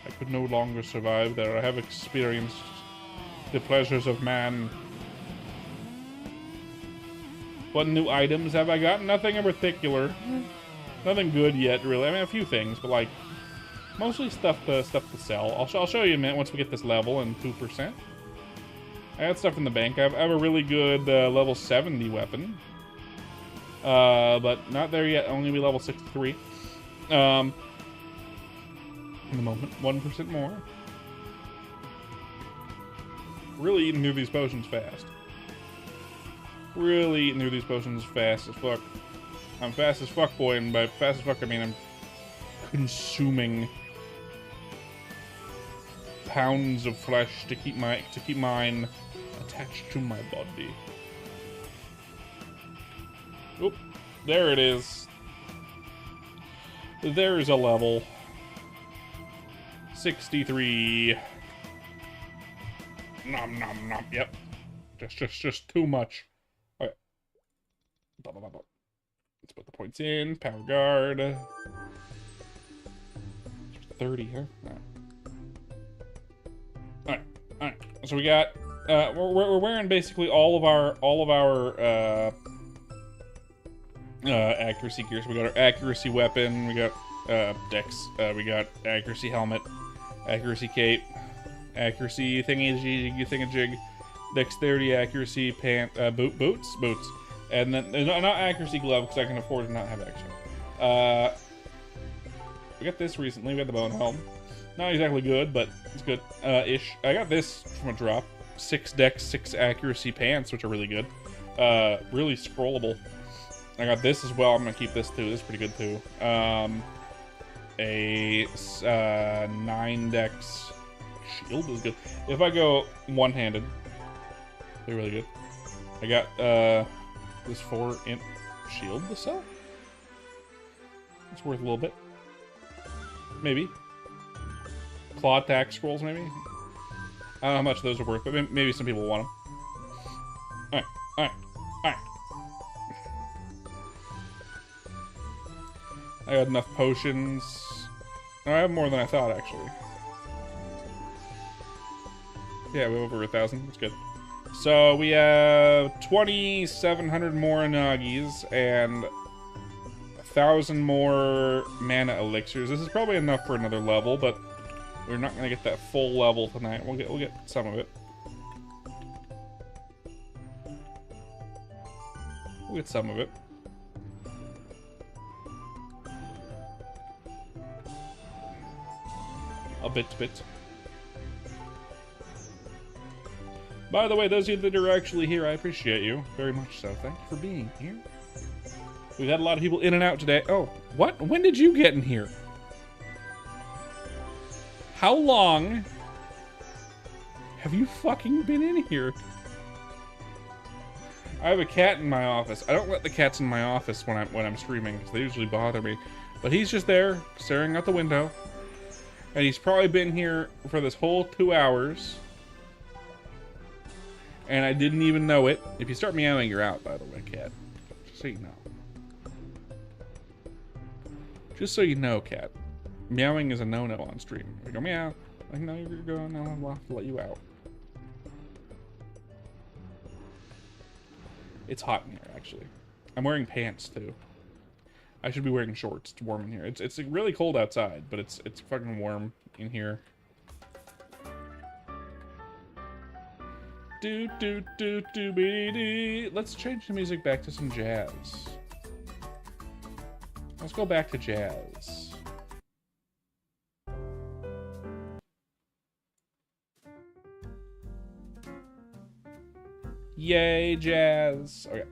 I could no longer survive there. I have experienced the pleasures of man. What new items have I got? Nothing in particular. Nothing good yet, really. I mean, a few things, but like mostly stuff to sell. I'll show you in a minute once we get this level and 2%. I got stuff in the bank. I have a really good level 70 weapon. But not there yet. Only be level 63. In the moment, 1% more. Really eating through these potions fast. Really eating through these potions fast as fuck. I'm fast as fuck, boy, and by fast as fuck I mean I'm consuming pounds of flesh to keep mine attached to my body. Oop, there it is. There's a level. 63. Nom nom nom. Yep. Just too much. Alright. Let's put the points in. Power guard. 30, huh? Alright. So we got we're wearing basically all of our Accuracy gear. So we got our accuracy weapon. We got dex. We got accuracy helmet, accuracy cape, accuracy thingy-jig, dexterity, accuracy boots, and then not accuracy glove because I can afford to not have extra. We got this recently. We got the bone helm. Not exactly good, but it's good ish. I got this from a drop. 6 dex, 6 accuracy pants, which are really good. Really scrollable. I got this as well. I'm gonna keep this too. This is pretty good too. A 9 dex shield is good. If I go one-handed, they're really good. I got this 4 imp shield to sell. It's worth a little bit. Maybe. Claw attack scrolls, maybe? I don't know how much those are worth, but maybe some people want them. Alright, alright, alright. I got enough potions. I have more than I thought, actually. Yeah, we have over 1,000. That's good. So we have 2,700 more Nagis and 1,000 more mana elixirs. This is probably enough for another level, but we're not gonna get that full level tonight. We'll get some of it. We'll get some of it. A bit. By the way, those of you that are actually here, I appreciate you very much so. Thank you for being here. We've had a lot of people in and out today. Oh, what? When did you get in here? How long have you fucking been in here? I have a cat in my office. I don't let the cats in my office when I'm streaming because they usually bother me. But he's just there, staring out the window. And he's probably been here for this whole 2 hours. And I didn't even know it. If you start meowing, you're out, by the way, cat. Just so you know. Just so you know, cat. Meowing is a no-no on stream. If you go meow, I know you're going, no, I'll have to let you out. It's hot in here, actually. I'm wearing pants, too. I should be wearing shorts. It's warm in here. It's really cold outside, but it's fucking warm in here. Let's change the music back to some jazz. Let's go back to jazz. Yay, jazz. Okay.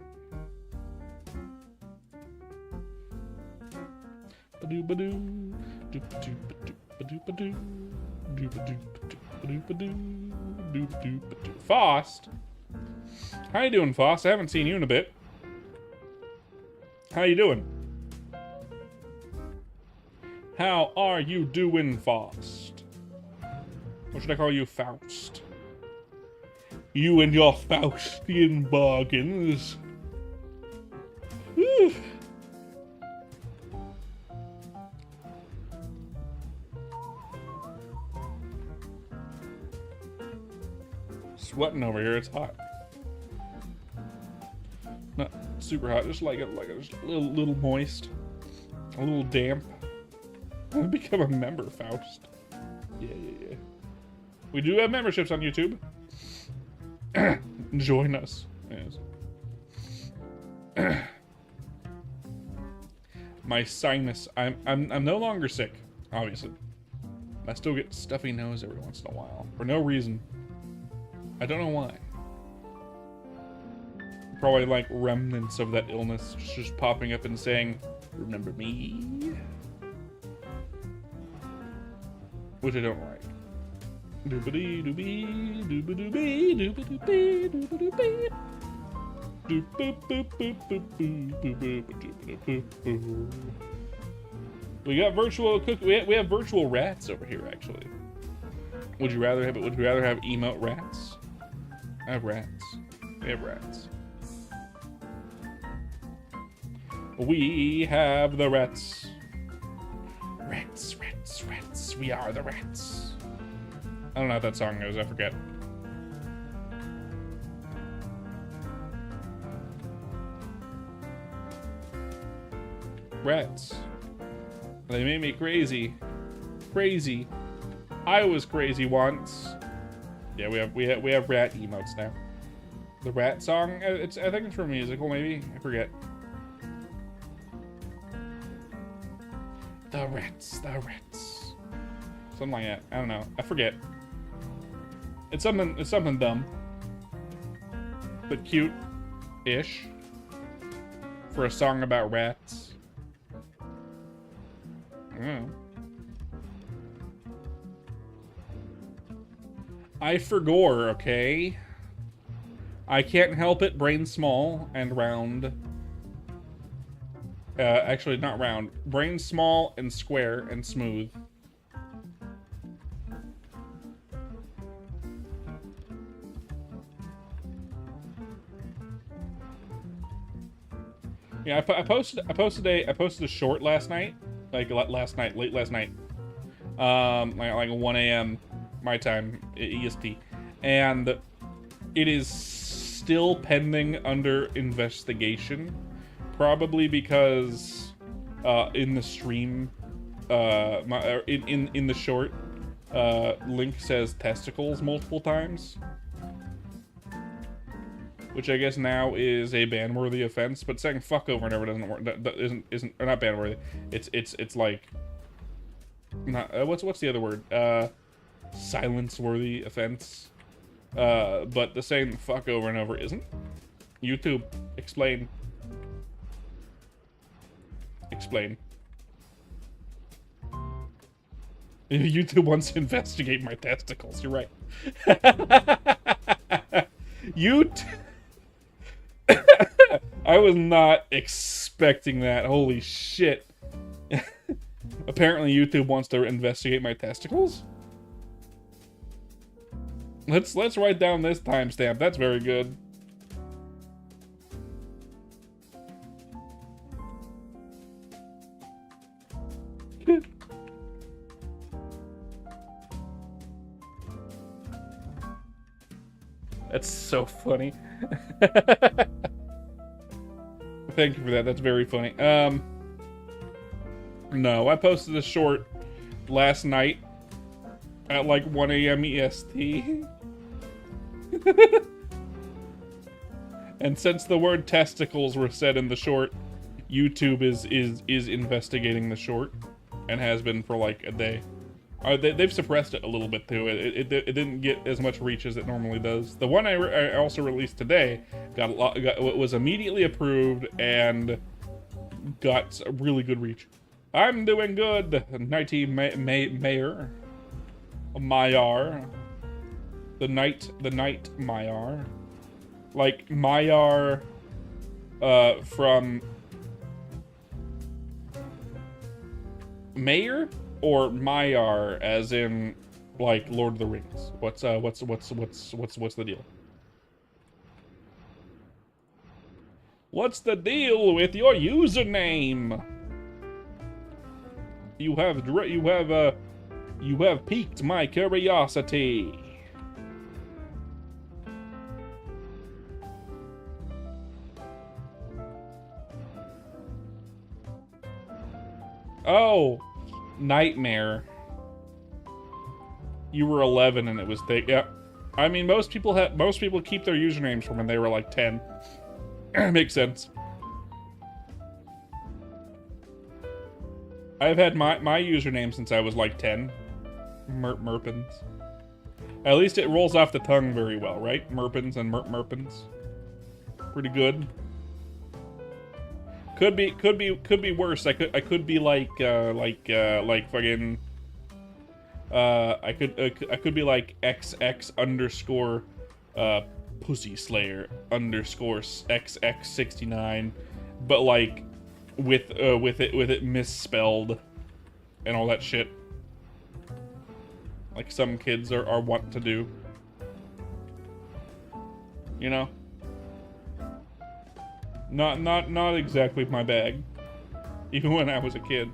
Fost? How you doing, Fost? I haven't seen you in a bit. How you doing? How are you doing, Fost? What should I call you, Faust? You and your Faustian bargains. Whew. Sweating over here. It's hot. Not super hot. Just like just a little moist, a little damp. I've become a member, Faust. Yeah. We do have memberships on YouTube. Join us. Yes. My sinus. I'm no longer sick. Obviously, I still get stuffy nose every once in a while for no reason. I don't know why. Probably like remnants of that illness just popping up and saying, "Remember me?" Which I don't like. Doobity doobie doobie doobie doobie doobie doobie. We got virtual cook. We have virtual rats over here. Actually, would you rather have emote rats? I have rats. We have rats. We have the rats. Rats. We are the rats. I don't know how that song goes. I forget. Rats. They made me crazy. Crazy. I was crazy once. Yeah, we have rat emotes now. The rat song, I think it's from a musical, maybe? I forget. The rats, the rats. Something like that. I don't know. I forget. It's something dumb. But cute-ish. For a song about rats. I don't know. I forgore, okay? I can't help it, brain small and round. Actually, not round. Brain small and square and smooth. Yeah, I posted a short last night, late last night, like 1 a.m. my time, EST, and it is still pending under investigation, probably because in the stream, in the short, Link says testicles multiple times. Which I guess now is a ban-worthy offense, but saying fuck over and over doesn't work. That isn't or not ban-worthy. It's like not what's the other word? Silence-worthy offense. But the saying fuck over and over isn't. YouTube, explain. Explain. YouTube wants to investigate my testicles. You're right. I was not expecting that. Holy shit. Apparently YouTube wants to investigate my testicles. Let's write down this timestamp. That's very good. That's so funny. Thank you for that. That's very funny. No, I posted a short last night at like 1 a.m. EST. And since the word testicles were said in the short, YouTube is investigating the short and has been for like a day. They've suppressed it a little bit too. It didn't get as much reach as it normally does. The one I also released today was immediately approved and got a really good reach. I'm doing good. Nighty Mayor, Mayar, the night Mayar, like Mayar, from Mayor. Or Maiar, as in, like, Lord of the Rings. What's the deal? What's the deal with your username? You have piqued my curiosity. Oh. Nightmare. You were 11 and it was thick. Yeah. I mean, most people keep their usernames from when they were like 10. Makes sense. I've had my username since I was like 10. Merpins. At least it rolls off the tongue very well, right? Merpins and Merpins. Pretty good. Could be worse. I could be like fucking. I could be like XX Pussy Slayer _XX69, but like with it misspelled and all that shit. Like some kids are wont to do. You know? Not exactly my bag. Even when I was a kid.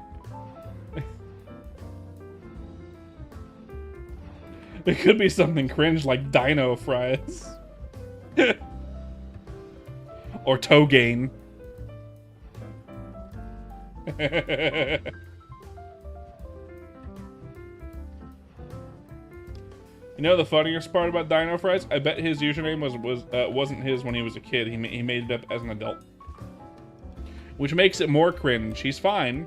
It could be something cringe like Dino Fries. Or Togain. You know the funniest part about Dino Fries? I bet his username wasn't his when he was a kid. He made it up as an adult, which makes it more cringe. He's fine.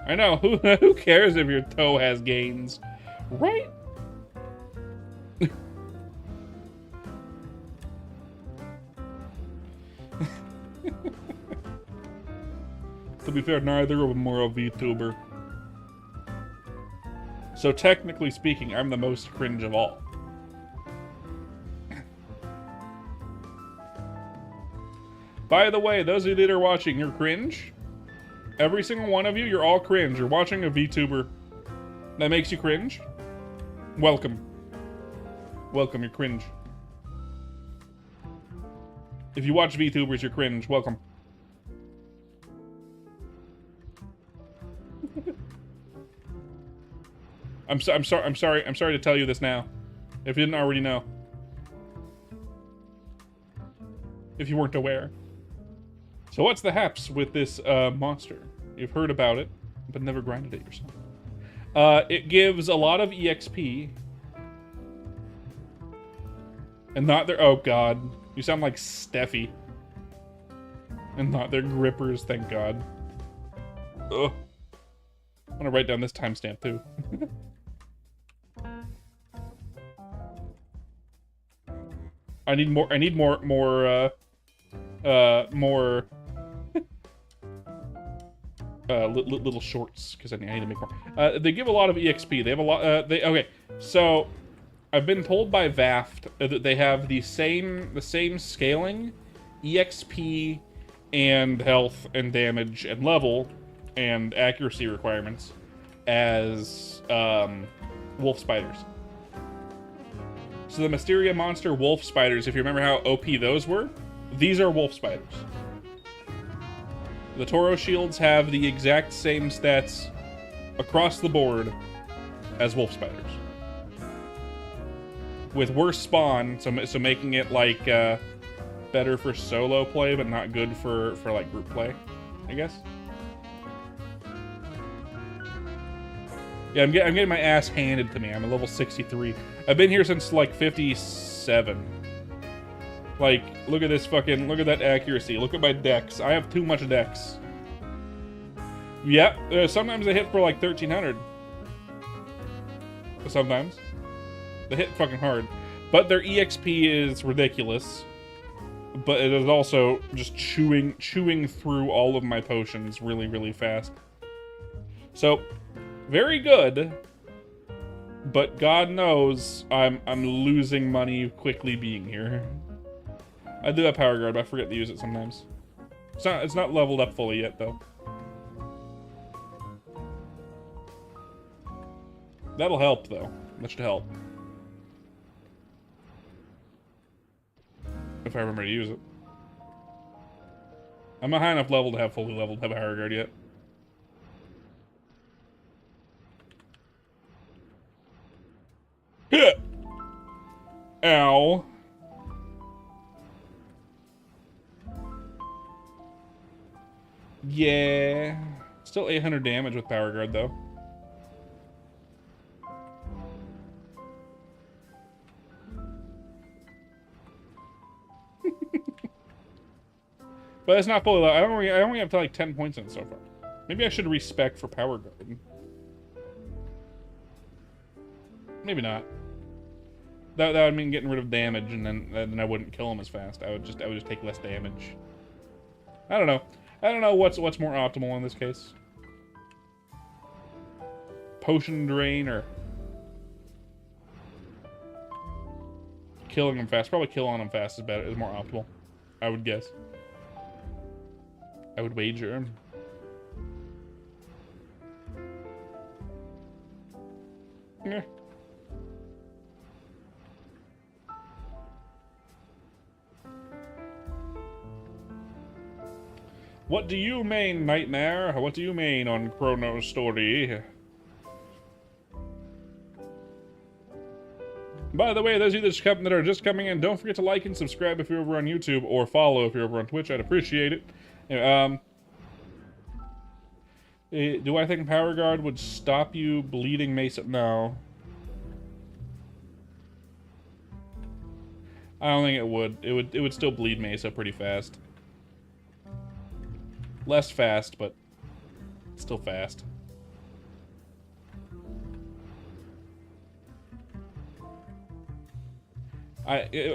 I know. Who cares if your toe has gains, right? To be fair, neither of them are a VTuber. So technically speaking, I'm the most cringe of all. By the way, those of you that are watching, you're cringe. Every single one of you, you're all cringe. You're watching a VTuber that makes you cringe. Welcome. Welcome, you're cringe. If you watch VTubers, you're cringe. Welcome. I'm sorry to tell you this now, if you didn't already know. If you weren't aware. So what's the haps with this monster? You've heard about it, but never grinded it yourself. It gives a lot of EXP. And not their... Oh, God. You sound like Steffi. And not their grippers, thank God. Ugh. I'm gonna write down this timestamp, too. I need more little shorts, because I need to make more. They give a lot of EXP. They have a lot, okay, so I've been told by Vaft that they have the same scaling, EXP, and health, and damage, and level, and accuracy requirements as, wolf spiders. So the Mysteria Monster wolf spiders, if you remember how OP those were, these are wolf spiders. The Toro shields have the exact same stats across the board as wolf spiders, with worse spawn, so making it like better for solo play, but not good for like group play, I guess. Yeah, I'm getting my ass handed to me. I'm a level 63. I've been here since like 57. Like, look at this fucking, look at that accuracy. Look at my dex. I have too much dex. Yeah, sometimes they hit for like 1300. Sometimes. They hit fucking hard. But their EXP is ridiculous. But it is also just chewing through all of my potions really, really fast. So, very good. But God knows I'm losing money quickly being here. I do have Power Guard, but I forget to use it sometimes. It's not leveled up fully yet, though. That'll help, though. That should help. If I remember to use it. I'm not high enough level to have fully leveled have a Power Guard yet. Ow. Yeah. Still 800 damage with Power Guard, though. But it's not fully low. I only have to like 10 points in it so far. Maybe I should respec for Power Guard. Maybe not. That would mean getting rid of damage, and then I wouldn't kill him as fast. I would just take less damage. I don't know. I don't know what's more optimal in this case. Potion drain or killing him fast. Probably killing him fast is better. Is more optimal. I would guess. I would wager. Yeah. What do you mean, Nightmare? What do you mean on Chrono Story? By the way, those of you that are just coming in, don't forget to like and subscribe if you're over on YouTube, or follow if you're over on Twitch. I'd appreciate it. Anyway, do I think Power Guard would stop you bleeding Mesa? No. I don't think it would. It would still bleed Mesa pretty fast. Less fast, but still fast.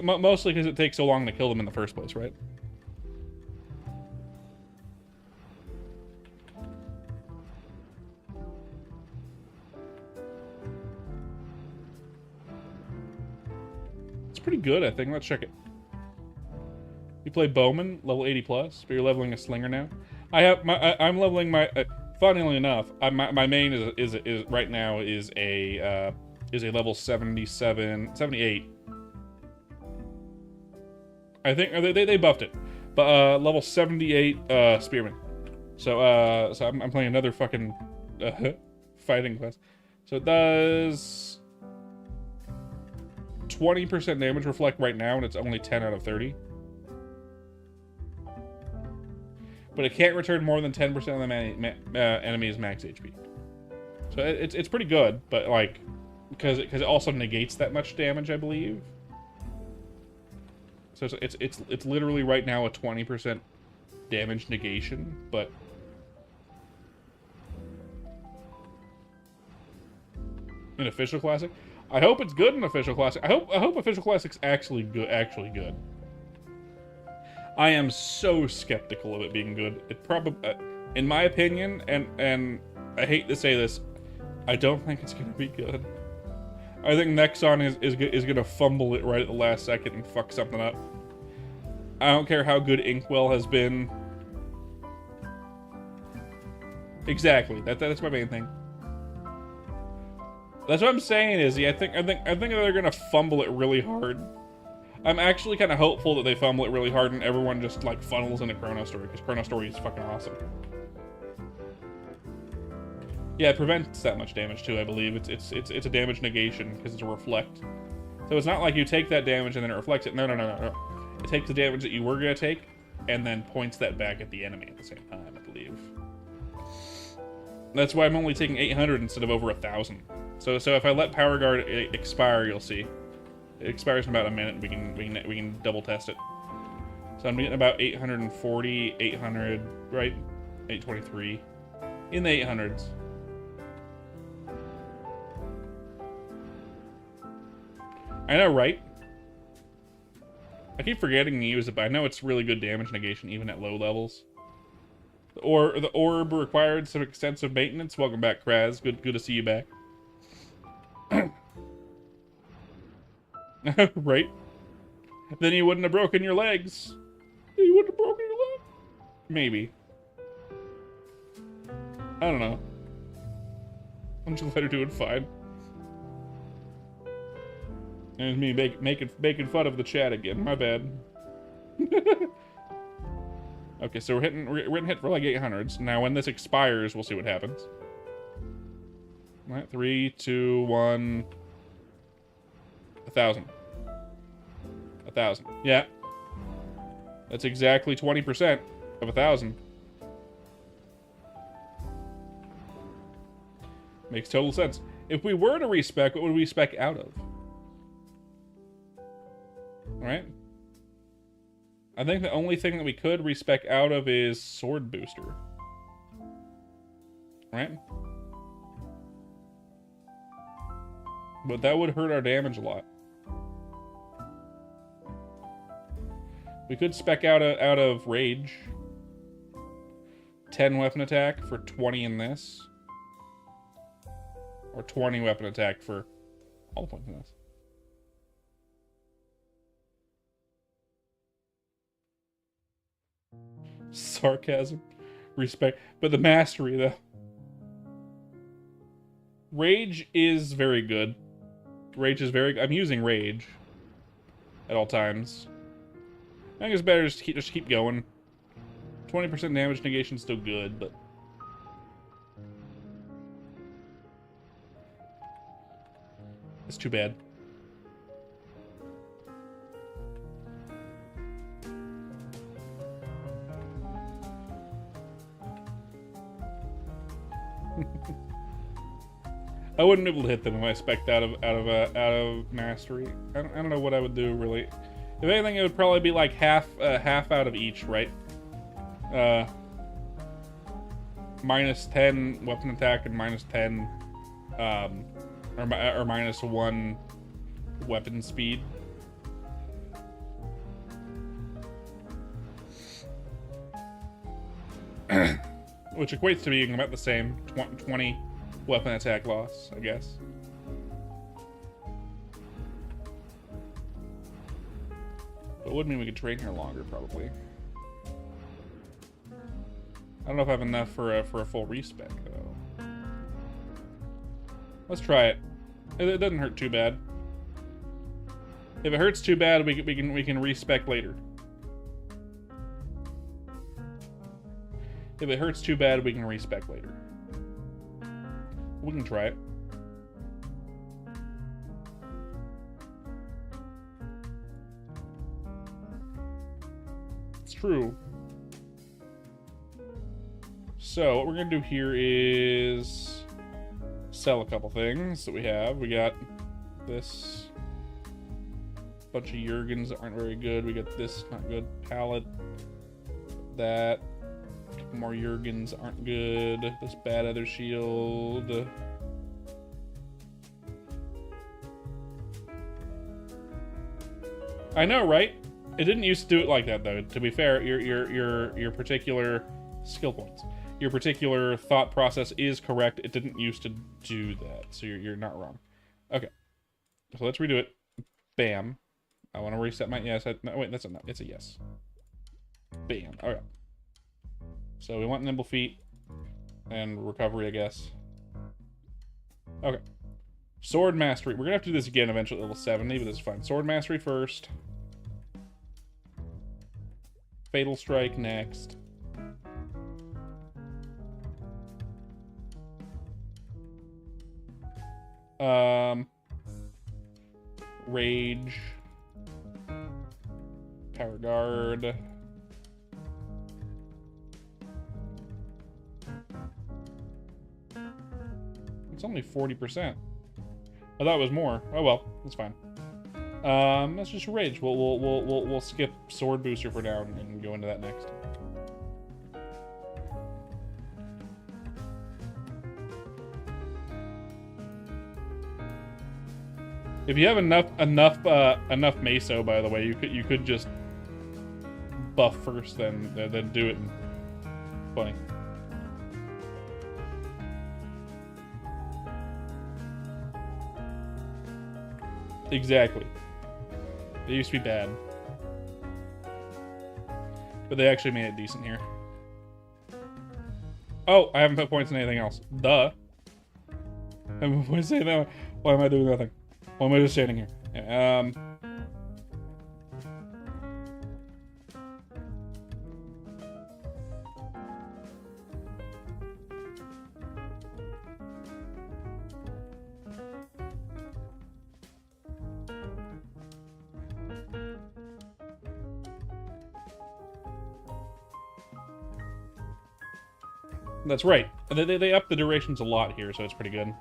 Mostly because it takes so long to kill them in the first place, right? It's pretty good, I think. Let's check it. You play Bowman, level 80 plus, but you're leveling a slinger now. I'm leveling my. Funnily enough, my main is right now is a level 78. I think they buffed it, but level 78 spearman. So I'm playing another fucking fighting class. So it does 20% damage reflect right now, and it's only 10 out of 30. But it can't return more than 10% of the enemy's max HP. So it's pretty good, but like because it also negates that much damage, I believe. So it's literally right now a 20% damage negation, but in official classic, I hope it's good in official classic. I hope official classic's actually good. I am so skeptical of it being good. It probably, in my opinion, and I hate to say this, I don't think it's gonna be good. I think Nexon is gonna fumble it right at the last second and fuck something up. I don't care how good Inkwell has been. Exactly. That's my main thing. That's what I'm saying is, I think they're gonna fumble it really hard. I'm actually kind of hopeful that they fumble it really hard and everyone just like funnels into Chrono Story, because Chrono Story is fucking awesome. Yeah, it prevents that much damage too, I believe. It's a damage negation because it's a reflect. So it's not like you take that damage and then it reflects it. No. It takes the damage that you were gonna take and then points that back at the enemy at the same time, I believe. That's why I'm only taking 800 instead of over 1,000. So if I let Power Guard expire, you'll see. It expires in about a minute. We can double test it. So I'm getting about 840, 800, right? 823 in the 800s. I know, right? I keep forgetting to use it, but I know it's really good damage negation even at low levels. The orb required some extensive maintenance. Welcome back, Kraz. Good to see you back. Right? Then you wouldn't have broken your legs. You wouldn't have broken your leg? Maybe. I don't know. I'm just let her do it fine. And it's me making fun of the chat again. My bad. Okay, so we're hitting hit for like 800s. Now when this expires, we'll see what happens. All right, 3, 2, 1. 1,000. 1,000. Yeah. That's exactly 20% of 1,000. Makes total sense. If we were to respec, what would we spec out of? Alright. I think the only thing that we could respec out of is Sword Booster. Right? But that would hurt our damage a lot. We could spec out of Rage. 10 weapon attack for 20 in this. Or 20 weapon attack for all the points in this. Sarcasm. Respect. But the mastery, though. Rage is very good. Rage is very good. I'm using Rage at all times. I think it's better just to keep going. 20% damage negation is still good, but... it's too bad. I wouldn't be able to hit them if I spec'd out of mastery. I don't know what I would do really. If anything, it would probably be like half out of each, right? Minus 10 weapon attack and minus 10, or minus 1 weapon speed. Which equates to being about the same, 20 weapon attack loss, I guess. But it would mean we could train here longer, probably. I don't know if I have enough for a full respec, though. Let's try it. It doesn't hurt too bad. If it hurts too bad, we can respec later. If it hurts too bad, we can respec later. We can try it. It's true. So what we're gonna do here is sell a couple things that we have. We got this bunch of Jurgens that aren't very good. We got this not good pallet. That. More Jurgens aren't good. This bad other shield. I know, right? It didn't used to do it like that, though. To be fair, your particular skill points, your particular thought process is correct. It didn't used to do that, so you're not wrong. Okay, so let's redo it. Bam. I want to reset my yes. No, wait, that's a no. It's a yes. Bam. Okay. So we want nimble feet and recovery, I guess. Okay. Sword mastery. We're gonna have to do this again eventually, level 70, but this is fine. Sword mastery first. Fatal strike next. Rage. Power guard. It's only 40%. I thought it was more. Oh well, that's fine. Let's just rage. We'll skip sword booster for now and go into that next. If you have enough meso, by the way, you could just buff first, then do it. Funny. Exactly. They used to be bad. But they actually made it decent here. Oh, I haven't put points in anything else. Duh. I haven't put points in anything. Why am I doing nothing? Why am I just standing here? Yeah, That's right. They up the durations a lot here, so it's pretty good.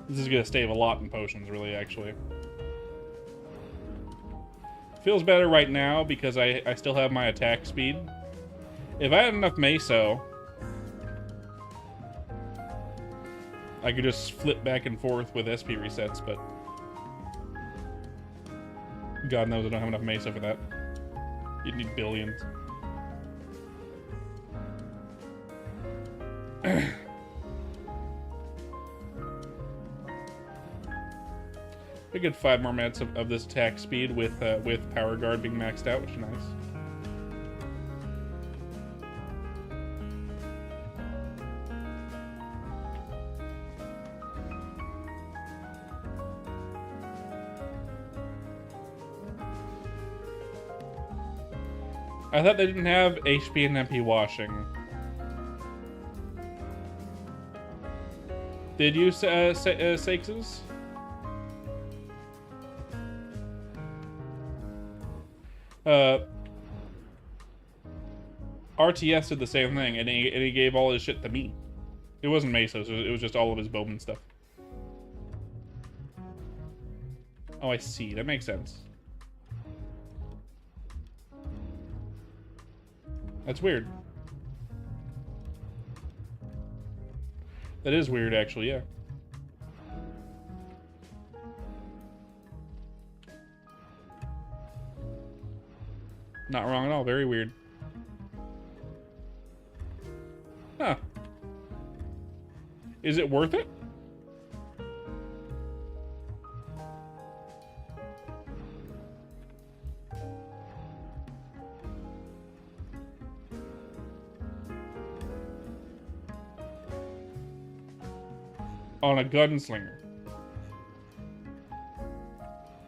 This is going to save a lot in potions, really, actually. Feels better right now because I still have my attack speed. If I had enough meso, I could just flip back and forth with SP resets, but God knows I don't have enough meso for that. You'd need billions. We get 5 more minutes of this attack speed with power guard being maxed out, which is nice. I thought they didn't have HP and MP washing. Did you, Sakes'? Uh, RTS did the same thing, and he gave all his shit to me. It wasn't Mesos, it was just all of his Bowman stuff. Oh, I see. That makes sense. That's weird. That is weird, actually, yeah. Not wrong at all. Very weird. Huh. Is it worth it? On a gunslinger.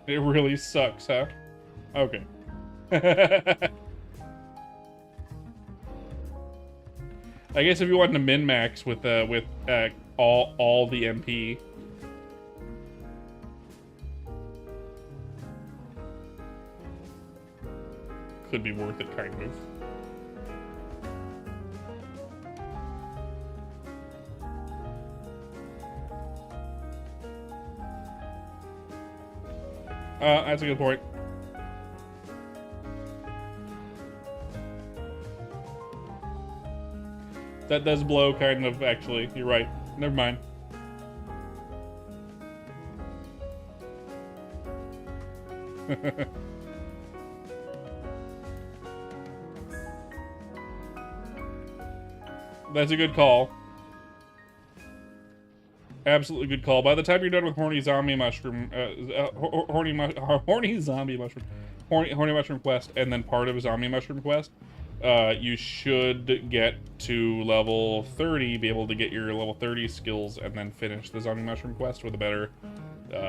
It really sucks, huh? Okay. I guess if you wanted to min-max with all the MP, could be worth it, kind of. That's a good point. That does blow, kind of, actually. You're right. Never mind. That's a good call. Absolutely good call. By the time you're done with horny zombie mushroom, horny zombie mushroom, horny mushroom quest, and then part of zombie mushroom quest, you should get to level 30, be able to get your level 30 skills, and then finish the zombie mushroom quest with a better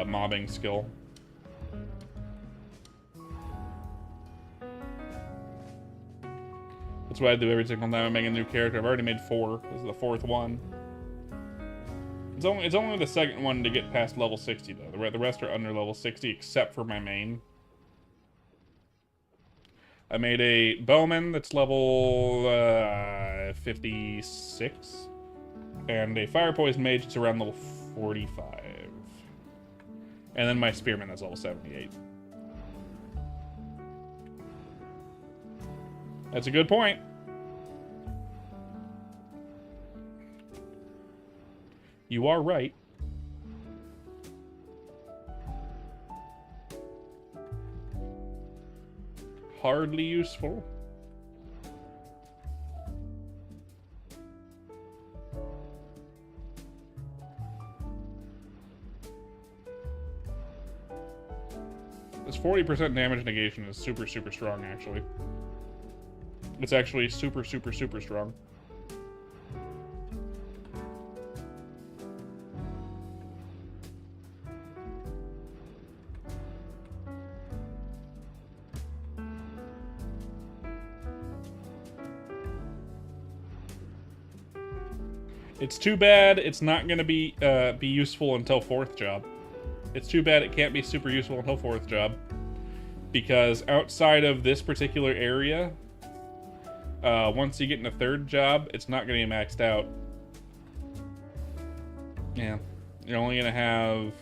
mobbing skill. That's what I do every single time I make a new character. I've already made 4. This is the 4th one. It's only the second one to get past level 60, though. The rest are under level 60, except for my main. I made a Bowman that's level 56. And a Fire Poison Mage that's around level 45. And then my Spearman is level 78. That's a good point. You are right. Hardly useful. This 40% damage negation is super, super strong, actually. It's actually super, super, super strong. It's too bad it's not going to be useful until 4th job. It's too bad it can't be super useful until 4th job. Because outside of this particular area, once you get in the 3rd job, it's not going to be maxed out. Yeah. You're only going to have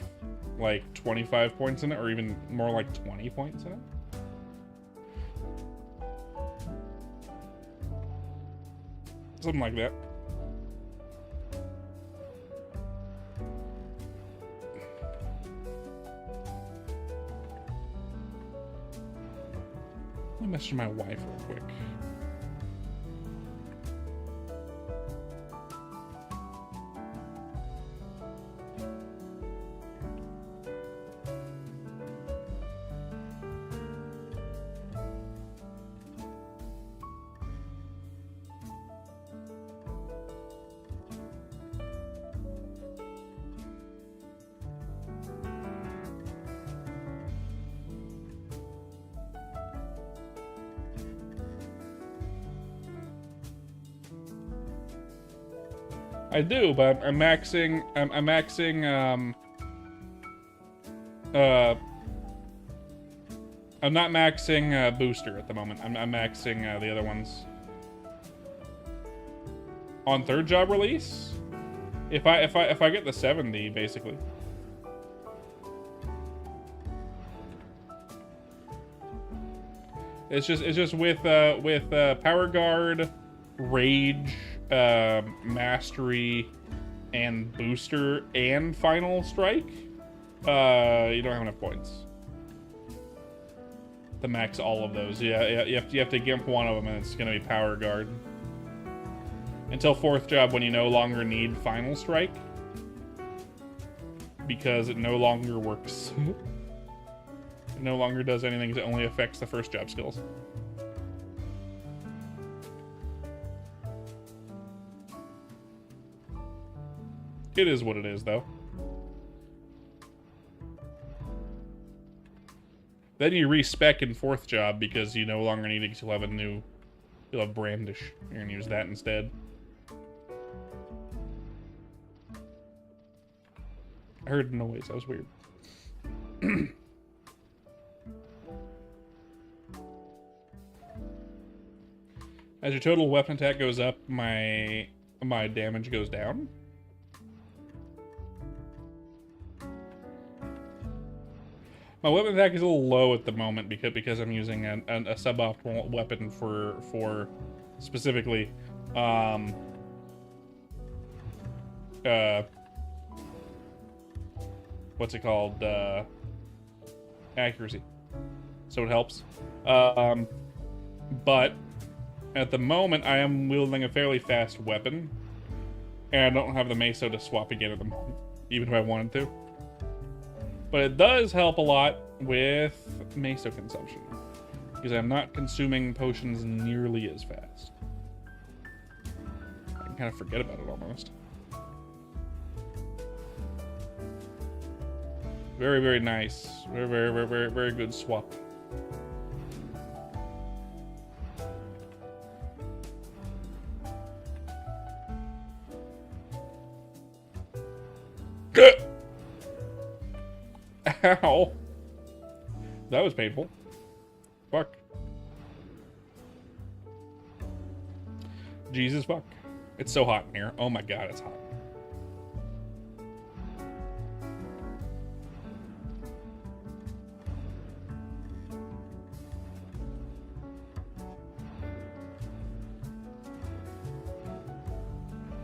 like 25 points in it, or even more like 20 points in it. Something like that. Let me message my wife real quick. I do, but I'm maxing I'm not maxing booster at the moment. I'm maxing the other ones. On third job release, if I get the 70, basically. It's just with Power Guard, Rage, Mastery, and Booster and Final Strike. You don't have enough points to max all of those. Yeah, you have to gimp one of them, and it's gonna be Power Guard. Until fourth job, when you no longer need Final Strike, because it no longer works. It no longer does anything. It only affects the first job skills. It is what it is, though. Then you respec in fourth job because you no longer need it. You'll have a new... You'll have Brandish. You're gonna use that instead. I heard noise. That was weird. As your total weapon attack goes up, my damage goes down. My weapon attack is a little low at the moment because I'm using a suboptimal weapon for specifically what's it called, accuracy, so it helps. But at the moment I am wielding a fairly fast weapon, and I don't have the meso to swap again at the moment, even if I wanted to. But it does help a lot with meso consumption, because I'm not consuming potions nearly as fast. I can kind of forget about it almost. Very, very nice. Very, very, very, very, very good swap. Ow. That was painful. Fuck. Jesus fuck. It's so hot in here. Oh my god, it's hot.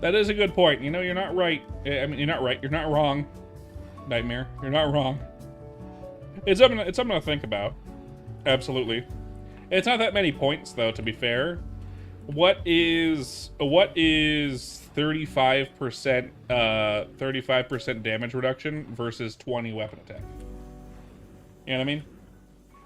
That is a good point. You know, you're not right. I mean, you're not right. You're not wrong. Nightmare. You're not wrong. It's something to think about. Absolutely. It's not that many points, though, to be fair. What is 35% 35% damage reduction versus 20 weapon attack? You know what I mean?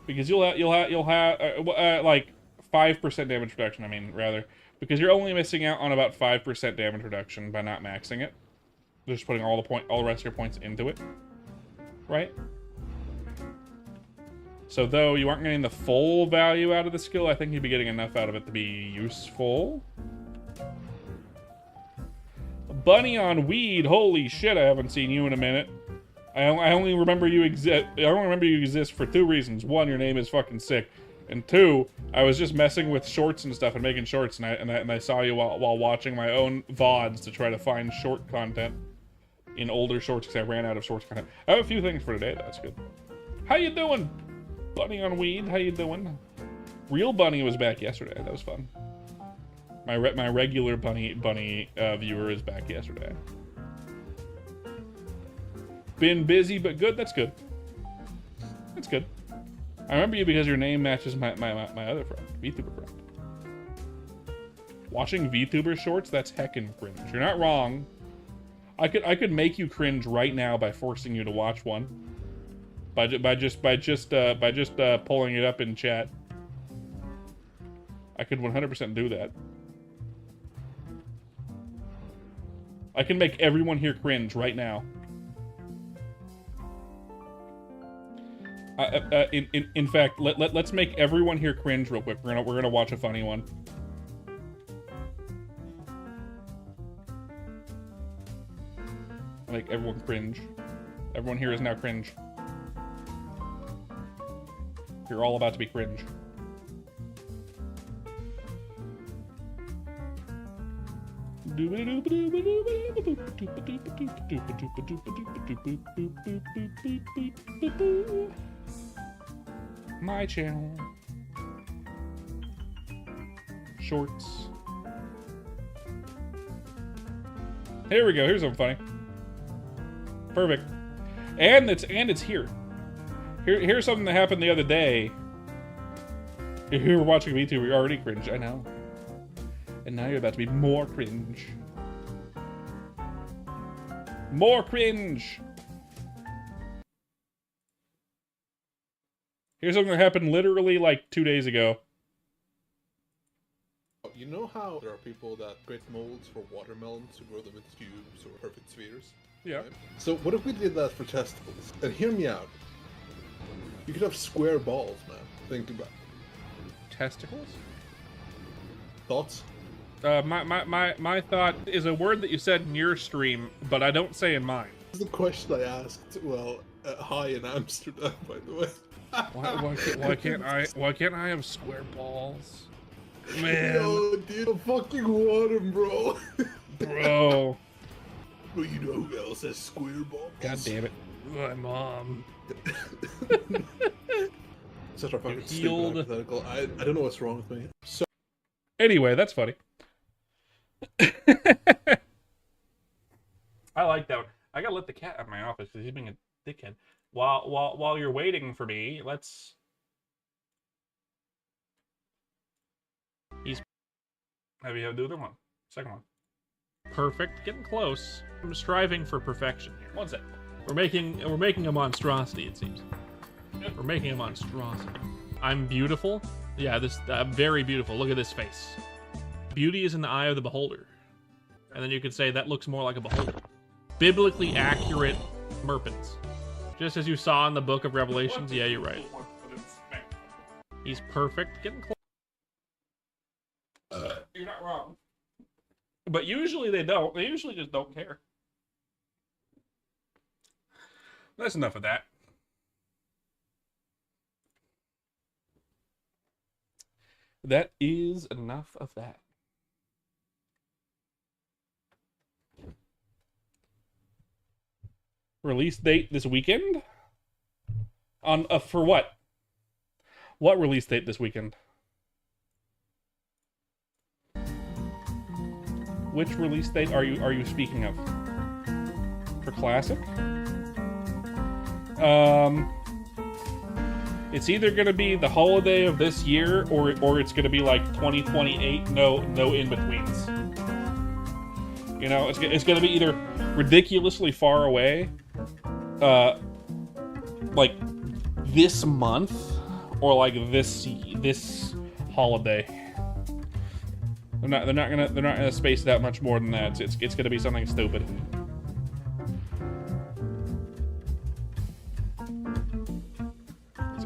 Because you'll have like 5% damage reduction. I mean, rather, because you're only missing out on about 5% damage reduction by not maxing it. Just putting all the rest of your points into it, right? So though you aren't getting the full value out of the skill, I think you'd be getting enough out of it to be useful. Bunny on weed, holy shit! I haven't seen you in a minute. I only remember you exist. I only remember you exist for two reasons. One, your name is fucking sick, and two, I was just messing with shorts and stuff and making shorts, and I saw you while watching my own VODs to try to find short content in older shorts because I ran out of shorts content. I have a few things for today. That's good. How you doing? Bunny on weed, how you doing? Real Bunny was back yesterday. That was fun. My regular bunny viewer is back yesterday. Been busy, but good. That's good. That's good. I remember you because your name matches my other friend, vtuber friend. Watching vtuber shorts, that's heckin' cringe. You're not wrong. I could make you cringe right now by forcing you to watch one. By just pulling it up in chat. I could 100% do that. I can make everyone here cringe right now. In fact, let's make everyone here cringe real quick. We're gonna watch a funny one. Make everyone cringe. Everyone here is now cringe. You're all about to be cringe. My channel. Shorts. Here we go. Here's something funny. Perfect. And it's here. Here's something that happened the other day. If you were watching VTuber, you're already cringe. I know. And now you're about to be more cringe. More cringe. Here's something that happened literally like 2 days ago. You know how there are people that create molds for watermelons to grow them into tubes or perfect spheres? Yeah. Right? So what if we did that for testicles? And hear me out. You could have square balls, man. Think about it. Testicles? Thoughts? My thought is a word that you said in your stream, but I don't say in mine. This is the question I asked, well, hi in Amsterdam, by the way. Why can't I have square balls? Man. Yo, dude, I fucking want him, bro. Bro. But you know who else has square balls? God damn it. My mom. Such a fucking Healed. stupid hypothetical. I don't know what's wrong with me. So Anyway, that's funny. I like that one. I gotta let the cat out of my office because he's being a dickhead. While you're waiting for me, let's. Have you do the one? Second one. Perfect. Getting close. I'm striving for perfection here. One sec. We're making a monstrosity. It seems. We're making a monstrosity. I'm beautiful. Yeah, this very beautiful. Look at this face. Beauty is in the eye of the beholder. And then you could say that looks more like a beholder. Biblically accurate merpens. Just as you saw in the book of Revelations. Yeah, you're right. He's perfect. Getting close. You're not wrong. But usually they don't. They usually just don't care. That's enough of that. That is enough of that. Release date this weekend? On for what? What release date this weekend? Which release date are you speaking of? For Classic? It's either gonna be the holiday of this year or it's gonna be like 2028. No in betweens. You know, it's gonna be either ridiculously far away, like this month, or like this holiday. They're not gonna space that much more than that. It's gonna be something stupid.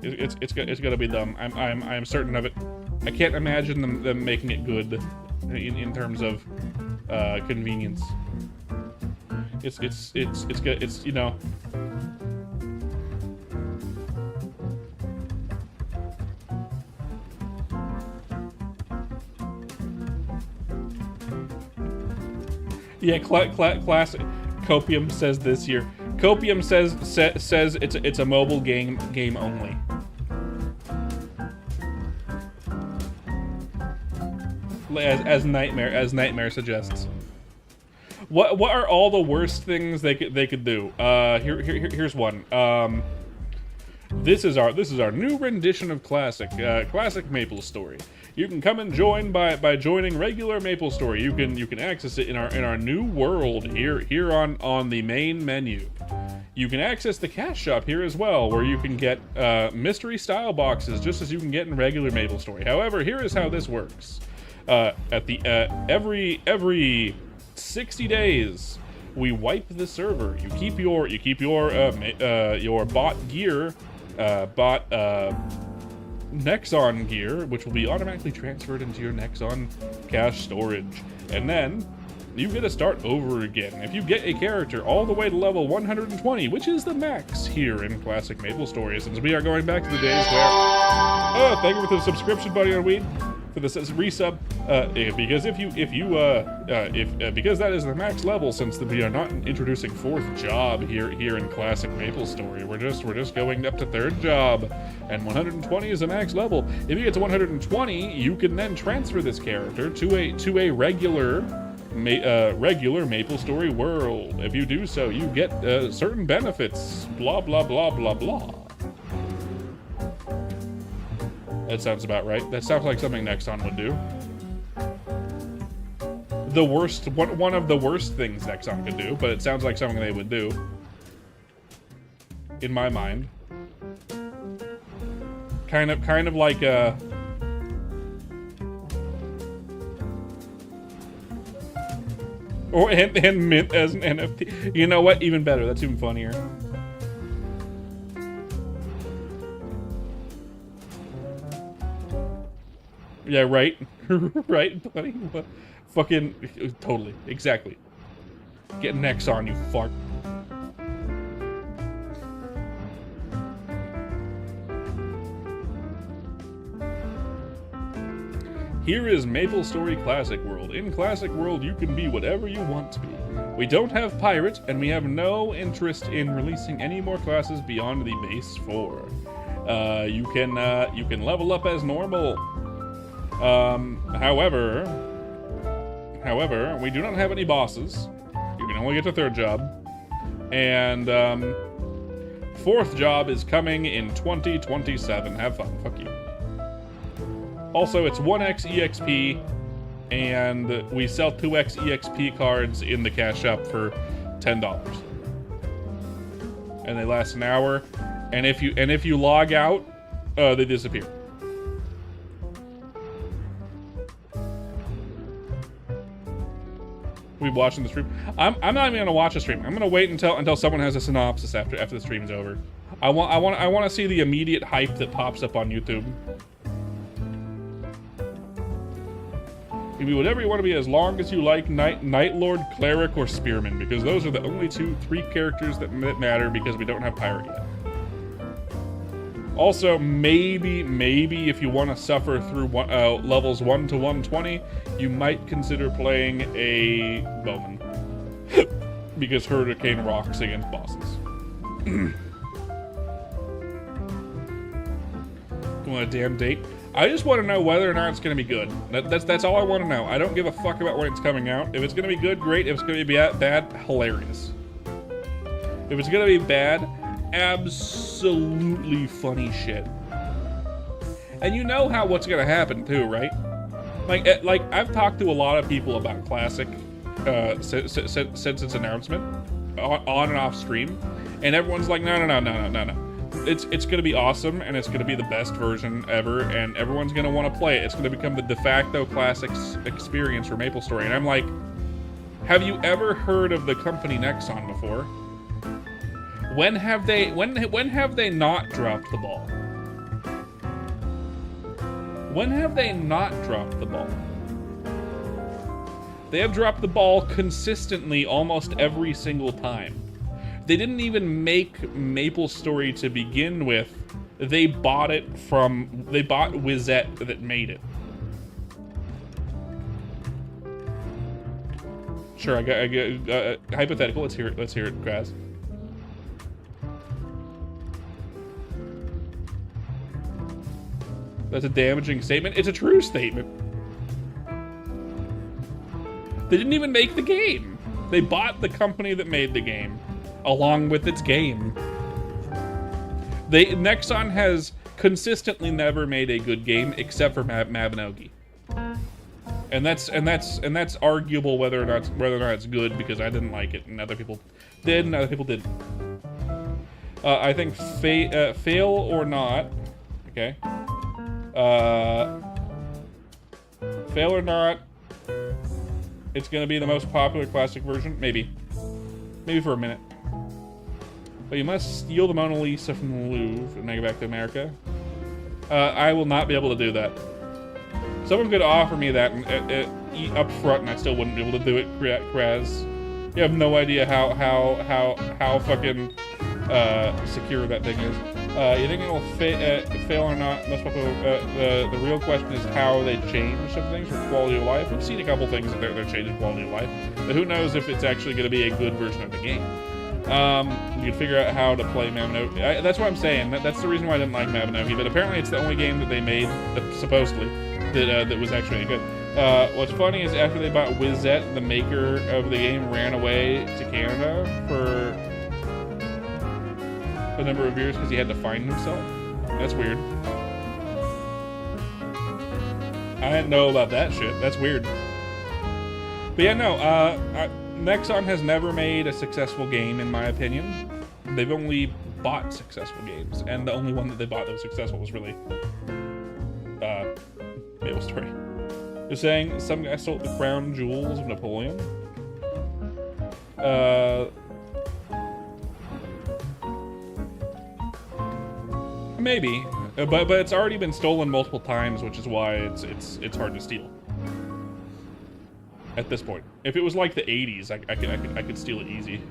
It's gonna be dumb. I'm certain of it. I can't imagine them making it good in terms of convenience. It's you know. Yeah, classic. Copium says this year. Copium says it's a mobile game only. As Nightmare suggests. What are all the worst things they could do? Here's one. This is our new rendition of classic MapleStory. You can come and join by joining regular MapleStory. You can access it in our new world here on the main menu. You can access the cash shop here as well, where you can get mystery style boxes just as you can get in regular MapleStory. However, here is how this works. Every 60 days, we wipe the server. You keep your bot gear, Nexon gear, which will be automatically transferred into your Nexon cache storage. And then you get to start over again. If you get a character all the way to level 120, which is the max here in Classic MapleStory, since we are going back to the days where... Oh, thank you for the subscription, buddy, on Weed, for the resub. Because that is the max level, since we are not introducing 4th job here in Classic MapleStory. We're just going up to 3rd job, and 120 is the max level. If you get to 120, you can then transfer this character to a regular MapleStory world. If you do so, you get certain benefits. Blah blah blah blah blah. That sounds about right. That sounds like something Nexon would do. One of the worst things Nexon could do, but it sounds like something they would do. In my mind. Kind of like a... Or and mint as an NFT. You know what? Even better. That's even funnier. Yeah, right. Right, buddy. What? Fucking totally. Exactly. Get next on, you fuck. Here is MapleStory Classic World. In Classic World, you can be whatever you want to be. We don't have pirates, and we have no interest in releasing any more classes beyond the base 4. You can level up as normal. However, we do not have any bosses. You can only get to 3rd job. And 4th job is coming in 2027. Have fun. Fuck you. Also, it's 1x EXP, and we sell 2x EXP cards in the cash shop for $10. And they last an hour. And if you log out, they disappear. We watching the stream. I'm not even gonna watch a stream. I'm gonna wait until someone has a synopsis after the stream's over. I want to see the immediate hype that pops up on YouTube. You can be whatever you want to be as long as you like Knight Lord, Cleric, or Spearman, because those are the only 3 characters that matter, because we don't have Pirate yet. Also, maybe if you want to suffer through levels 1 to 120, you might consider playing a Bowman. Because Hurricane rocks against bosses. Want a damn date? I just want to know whether or not it's going to be good. That's all I want to know. I don't give a fuck about when it's coming out. If it's going to be good, great. If it's going to be bad, hilarious. If it's going to be bad, absolutely funny shit. And you know what's going to happen too, right? Like I've talked to a lot of people about Classic since its announcement, on and off stream, and everyone's like, no. It's going to be awesome, and it's going to be the best version ever, and everyone's going to want to play it. It's going to become the de facto Classic experience for MapleStory. And I'm like, have you ever heard of the company Nexon before? When have they not dropped the ball? When have they not dropped the ball? They have dropped the ball consistently almost every single time. They didn't even make MapleStory to begin with. They bought Wizette that made it. Sure, I got hypothetical. Let's hear it, Graz. That's a damaging statement. It's a true statement. They didn't even make the game. They bought the company that made the game, along with its game. Nexon has consistently never made a good game except for Mabinogi. And that's arguable whether or not it's good, because I didn't like it and other people did and other people didn't. I think fail or not, okay. Fail or not, it's gonna be the most popular Classic version, maybe for a minute. But you must steal the Mona Lisa from the Louvre and make it back to America. I will not be able to do that. Someone could offer me that, up front, and I still wouldn't be able to do it, Kraz. You have no idea how fucking secure that thing is. You think it'll fail or not? Most people, the real question is how they change some things for quality of life. We've seen a couple things that they're changing quality of life, but who knows if it's actually going to be a good version of the game. You can figure out how to play Mabinogi. That's what I'm saying. That's the reason why I didn't like Mabinogi, but apparently it's the only game that they made, supposedly, that was actually good. What's funny is after they bought Wizette, the maker of the game ran away to Canada for a number of years because he had to find himself. That's weird. I didn't know about that shit. That's weird. But yeah, no, Nexon has never made a successful game, in my opinion. They've only bought successful games, and the only one that they bought that was successful was really maplestory. You're saying some guy stole the crown jewels of Napoleon? Maybe, but it's already been stolen multiple times, which is why it's hard to steal. At this point, if it was like the '80s, I could steal it easy.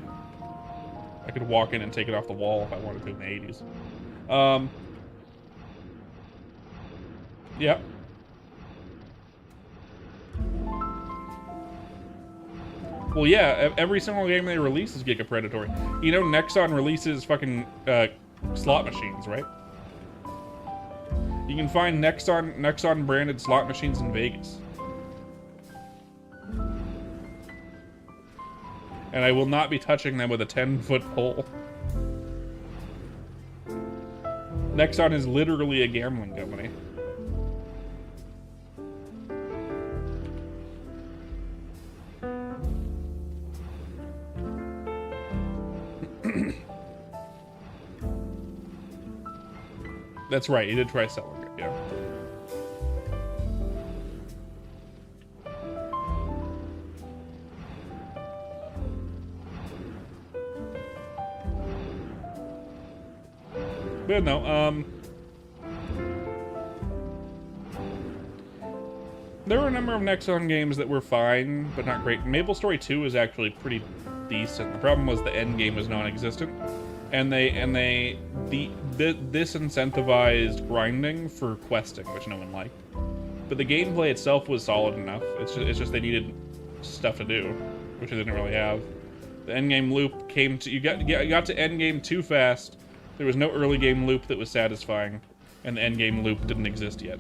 I could walk in and take it off the wall if I wanted to in the '80s. Yeah. Well, yeah, every single game they release is Giga Predatory. You know, Nexon releases fucking slot machines, right? You can find Nexon branded slot machines in Vegas. And I will not be touching them with a 10-foot pole. Nexon is literally a gambling company. That's right, he did try selling it, yeah. But no, there were a number of Nexon games that were fine, but not great. MapleStory 2 is actually pretty decent. The problem was the end game was non-existent, and they disincentivized grinding for questing, which no one liked. But the gameplay itself was solid enough. It's just they needed stuff to do, which they didn't really have. The end game loop came to you got to end game too fast. There was no early game loop that was satisfying, and the end game loop didn't exist yet.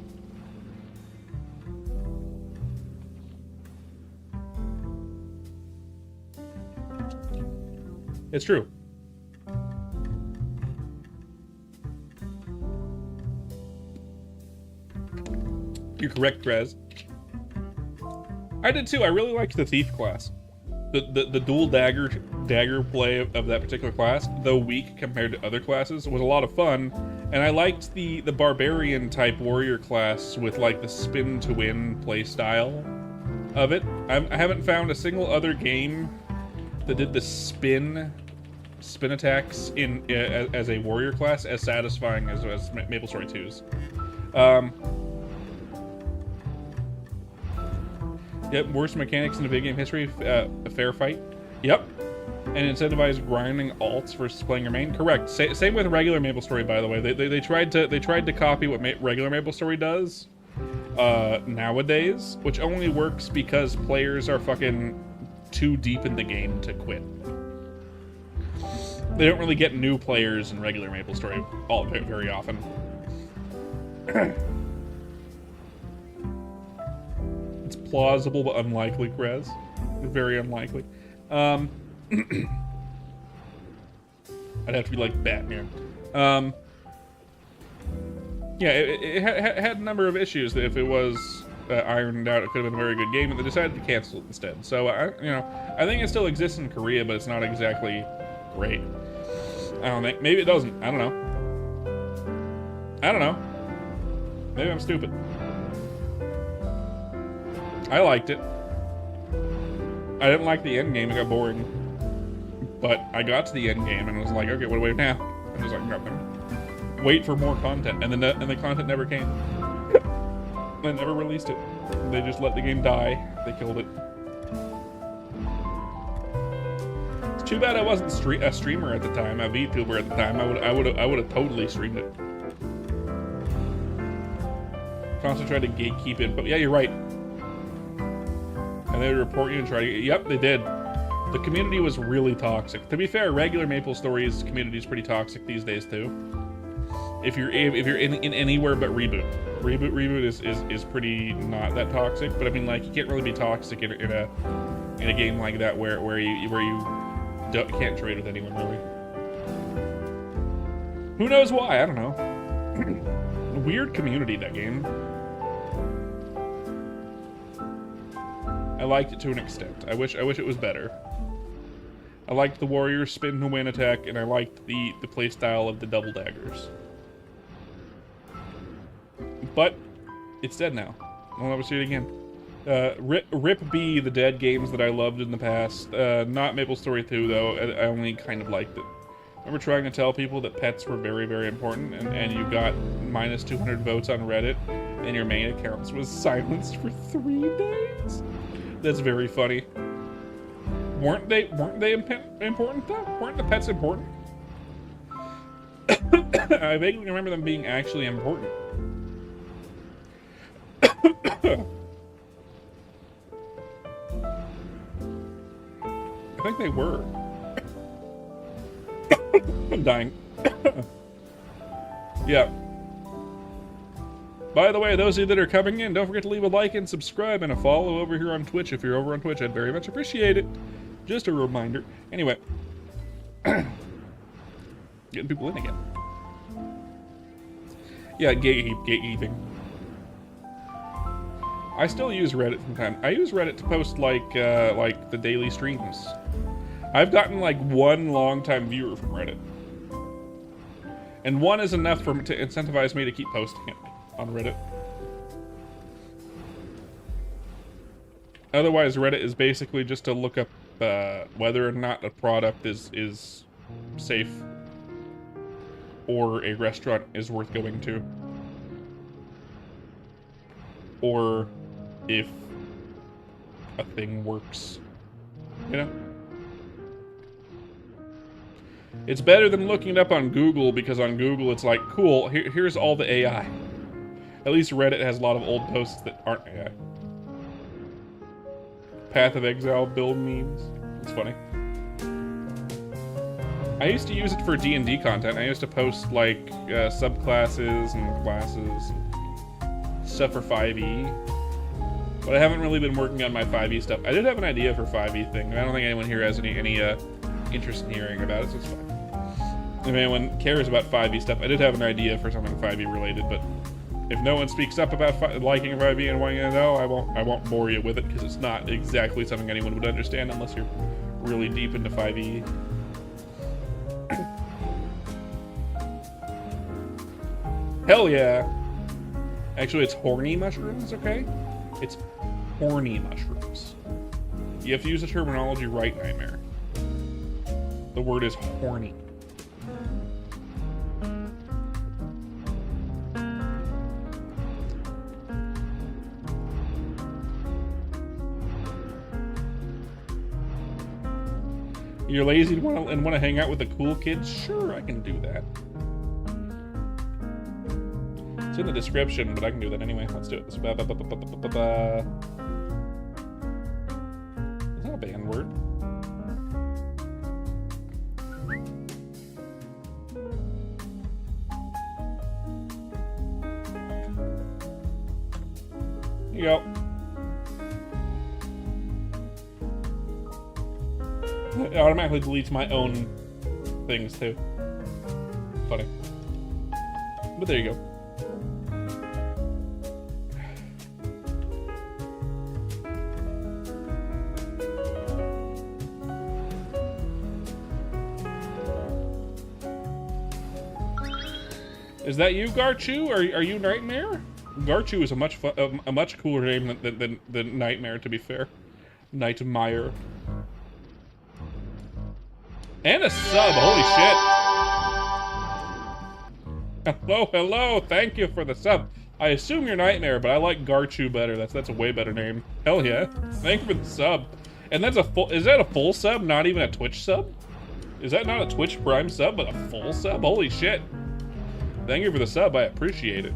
It's true. You're correct, Krez. I did too. I really liked the thief class. The dual dagger play of that particular class, though weak compared to other classes, was a lot of fun. And I liked the barbarian type warrior class with like the spin to win play style of it. I haven't found a single other game that did the spin attacks in as a warrior class as satisfying as MapleStory 2's. Yep, worst mechanics in the video game history, a fair fight. Yep. And incentivize grinding alts versus playing your main. Correct. Same with regular MapleStory, by the way. They tried to copy what regular MapleStory does nowadays, which only works because players are fucking too deep in the game to quit. They don't really get new players in regular MapleStory very often. It's plausible but unlikely, Krez. Very unlikely. I'd have to be like Batman. Yeah, it had a number of issues that if it was ironed out, it could have been a very good game, and they decided to cancel it instead. So, I think it still exists in Korea, but it's not exactly great. I don't think. Maybe it doesn't. I don't know. Maybe I'm stupid. I liked it. I didn't like the end game. It got boring. But I got to the end game and was like, okay, what do I do now? And I was like, nothing. Wait for more content. And the content never came. They never released it. They just let the game die. They killed it. It's too bad I wasn't a streamer at the time, a VTuber at the time. I would have totally streamed it. Constantly tried to gatekeep it, but yeah, you're right. And they would report you and try to get. Yep, they did. The community was really toxic. To be fair, regular MapleStory's community is pretty toxic these days too. If you're in anywhere but reboot. Reboot is pretty not that toxic, but I mean, like, you can't really be toxic in a game like that where you can't trade with anyone really. Who knows why? I don't know. Weird community, that game. I liked it to an extent. I wish it was better. I liked the warrior spin to win attack, and I liked the playstyle of the double daggers. But it's dead now. I'll never see it again. Rip B, the dead games that I loved in the past. Not MapleStory 2 though. I only kind of liked it. I remember trying to tell people that pets were very, very important, and you got minus 200 votes on Reddit, and your main accounts was silenced for 3 days. That's very funny. Weren't they important though? Weren't the pets important? I vaguely remember them being actually important. I think they were. I'm dying. Yeah. By the way, those of you that are coming in, don't forget to leave a like and subscribe and a follow over here on Twitch. If you're over on Twitch, I'd very much appreciate it. Just a reminder. Anyway. Getting people in again. Yeah, gatekeeping. I still use Reddit from time. I use Reddit to post like the daily streams. I've gotten like 1 long-time viewer from Reddit, and 1 is enough to incentivize me to keep posting it on Reddit. Otherwise, Reddit is basically just to look up whether or not a product is safe or a restaurant is worth going to, or if a thing works, you know? It's better than looking it up on Google, because on Google it's like, cool, here's all the AI. At least Reddit has a lot of old posts that aren't AI. Path of Exile build memes. It's funny. I used to use it for D&D content. I used to post like subclasses and classes and stuff for 5e. But I haven't really been working on my 5e stuff. I did have an idea for 5e thing, and I don't think anyone here has any interest in hearing about it, so it's fine. If anyone cares about 5e stuff, I did have an idea for something 5e related, but if no one speaks up about liking 5e and wanting to know, I won't bore you with it, because it's not exactly something anyone would understand unless you're really deep into 5e. Hell yeah! Actually, it's horny mushrooms, okay? It's horny mushrooms. You have to use the terminology right, Nightmare. The word is horny. You're lazy and want to hang out with the cool kids? Sure, I can do that. It's in the description, but I can do that anyway. Let's do it. Is that a banned word? Here you go. It automatically deletes my own things too. Funny. But there you go. Is that you, Garchu? Are you Nightmare? Garchu is a much cooler name than Nightmare, to be fair. Nightmare. And a sub, holy shit. Hello, thank you for the sub. I assume you're Nightmare, but I like Garchu better. That's a way better name. Hell yeah. Thank you for the sub. And that's is that a full sub? Not even a Twitch sub? Is that not a Twitch Prime sub, but a full sub? Holy shit. Thank you for the sub, I appreciate it.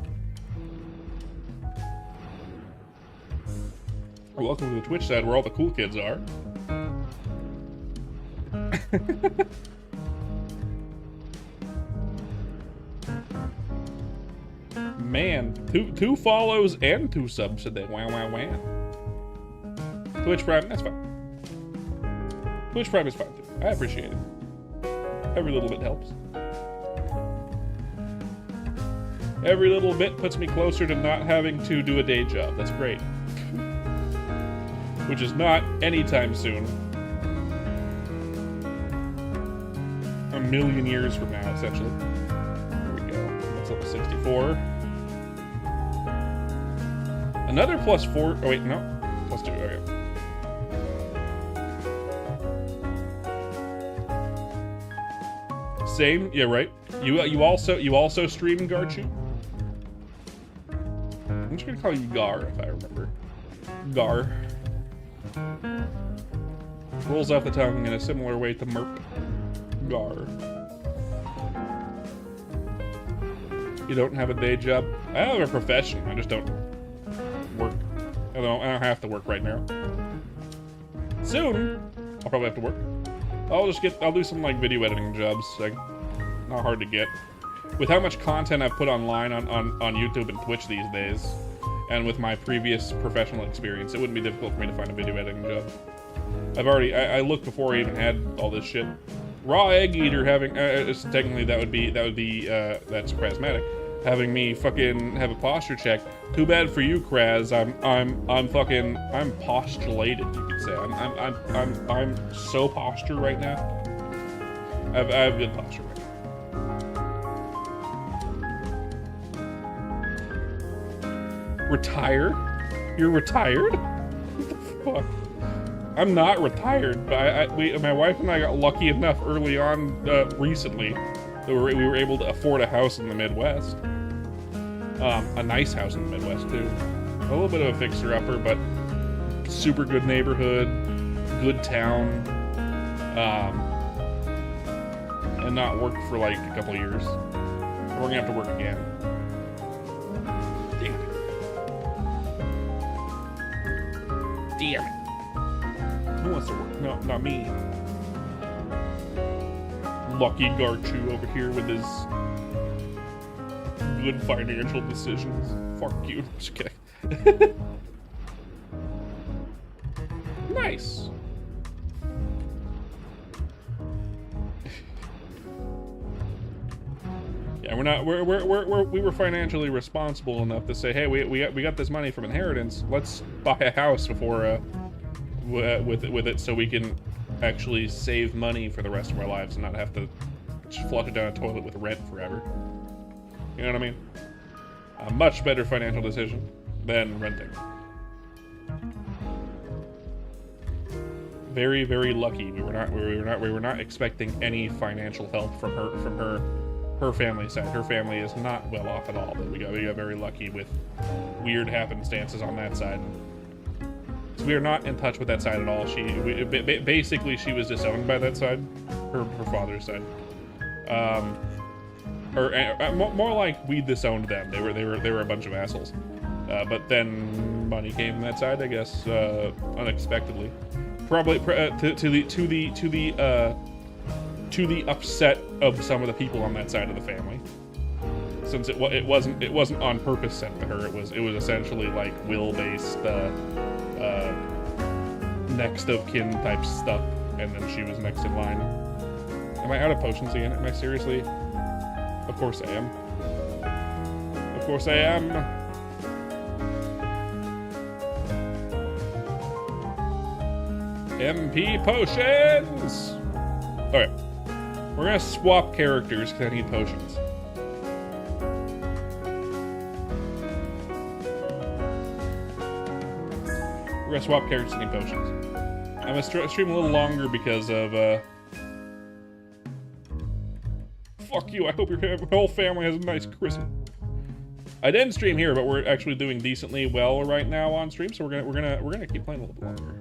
Welcome to the Twitch side where all the cool kids are. Man, two follows and 2 subs today. Wow, wow, wow. Twitch Prime, that's fine. Twitch Prime is fine too. I appreciate it. Every little bit helps. Every little bit puts me closer to not having to do a day job. That's great. Which is not anytime soon. A million years from now, essentially. There we go. That's up to 64. Another +4. Oh, wait, no. +2. Okay. Same. Yeah, right. You also stream Garchu? I'm just gonna call you Gar if I remember. Gar. Rolls off the tongue in a similar way to Merp. Gar. You don't have a day job? I have a profession. I just don't work. I don't have to work right now. Soon, I'll probably have to work. I'll do some like video editing jobs. Like, not hard to get. With how much content I've put online on YouTube and Twitch these days, and with my previous professional experience, it wouldn't be difficult for me to find a video editing job. I looked before I even had all this shit. Raw Egg Eater having technically that's Krasmatic. Having me fucking have a posture check. Too bad for you, Kraz. I'm postulated, you could say. I'm so postured right now. I have good posture right now. Retire? You're retired? What the fuck? I'm not retired, but my wife and I got lucky enough early on recently that we were able to afford a house in the Midwest. A nice house in the Midwest too. A little bit of a fixer-upper, but super good neighborhood, good town, and not worked for like a couple years. We're gonna have to work again. Damn it. Damn it. Who wants to work? No, not me. Lucky Garchu over here with his good financial decisions. Fuck you. Just kidding. Nice. Yeah, we were financially responsible enough to say, hey, we got this money from inheritance. Let's buy a house before with it, so we can actually save money for the rest of our lives and not have to just flush it down a toilet with rent forever. You know what I mean? A much better financial decision than renting. Very, very lucky. We were not expecting any financial help from her family side. Her family is not well off at all, but we got very lucky with weird happenstances on that side. So we are not in touch with that side at all. Basically she was disowned by that side, her father's side. More like we disowned them. They were a bunch of assholes. But then money came from that side, I guess, unexpectedly. Probably to the upset of some of the people on that side of the family. Since it wasn't on purpose sent to her. It was essentially like will-based, next of kin type stuff, and then she was next in line. Am I out of potions again? Am I seriously? Of course I am. Of course I am. MP potions! Okay. We're gonna swap characters because I need potions. We're gonna swap characters and need potions. I'm gonna stream a little longer because of, fuck you, I hope your whole family has a nice Christmas. I didn't stream here, but we're actually doing decently well right now on stream, so we're gonna keep playing a little bit longer.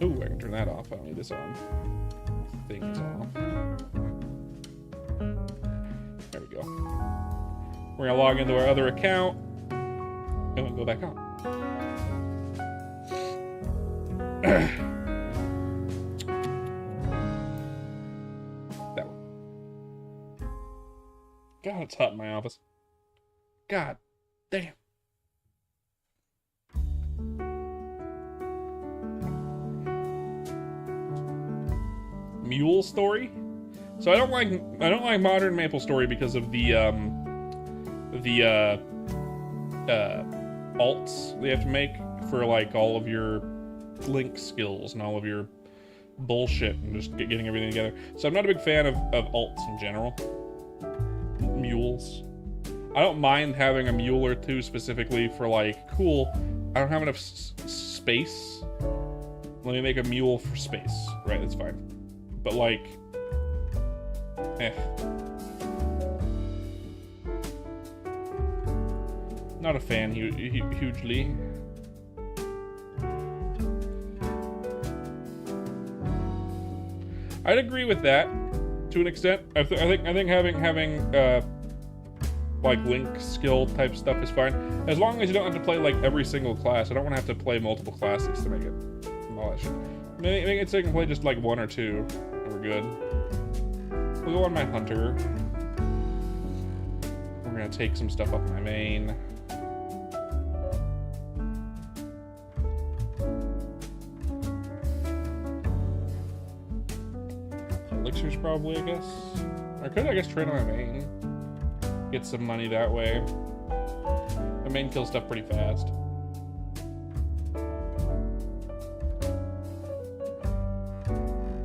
Ooh, I can turn that off. I don't need this on. Thing is off. There we go. We're gonna log into our other account and we'll go back on. That one. God, it's hot in my office. God damn. Mule Story. So I don't like modern MapleStory because of the alts they have to make for like all of your link skills and all of your bullshit and just getting everything together. So I'm not a big fan of alts in general. Mules. I don't mind having a mule or two specifically for like, cool, I don't have enough space. Let me make a mule for space. Right, that's fine. But like, not a fan hugely. I'd agree with that to an extent. I think having like link skill type stuff is fine, as long as you don't have to play like every single class. I don't want to have to play multiple classes to make it demolish. Make it so you can play just like one or two, and we're good. We'll go on my hunter. We're gonna take some stuff off my main. Elixirs probably, I guess. I could, I guess, trade on my main. Get some money that way. My main kills stuff pretty fast.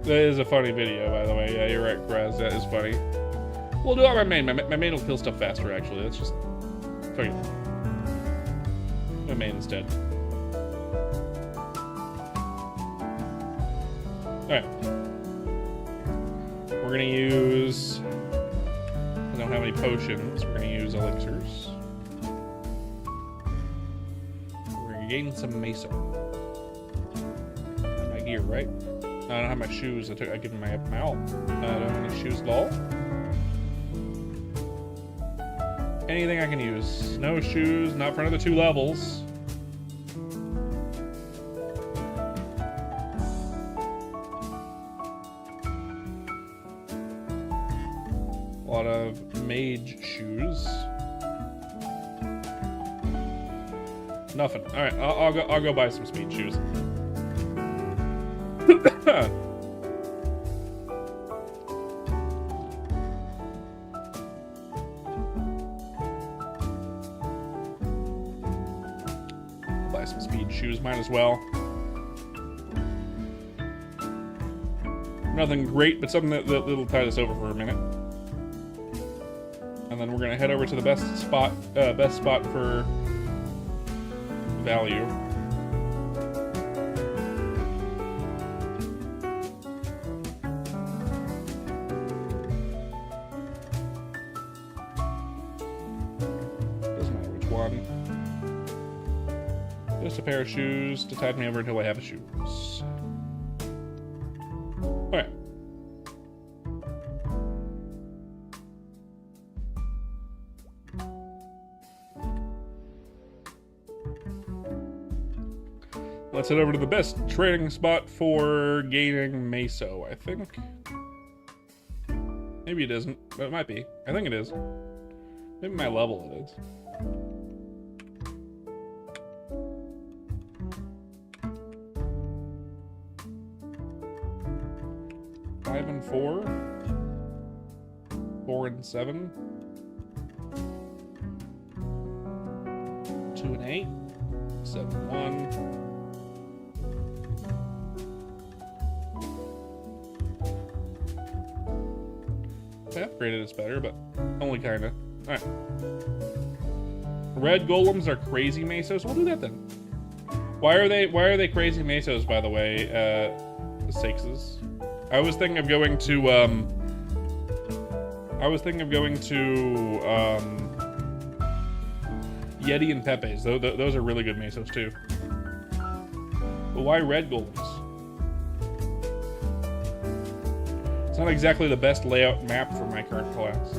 That is a funny video, by the way. Yeah, you're right, Graz. That is funny. We'll do it on my main. My main will kill stuff faster, actually. That's just... fuck it. My main instead. Alright. We're gonna use... I don't have any potions. We're gonna use elixirs. We're gonna gain some mesa. My gear, right? I don't have my shoes. I give them my all. I don't have any shoes, lol. Anything I can use. No shoes, not for another 2 levels. A lot of mage shoes. Nothing. All right, I'll go buy some speed shoes. Buy some speed shoes, might as well. Nothing great, but something that'll tide us over for a minute. And then we're gonna head over to the best spot for value. Doesn't matter which one. Just a pair of shoes to tide me over until I have shoes. Alright. Let's head over to the best trading spot for gaining meso, I think. Maybe it isn't, but it might be. I think it is. Maybe my level it is. Five and 4. 4 and 7. 2 and 8. 7 and 1. I upgraded it's better, but only kinda. Alright. Red golems are crazy mesos. We'll do that then. Why are they crazy mesos, by the way, Sakes? I was thinking of going to I was thinking of going to Yeti and Pepe's. Those are really good mesos too. But why red golems? It's not exactly the best layout map for my current class.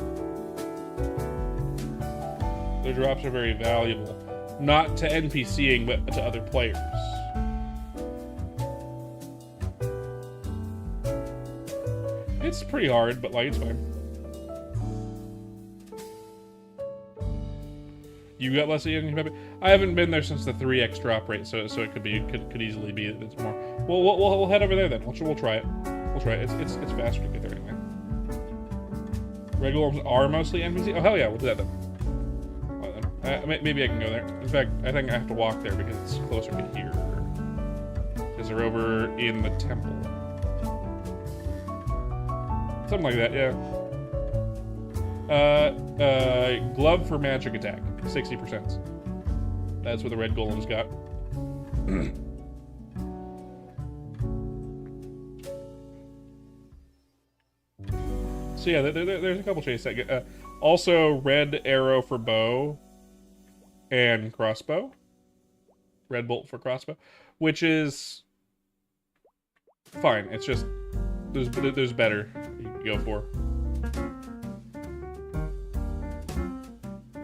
Their drops are very valuable. Not to NPCing, but to other players. It's pretty hard, but like, it's fine. You got less Yeti and Pepe? I haven't been there since the 3x drop rate, so it could easily be that it's more. We'll head over there then. We'll try it. We'll try it. It's faster to get there anyway. Red golems are mostly NPC. Oh hell yeah, we'll do that then. Maybe I can go there. In fact, I think I have to walk there because it's closer to here. Because they're over in the temple. Something like that, yeah. Glove for magic attack, 60%. That's what the red golem's got. So yeah, there's a couple chase that also red arrow for bow and crossbow. Red bolt for crossbow, which is fine. It's just there's better you can go for.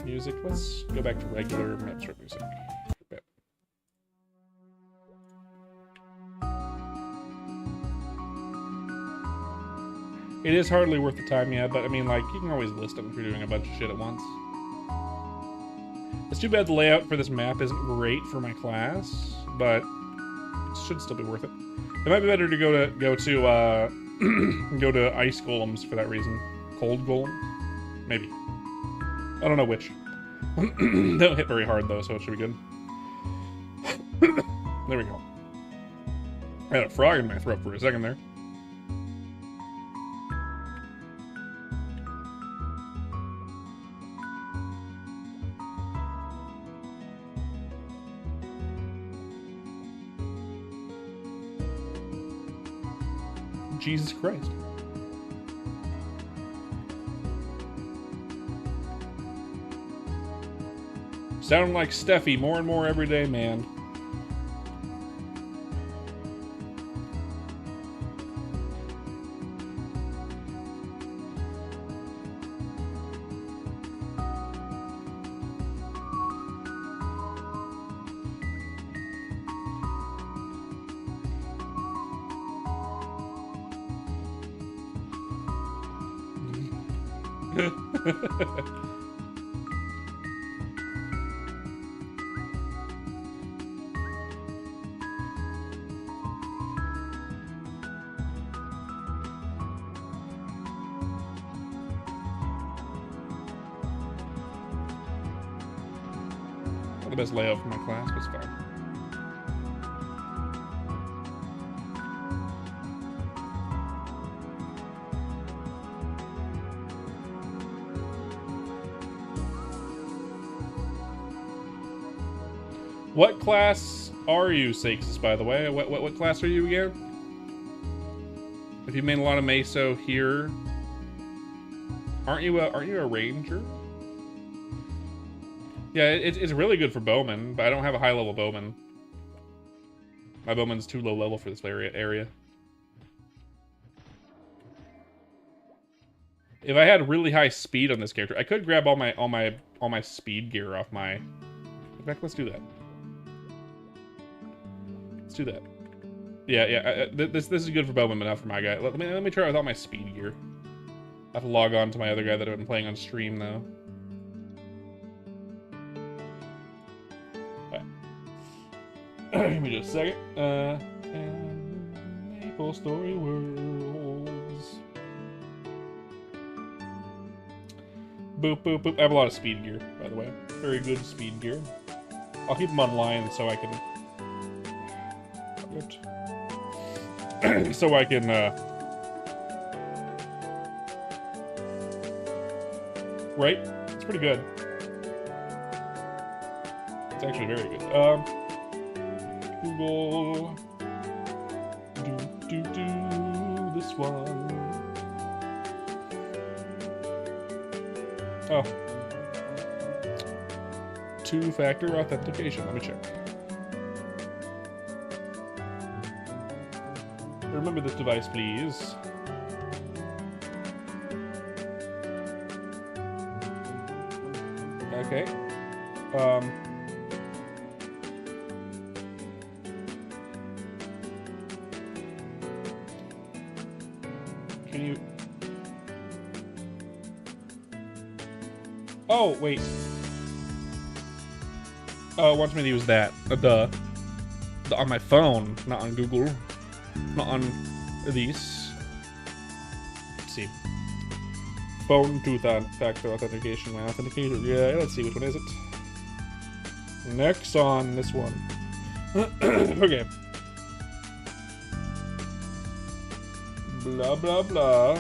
Music. Let's go back to regular maplestory music. Bet. It is hardly worth the time, yeah, but I mean, like, you can always list them if you're doing a bunch of shit at once. It's too bad the layout for this map isn't great for my class, but it should still be worth it. It might be better to go to go to ice golems for that reason. Cold golems? Maybe. I don't know which. They don't hit very hard though, so it should be good. There we go. I had a frog in my throat for a second there. Jesus Christ. Sounding like Steffi more and more every day, man. Not the best layout for my class, but it's fine. What class are you, Sakes, by the way? What class are you again? If you made a lot of meso here, aren't you a ranger? Yeah, it's really good for bowman, but I don't have a high level bowman. My bowman's too low level for this area. If I had really high speed on this character, I could grab all my speed gear off my. In fact, let's do that. Let's do that. Yeah. This is good for bowman, but not for my guy. Let me try it with all my speed gear. I have to log on to my other guy that I've been playing on stream though. Give me just a second. And maplestory worlds. Boop, boop, boop. I have a lot of speed gear, by the way. Very good speed gear. I'll keep them online so I can... so I can, right? It's pretty good. It's actually very good. Google... do this one. Oh. Two-factor authentication. Let me check. Remember this device, please. Okay. Can you... Oh, wait. Oh, it wants me to use that. The on my phone, not on Google. Not on these. Let's see. Phone two-factor authentication. My authenticator. Yeah, let's see, which one is it? Next on this one. Okay. Blah, blah, blah.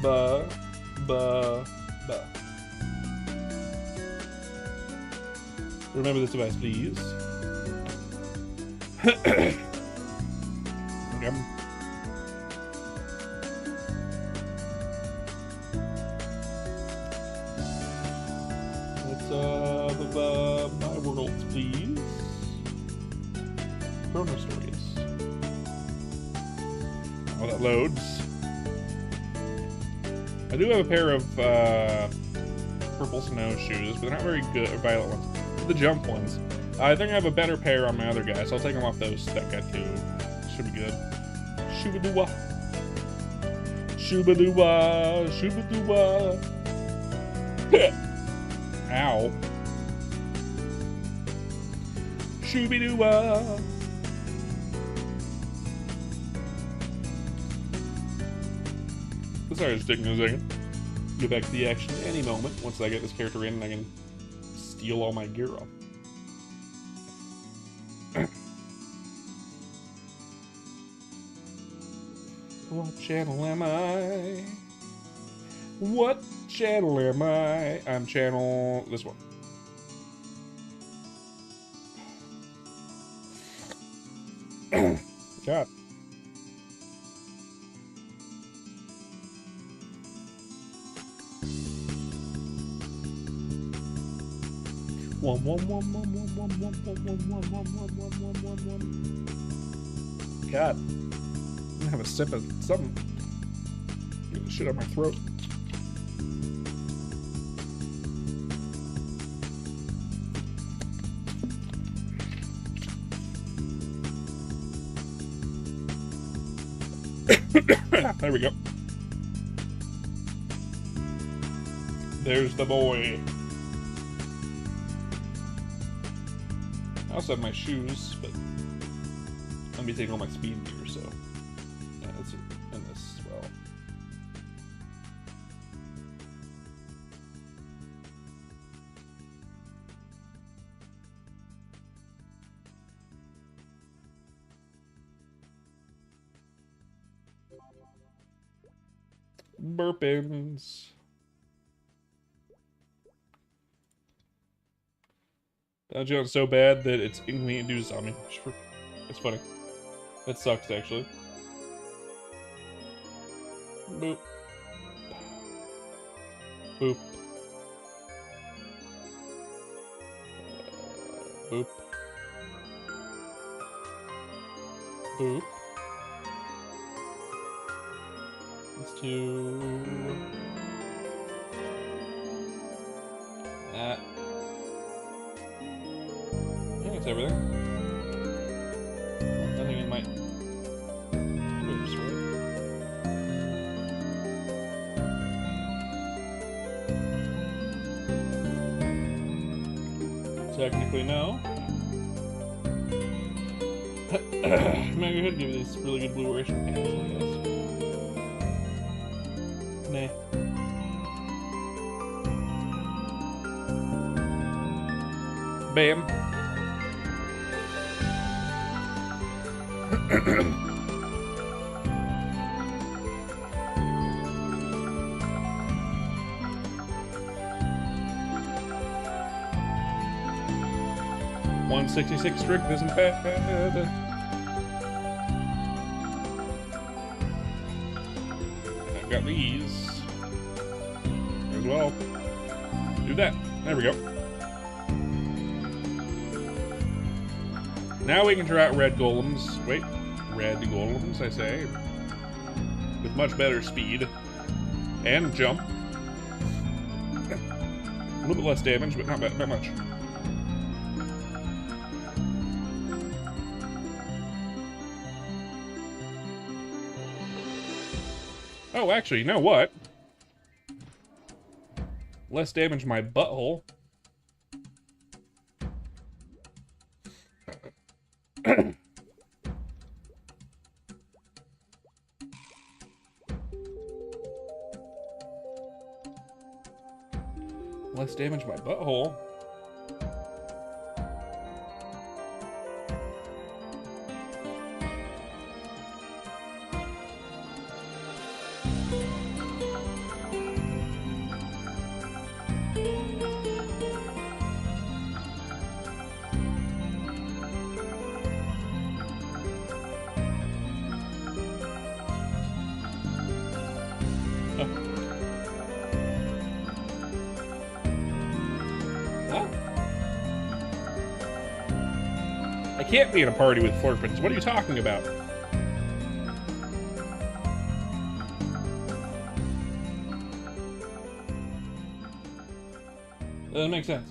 Ba, ba, ba. Remember this device, please. Okay. Let's, my worlds, please. Chrono stories. Oh, that loads. I do have a pair of, purple snowshoes, but they're not very good, or violet ones. The jump ones. I think I have a better pair on my other guy, so I'll take them off those that guy too. Should be good. Shooba-doo-wah. Shooba-doo-wah. Shooba-doo-wah. Ow. Shooby-doo-wah. Sorry, just taking a second. Get back to the action any moment once I get this character in and I can steal all my gear off. What channel am I? What channel am I? I'm channel this one. God. God. I'm gonna have a sip of something. Get the shit out of my throat. There we go. There's the boy. I also have my shoes, but I'm gonna be taking all my speed gear, so yeah, that's in this as well. Burpins. Dungeon's so bad that it's inconvenient to do this on me. It's funny. That sucks, actually. Boop. Boop. Boop. Boop. Let's do that. I think it's everything. Nothing in my oops, right? Technically, no. Maybe I could give these really good blue ration pants, I guess. Nah. Bam. $166 strict isn't bad. I've got these. as well do that. There we go. Now we can try out red golems. Wait, red golems, I say. With much better speed. And jump. A little bit less damage, but not much. Oh, actually, you know what? Less damage to my butthole. Less damage to my butthole. I can't be in a party with Flurpins. What are you talking about? Doesn't make sense.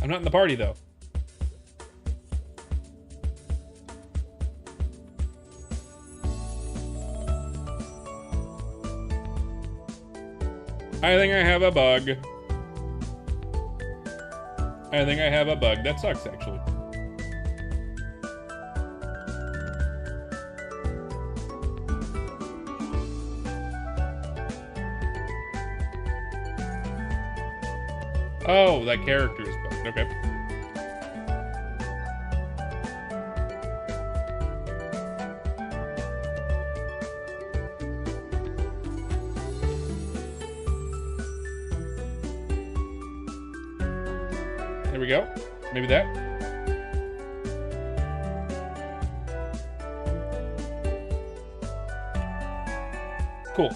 I'm not in the party, though. I think I have a bug. I think I have a bug. That sucks, actually. Oh, that character is bugged. Okay. There we go. Maybe that. Cool.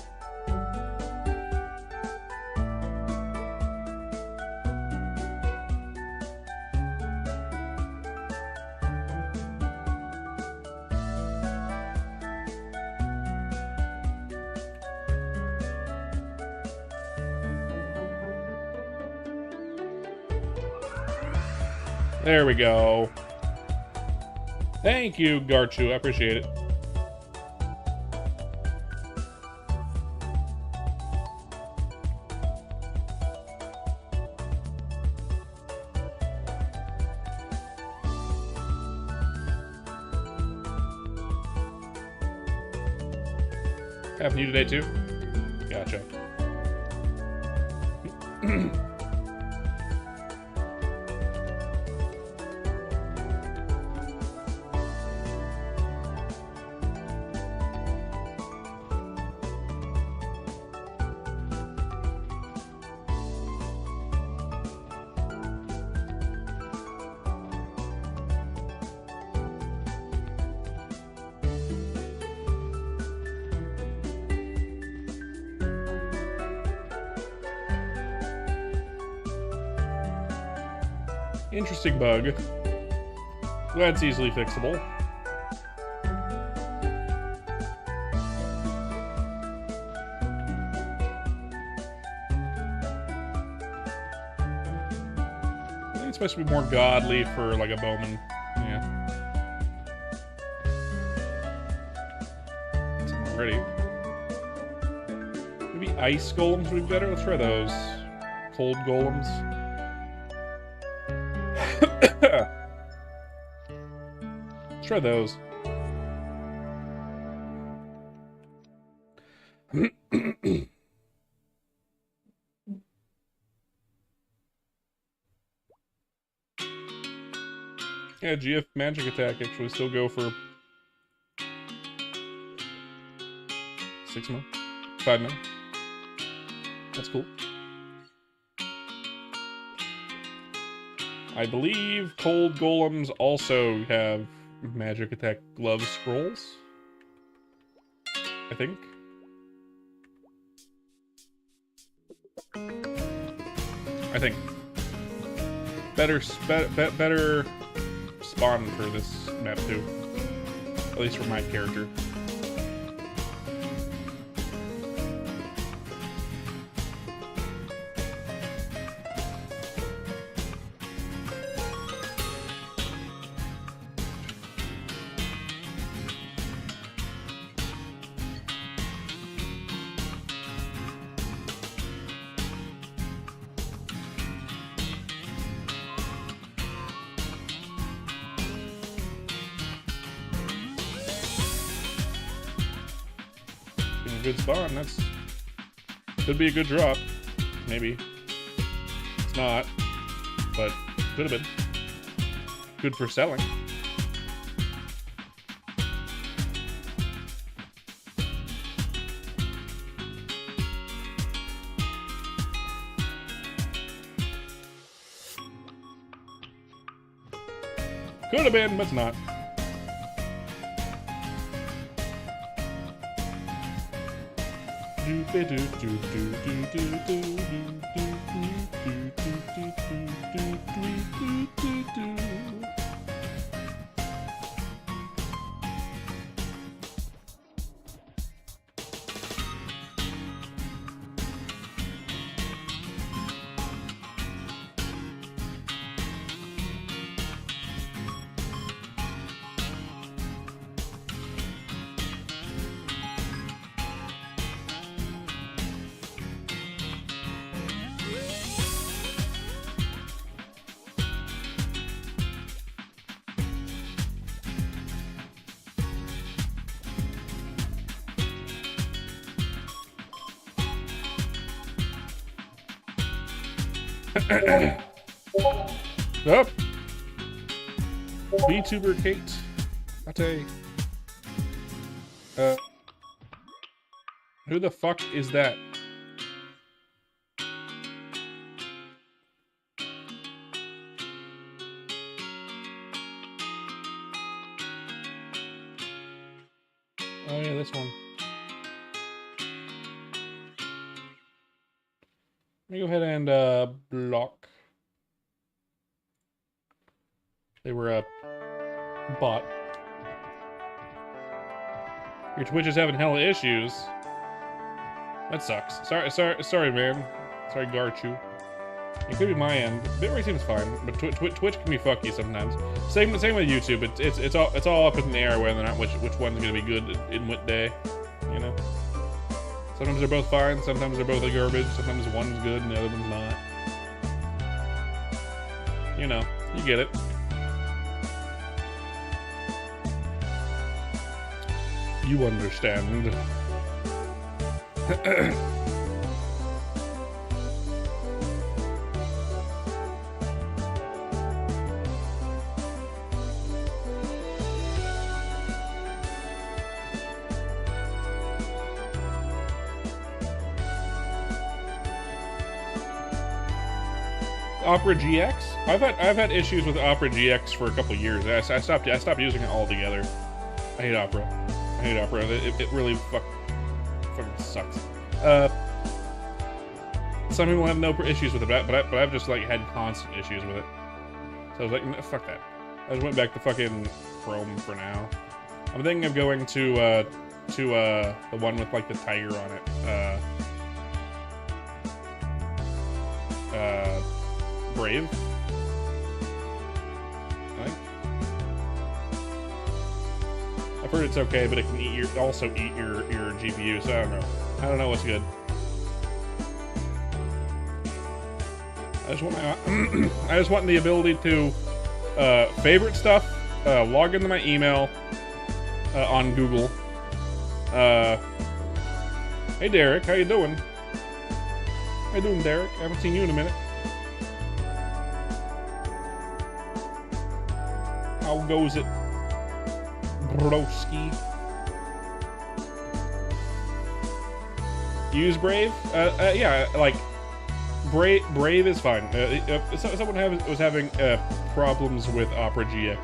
There we go. Thank you, Garchu. I appreciate it. Happened to you today, too? Gotcha. Interesting bug. Glad it's easily fixable. I think it's supposed to be more godly for like a bowman. Yeah. It's already. Maybe ice golems would be better. Let's try those. Cold golems. Let's try those. Yeah, GF magic attack actually still go for 6 mil, 5 mil. That's cool. I believe cold golems also have magic attack glove scrolls. I think. Better spawn for this map too. At least for my character. Good spawn. That's could be a good drop. Maybe it's not, but could have been good for selling. Could have been, but it's not. Up. VTuber Kate. Ate. Who the fuck is that? Oh yeah, this one. Let me go ahead and block. They were a bot. Your Twitch is having hella issues. That sucks. Sorry, man. Sorry, Garchu. It could be my end. Bitrate seems fine, but Twitch can be fucky sometimes. Same with YouTube. It's all up in the air whether or not which one's gonna be good in what day. You know. Sometimes they're both fine. Sometimes they're both garbage. Sometimes one's good and the other one's not. You know, you get it. You understand. Opera GX? I've had issues with Opera GX for a couple years. I stopped using it altogether. I hate Opera. It really fucking sucks. Some people have no issues with it, but I've just like had constant issues with it. So I was like, no, fuck that. I just went back to fucking Chrome for now. I'm thinking of going to the one with like the tiger on it. Brave. I think. I've heard it's okay, but it can also eat your GPU. So I don't know. I don't know what's good. I just want the ability to favorite stuff, log into my email on Google. Hey Derek, how you doing? How you doing, Derek? I haven't seen you in a minute. How goes it, broski? Use Brave? Yeah, like Brave is fine. Someone was having problems with Opera GX.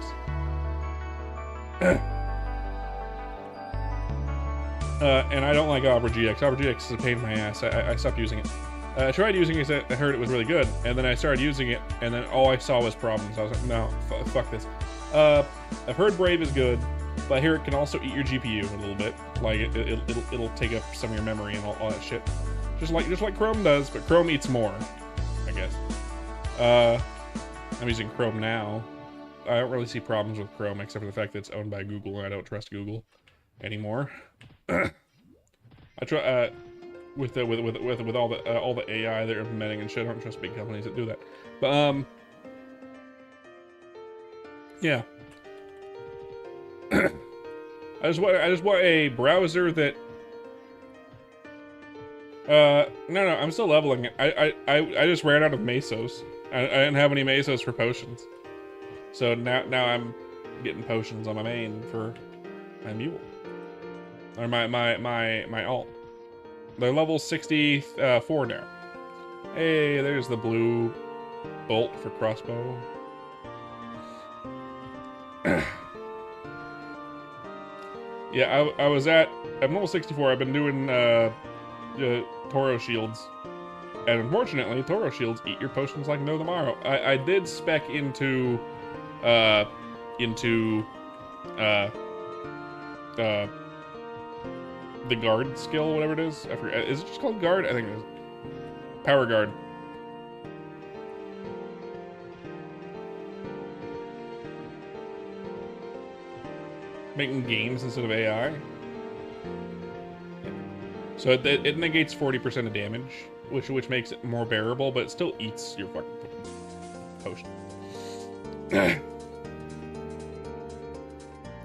And I don't like Opera GX. Opera GX is a pain in my ass. I stopped using it. I tried using it, I heard it was really good, and then I started using it, and then all I saw was problems. I was like, no, fuck this. I've heard Brave is good, but I hear it can also eat your GPU a little bit. Like, it'll take up some of your memory and all that shit. Just like Chrome does, but Chrome eats more, I guess. I'm using Chrome now. I don't really see problems with Chrome, except for the fact that it's owned by Google, and I don't trust Google anymore. I try, with all the AI they're implementing and shit. I don't trust big companies that do that. But yeah. I just want a browser that. No, I'm still leveling it. I just ran out of Mesos. I didn't have any Mesos for potions, so now I'm getting potions on my main for my mule or my alt. They're level 64 now. Hey, there's the blue bolt for crossbow. Yeah, I'm level 64. I've been doing Toro shields, and unfortunately, Toro shields eat your potions like no tomorrow. I did spec into the guard skill, whatever it is. I forget. Is it just called guard? I think it is. Power guard. Making games instead of AI. So it negates 40% of damage, which makes it more bearable, but it still eats your fucking potion.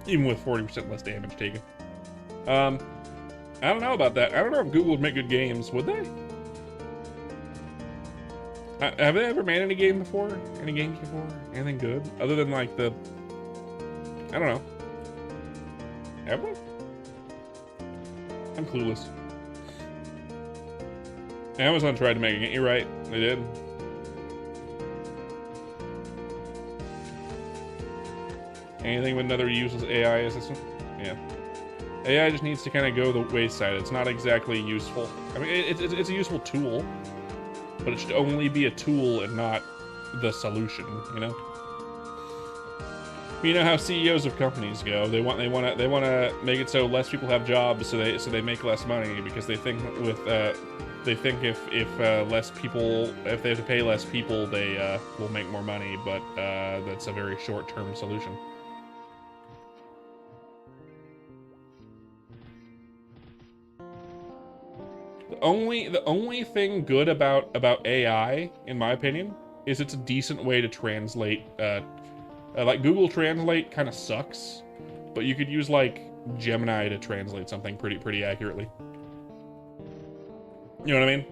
Even with 40% less damage taken. I don't know about that. I don't know if Google would make good games. Would they? Have they ever made any game before? Any games before? Anything good? Other than like the... I don't know. Have they? I'm clueless. Amazon tried to make it. You're right. They did. Anything with another useless AI assistant? Yeah. AI just needs to kind of go the wayside. It's not exactly useful. I mean, it's a useful tool, but it should only be a tool and not the solution. You know. You know how CEOs of companies go. They want to make it so less people have jobs, so they make less money because they think if less people, if they have to pay less people, they will make more money. But that's a very short-term solution. The only thing good about AI, in my opinion, is it's a decent way to translate. Like Google Translate kind of sucks, but you could use like Gemini to translate something pretty accurately. You know what I mean?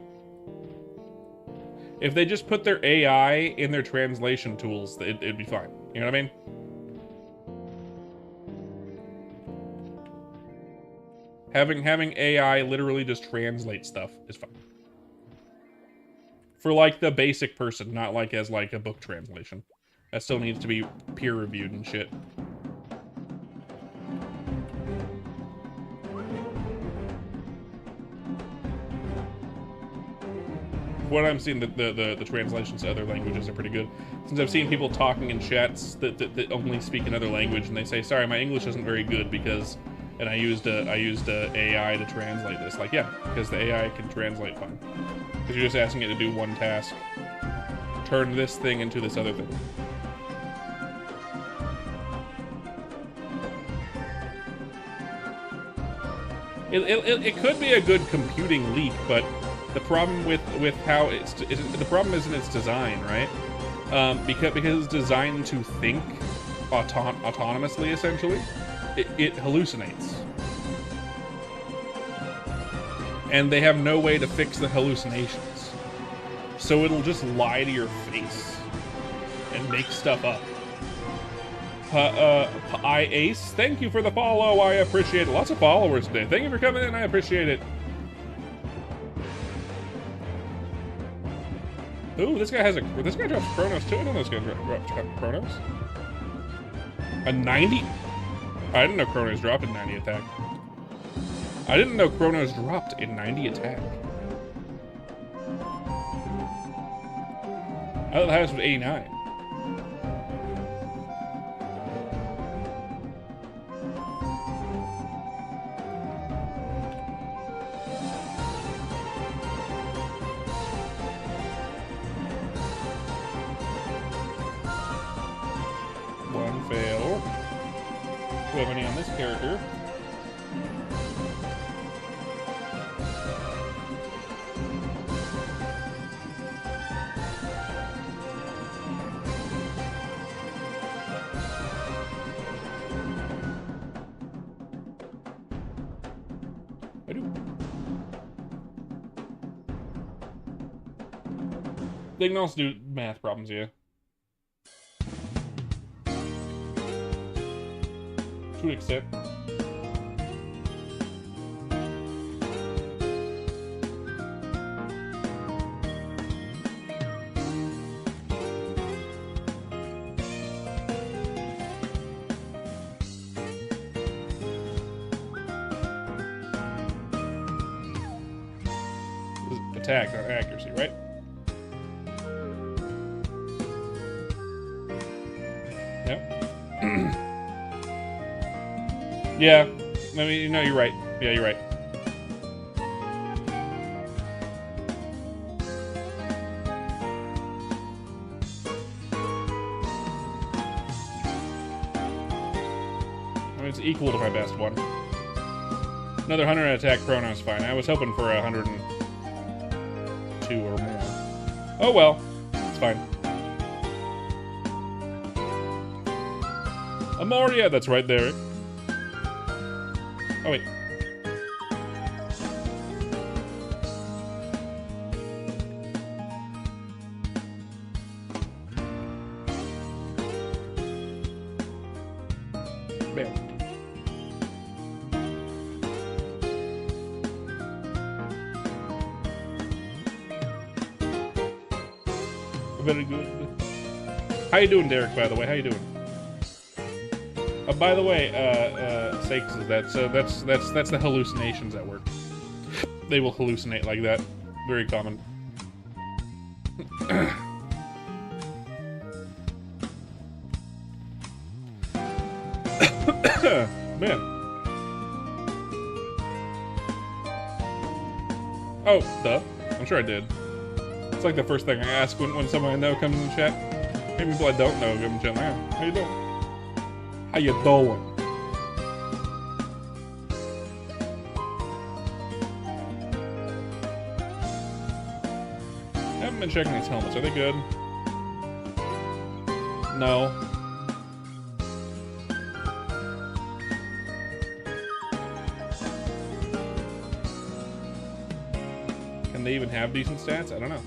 If they just put their AI in their translation tools, it'd be fine. You know what I mean? Having AI literally just translate stuff is fine. For like the basic person, not like as like a book translation. That still needs to be peer reviewed and shit. What I'm seeing, the translations to other languages are pretty good. Since I've seen people talking in chats that only speak another language, and they say, "Sorry, my English isn't very good because," and I used AI to translate this. Like, yeah, because the AI can translate fine. Because you're just asking it to do one task. Turn this thing into this other thing. It could be a good computing leap, but the problem with how the problem isn't its design, right? Because it's designed to think autonomously, essentially. It hallucinates, and they have no way to fix the hallucinations, so it'll just lie to your face and make stuff up. Ace, thank you for the follow. I appreciate it. Lots of followers today. Thank you for coming in. I appreciate it. Ooh, this guy drops Chronos too. I didn't know this guy drops Chronos. A 90? I didn't know Chronos dropped in 90 attack. I didn't know Chronos dropped in 90 attack. I thought the highest was 89. One fail. Do we have any on this character? I do. They can also do math problems, yeah. To an extent. Attack, not accuracy, right? Yep. Yeah, I mean, no, you're right. Yeah, you're right. I mean, it's equal to my best one. Another 100 attack Chrono is fine. I was hoping for 102 or more. Oh well, it's fine. Amoria, that's right there. Oh wait. Bam. Very good. How you doing, Derek, by the way? How you doing? By the way, Sakes, that's the hallucinations at work. They will hallucinate like that. Very common. Man. Oh, duh. I'm sure I did. It's like the first thing I ask when someone I know comes in the chat. Maybe people I don't know come in the chat. Like, how you doing? How you doing? I haven't been checking these helmets. Are they good? No. Can they even have decent stats? I don't know.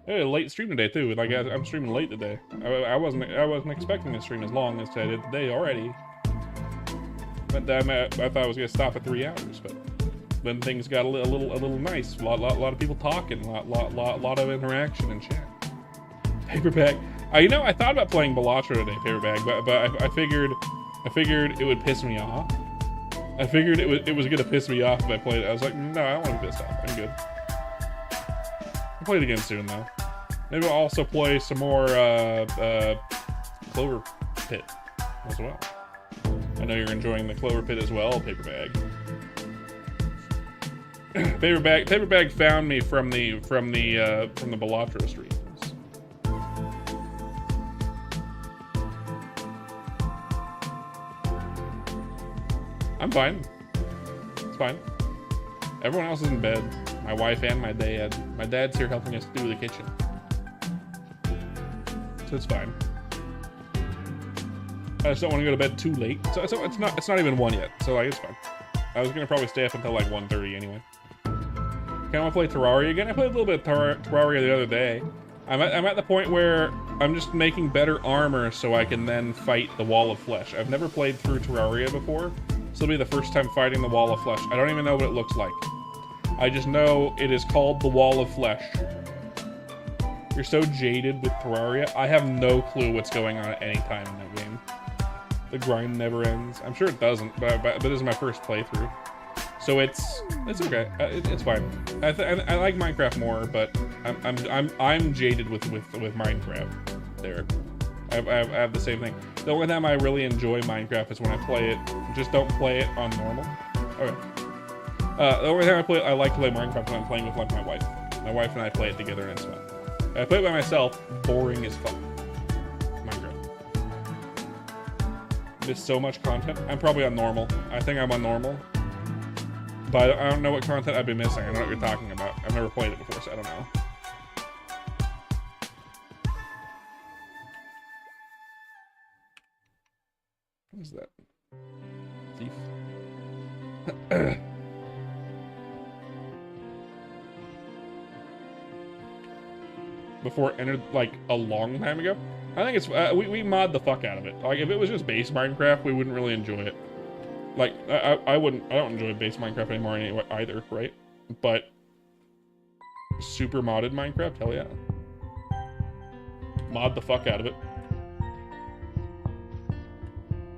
A late stream today too. Like I'm streaming late today. I wasn't expecting to stream as long as I did today already. But I thought I was gonna stop at 3 hours, but then things got a little nice. A lot of people talking. Lot of interaction in chat. Paperback. You know, I thought about playing Balatro today, Paperback, but I figured it would piss me off. I figured it was gonna piss me off if I played it. I was like, no, I don't want to be pissed off. I'm good. I'll play it again soon though. Maybe I'll also play some more Clover Pit as well. I know you're enjoying the Clover Pit as well, Paperbag. Paperbag found me from the Balatro streams. I'm fine. It's fine. Everyone else is in bed. My wife and my dad. My dad's here helping us do the kitchen. So it's fine. I just don't want to go to bed too late. So it's not even 1 yet. So like it's fine. I was gonna probably stay up until like 1:30 anyway. Can I play Terraria again? I played a little bit of Terraria the other day. I'm at the point where I'm just making better armor so I can then fight the Wall of Flesh. I've never played through Terraria before, so it'll be the first time fighting the Wall of Flesh. I don't even know what it looks like. I just know it is called the Wall of Flesh. You're so jaded with Terraria. I have no clue what's going on at any time in that game. The grind never ends. I'm sure it doesn't, but this is my first playthrough, so it's okay. It's fine. I like Minecraft more, but I'm jaded with Minecraft. There, I have the same thing. The only time I really enjoy Minecraft is when I play it. Just don't play it on normal. Okay. The only time I like to play Minecraft when I'm playing with like my wife. My wife and I play it together, and it's fun. If I play it by myself, boring as fuck. Minecraft. There's so much content. I'm probably on normal. I think I'm on normal. But I don't know what content I've been missing. I don't know what you're talking about. I've never played it before, so I don't know. What is that? Thief? Before it entered, like, a long time ago? I think it's, we mod the fuck out of it. Like, if it was just base Minecraft, we wouldn't really enjoy it. Like, I don't enjoy base Minecraft anymore anyway, either, right? But super modded Minecraft, hell yeah. Mod the fuck out of it.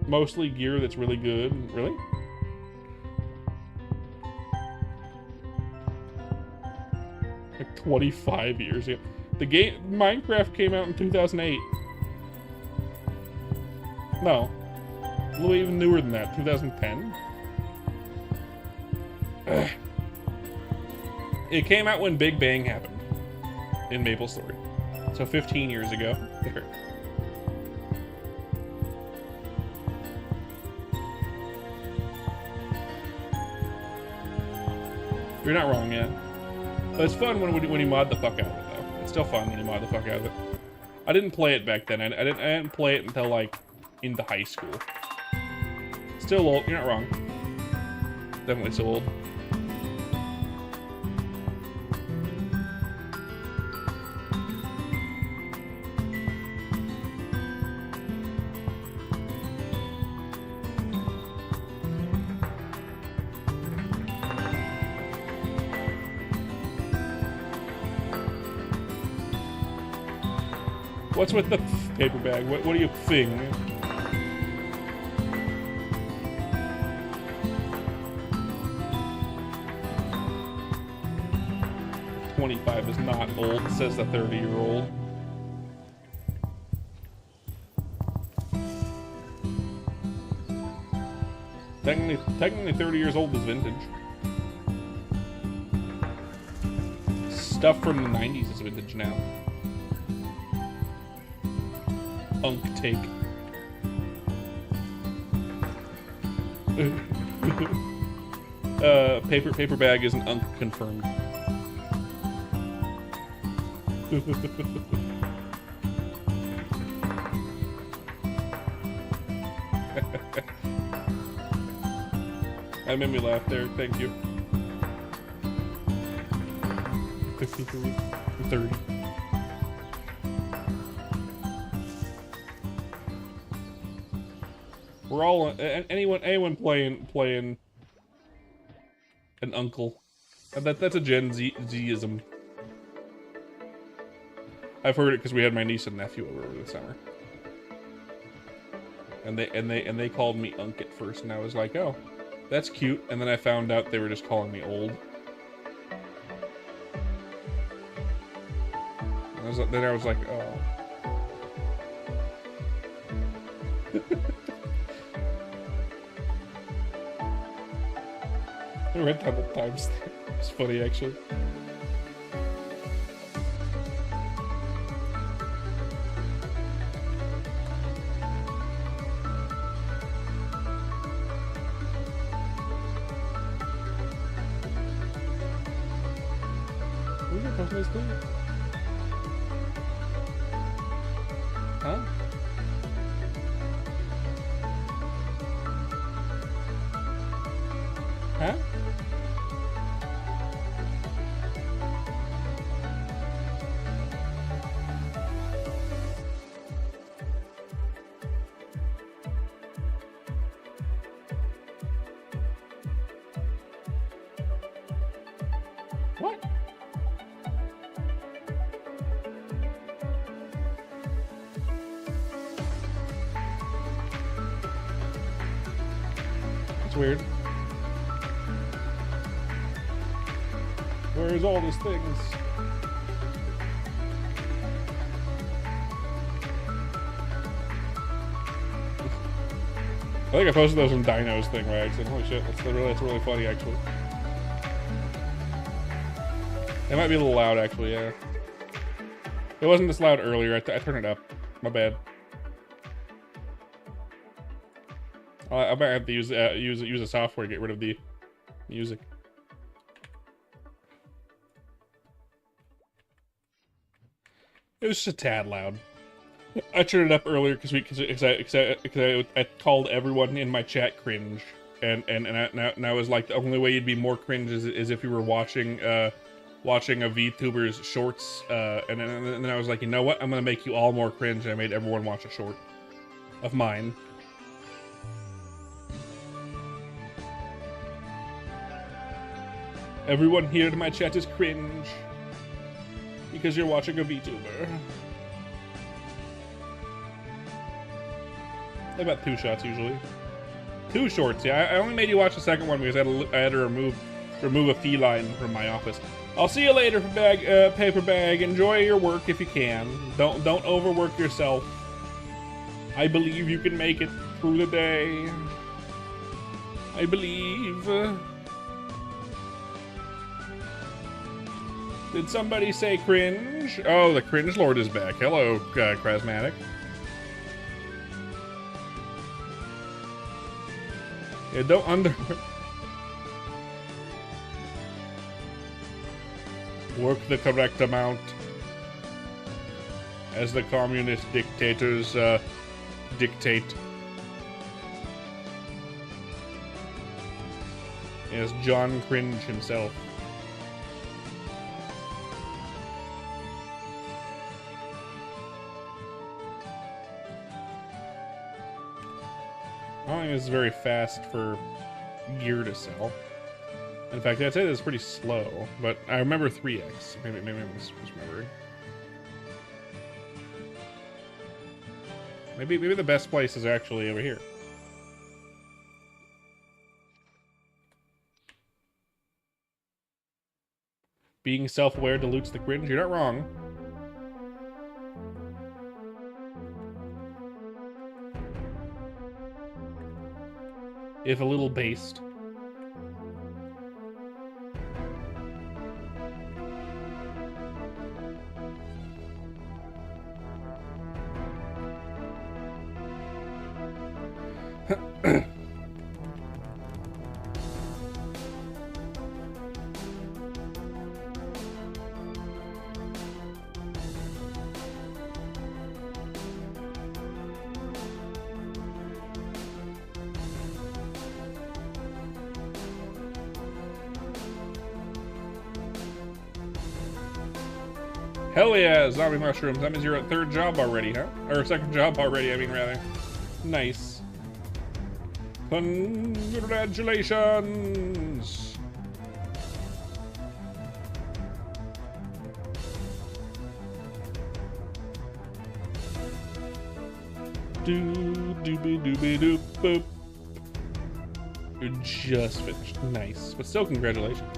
Mostly gear that's really good. Really? Like 25 years ago. The game Minecraft came out in 2008. No. A little even newer than that, 2010? Ugh. It came out when Big Bang happened in MapleStory. So 15 years ago. You're not wrong, yeah. But it's fun when you mod the fuck out of it, though. It's still fun when you mod the fuck out of it. I didn't play it back then. I didn't play it until, like, into high school. Still old. You're not wrong. Definitely still old. What's with the paper bag? What do you think? 25 is not old, says the 30-year-old. Technically 30 years old is vintage. Stuff from the 90s is vintage now. Unk take. Paper bag isn't unk confirmed. That made me laugh there, thank you. 53, 30. We're all anyone playing an uncle. That's a Gen Z-ism. I've heard it because we had my niece and nephew over the summer, and they called me Unk at first, and I was like, oh, that's cute. And then I found out they were just calling me old. Then I was like, oh. I read that the times. It's funny, actually. Who's your person is doing? Huh? Huh? That's weird. Where's all these things? I think I posted those in Dino's thing by accident. Holy shit, that's really funny actually. It might be a little loud actually, yeah. It wasn't this loud earlier. I turned it up. My bad. I might have to use a software to get rid of the music. It was just a tad loud. I turned it up earlier because I called everyone in my chat cringe, and I was like, the only way you'd be more cringe is if you were watching a VTuber's shorts, and then I was like, you know what? I'm gonna make you all more cringe, and I made everyone watch a short of mine. Everyone here in my chat is cringe because you're watching a VTuber. About 2 shots usually. 2 shorts, yeah. I only made you watch the second one because I had to remove a feline from my office. I'll see you later, paper bag. Enjoy your work if you can. Don't overwork yourself. I believe you can make it through the day. I believe. Did somebody say cringe? Oh, the cringe lord is back. Hello, Krasmatic. Yeah, don't work the correct amount, as the communist dictators dictate. Yes, John Cringe himself. I don't think it's very fast for gear to sell. In fact, I'd say it's pretty slow, but I remember 3x. Maybe I'm misremembering. Maybe the best place is actually over here. Being self-aware dilutes the cringe. You're not wrong. If a little based. Hell yeah, zombie mushrooms. That means you're at 3rd job already, huh? Or 2nd job already, I mean, rather. Nice. Congratulations! Doobie-doobie-doop boop. You just finished. Nice. But still, congratulations.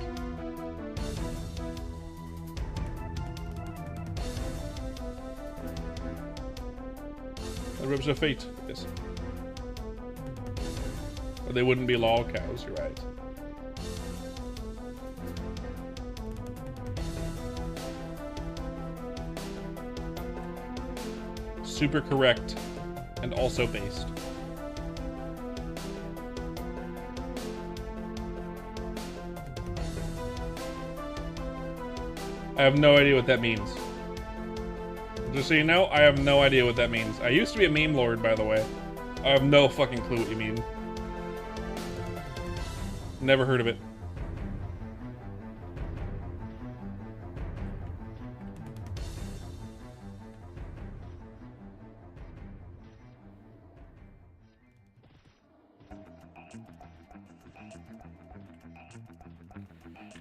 The ribs of fate. Yes. But they wouldn't be lol cows, you're right. Super correct. And also based. I have no idea what that means. Just so you know, I have no idea what that means. I used to be a meme lord, by the way. I have no fucking clue what you mean. Never heard of it.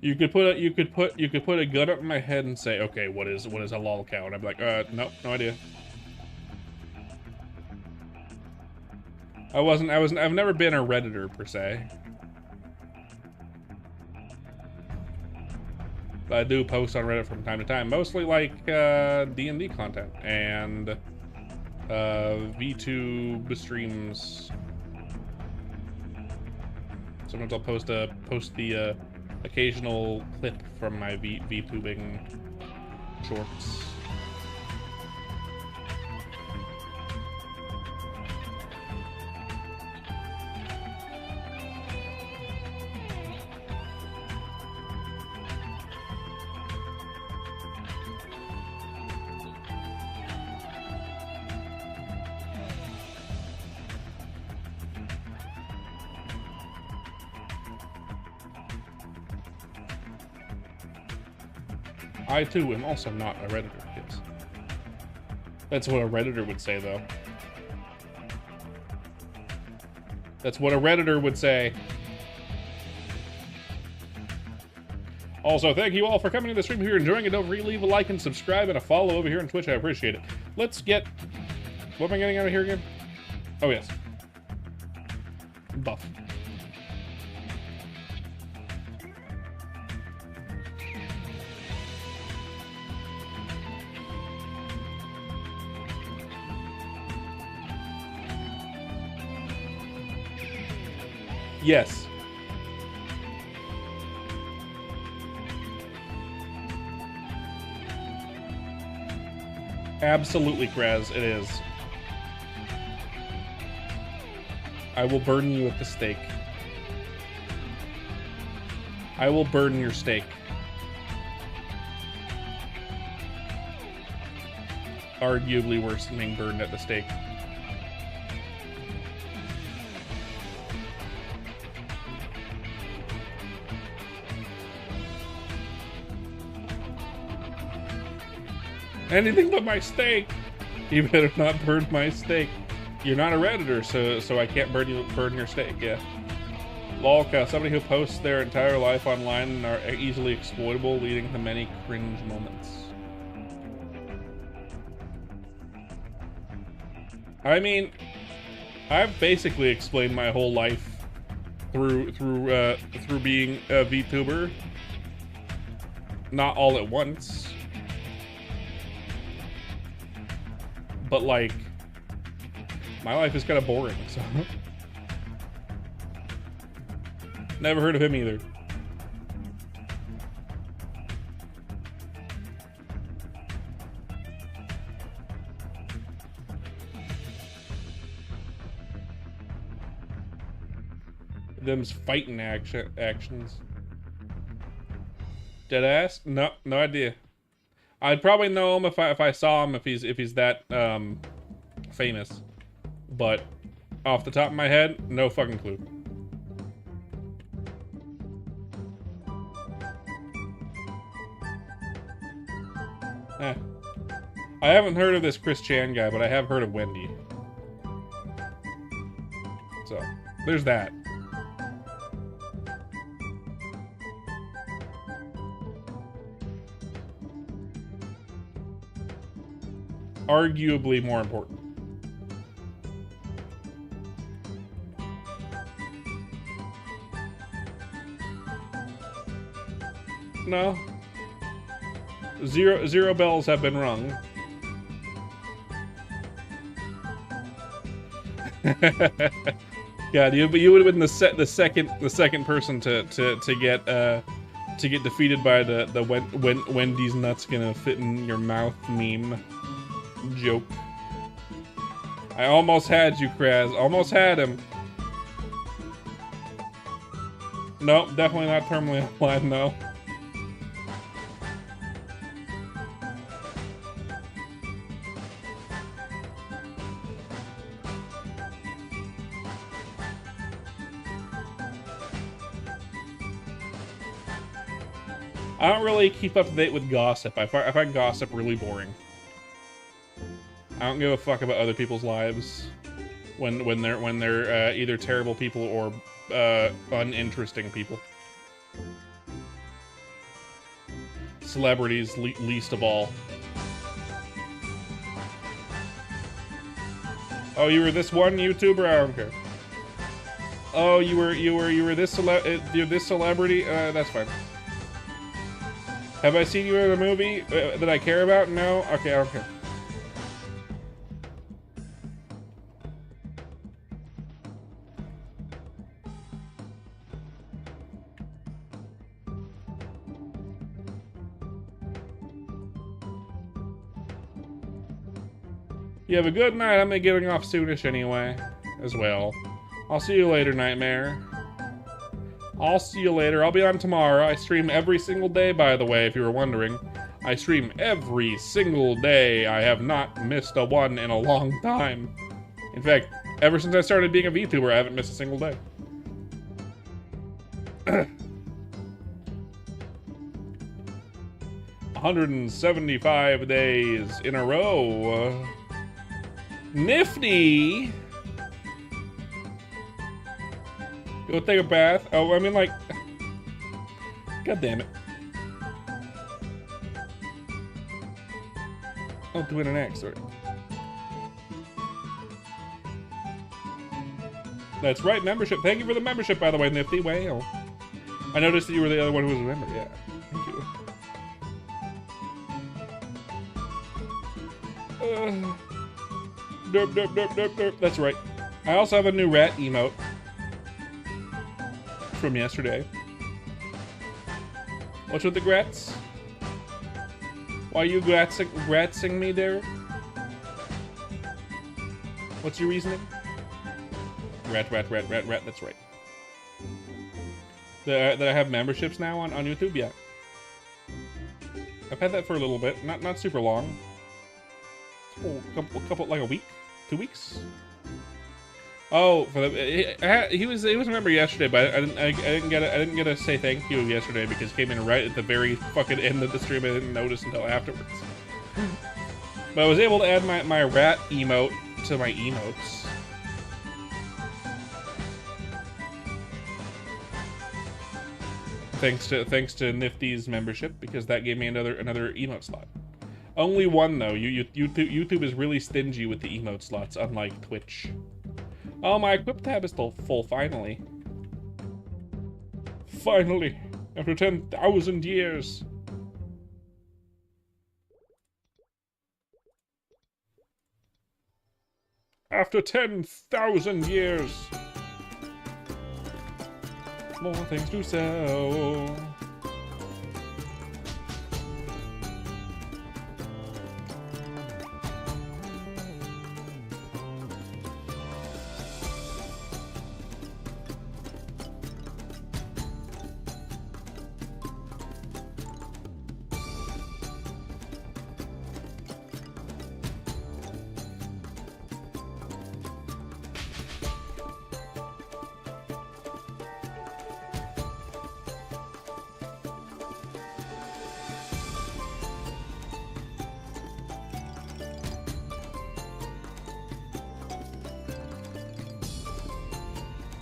You could put a gun up in my head and say, okay, what is a lol cow? And I'd be like, nope, no idea. I've never been a Redditor per se. I do post on Reddit from time to time, mostly like D&D content and VTube streams. Sometimes I'll post the occasional clip from my VTubing shorts. I too am also not a Redditor, yes. That's what a Redditor would say, though. That's what a Redditor would say. Also, thank you all for coming to the stream. If you're enjoying it, don't forget to leave a like and subscribe and a follow over here on Twitch. I appreciate it. Let's get... What am I getting out of here again? Oh, yes. Buff. Yes. Absolutely, Kraz, it is. I will burn you at the stake. I will burn your steak. Arguably worse than being burned at the stake. Anything but my steak. You better not burn my steak. You're not a Redditor, so I can't burn your steak. Yeah. Lolca, somebody who posts their entire life online and are easily exploitable, leading to many cringe moments. I mean, I've basically explained my whole life through being a VTuber. Not all at once. But, like, my life is kind of boring, so... Never heard of him either. Them's fighting actions. Deadass? No idea. I'd probably know him if I saw him, if he's that famous, but off the top of my head, no fucking clue. I haven't heard of this Chris Chan guy, but I have heard of Wendy. So there's that. Arguably more important. No. Zero bells have been rung. God, you would have been the second person to get defeated by the Wendy's nuts gonna fit in your mouth meme joke. I almost had you, Kraz. Almost had him. Nope, definitely not terminally offline, no. I don't really keep up to date with gossip. I find gossip really boring. I don't give a fuck about other people's lives when they're either terrible people or uninteresting people. Celebrities least of all. Oh, you were this one YouTuber? I don't care. Oh, you're this celebrity? That's fine. Have I seen you in a movie that I care about? No? Okay, I don't care. You have a good night. I'm getting off soonish anyway, as well. I'll see you later, Nightmare. I'll see you later. I'll be on tomorrow. I stream every single day, by the way, if you were wondering. I stream every single day. I have not missed a one in a long time. In fact, ever since I started being a VTuber, I haven't missed a single day. 175 days in a row. Nifty! Go take a bath. Oh, I mean, like... God damn it. Oh, doing an X, sorry. That's right, membership. Thank you for the membership, by the way, Nifty. Wow. I noticed that you were the other one who was a member. Yeah, thank you. Derp, derp, derp, derp, derp. That's right. I also have a new rat emote from yesterday. What's with the grats? Why are you gratzing me there? What's your reasoning? Rat, rat, rat, rat, rat. That's right. That I have memberships now on YouTube? Yeah. I've had that for a little bit. Not super long. Oh, couple, like a week? 2 weeks? Oh, for the he was a member yesterday, but I didn't get to say thank you yesterday because he came in right at the very fucking end of the stream. I didn't notice until afterwards. But I was able to add my rat emote to my emotes. Thanks to Nifty's membership, because that gave me another emote slot. Only one though. YouTube is really stingy with the emote slots, unlike Twitch. Oh, my equip tab is still full, finally. Finally! After 10,000 years! After 10,000 years! More things to sell.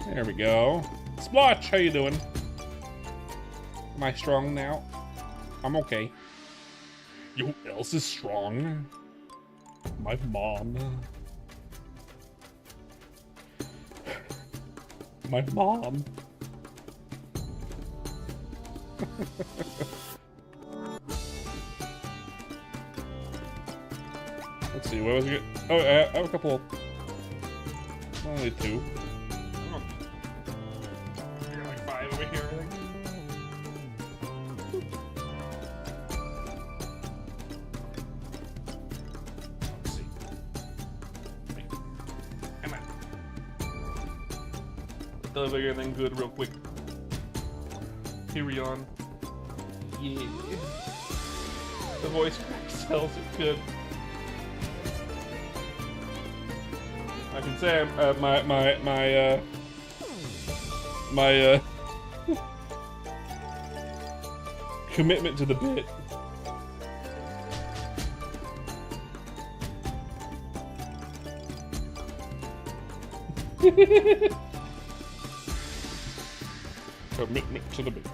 There we go. Splotch, how you doing? Am I strong now? I'm okay. You who else is strong? My mom. My mom. Let's see, what was it? Oh, I have a couple. Only two. Over here, I think. Let's see. Wait. Come on. They'll have everything good real quick. Here we on. Yeah. The voice crack sells it good. I can say my commitment to the bit. Commitment to the bit.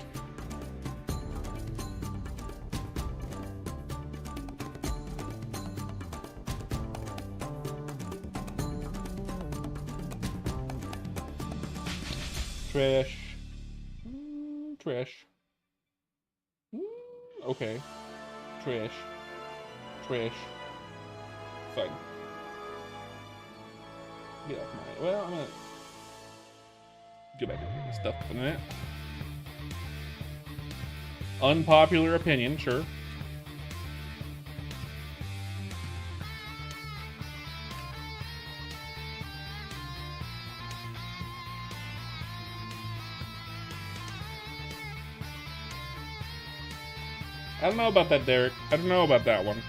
Trash. Trash. Okay. Trash. Trash. Fine. Get off my... Well, I'm gonna... Go back and get this stuff in a minute. Unpopular opinion, sure. I don't know about that, Derek. I don't know about that one.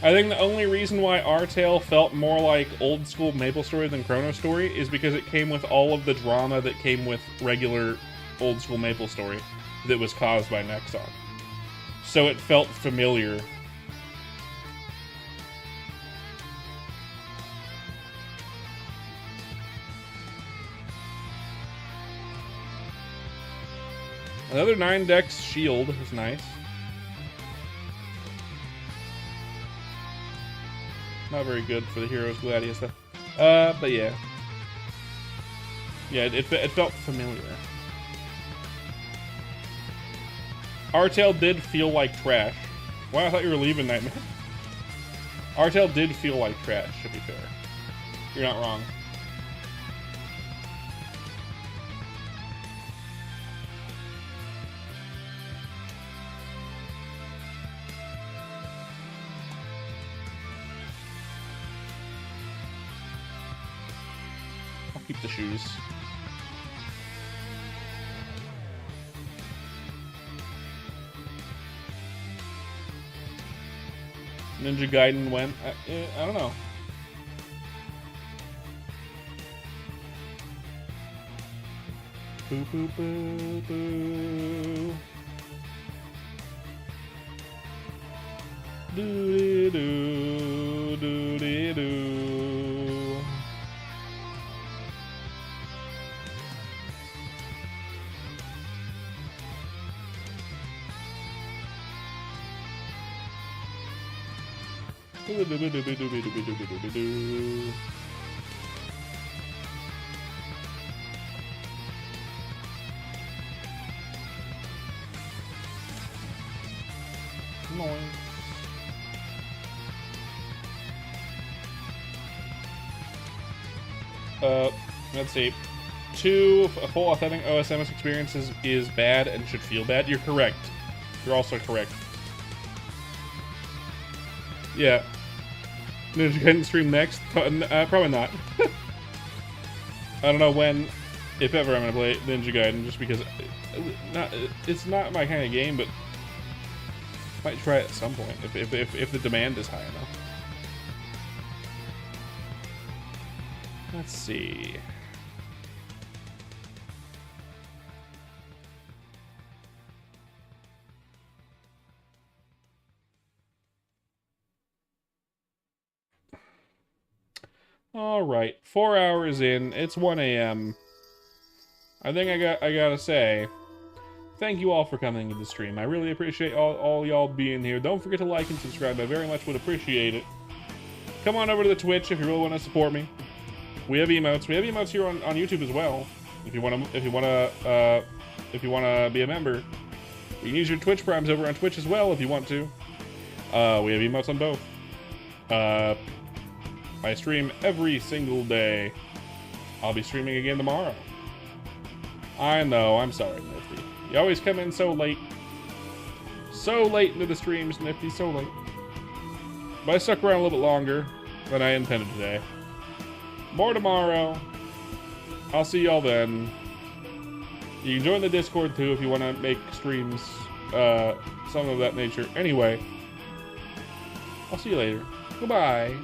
I think the only reason why Our Tale felt more like old school MapleStory than Chrono Story is because it came with all of the drama that came with regular old school MapleStory that was caused by Nexon. So it felt familiar. Another 9-dex shield is nice. Not very good for the Heroes Gladius stuff. But yeah. Yeah, it felt familiar. Our Tale did feel like trash. Wow, I thought you were leaving, Nightmare. Our Tale did feel like trash, to be fair. You're not wrong. Keep the shoes. Ninja Gaiden went. I don't know. Boo boo boo boo. Doo doo doo doo doo. Noise. Let's see. 2 full authentic OSMS experiences is bad and should feel bad. You're correct. You're also correct. Yeah. Ninja Gaiden stream next? Probably not. I don't know when, if ever, I'm gonna play Ninja Gaiden, just because it's not my kind of game, but might try it at some point if the demand is high enough. Let's see. All right, 4 hours in. It's 1 a.m. I think I gotta say, thank you all for coming to the stream. I really appreciate all y'all being here. Don't forget to like and subscribe. I very much would appreciate it. Come on over to the Twitch if you really want to support me. We have emotes. We have emotes here on YouTube as well. If you wanna be a member, you can use your Twitch primes over on Twitch as well if you want to. We have emotes on both. I stream every single day. I'll be streaming again tomorrow. I know, I'm sorry, Nifty. You always come in so late. So late into the streams, Nifty, so late. But I stuck around a little bit longer than I intended today. More tomorrow. I'll see y'all then. You can join the Discord too if you want to make streams, something of that nature. Anyway, I'll see you later. Goodbye.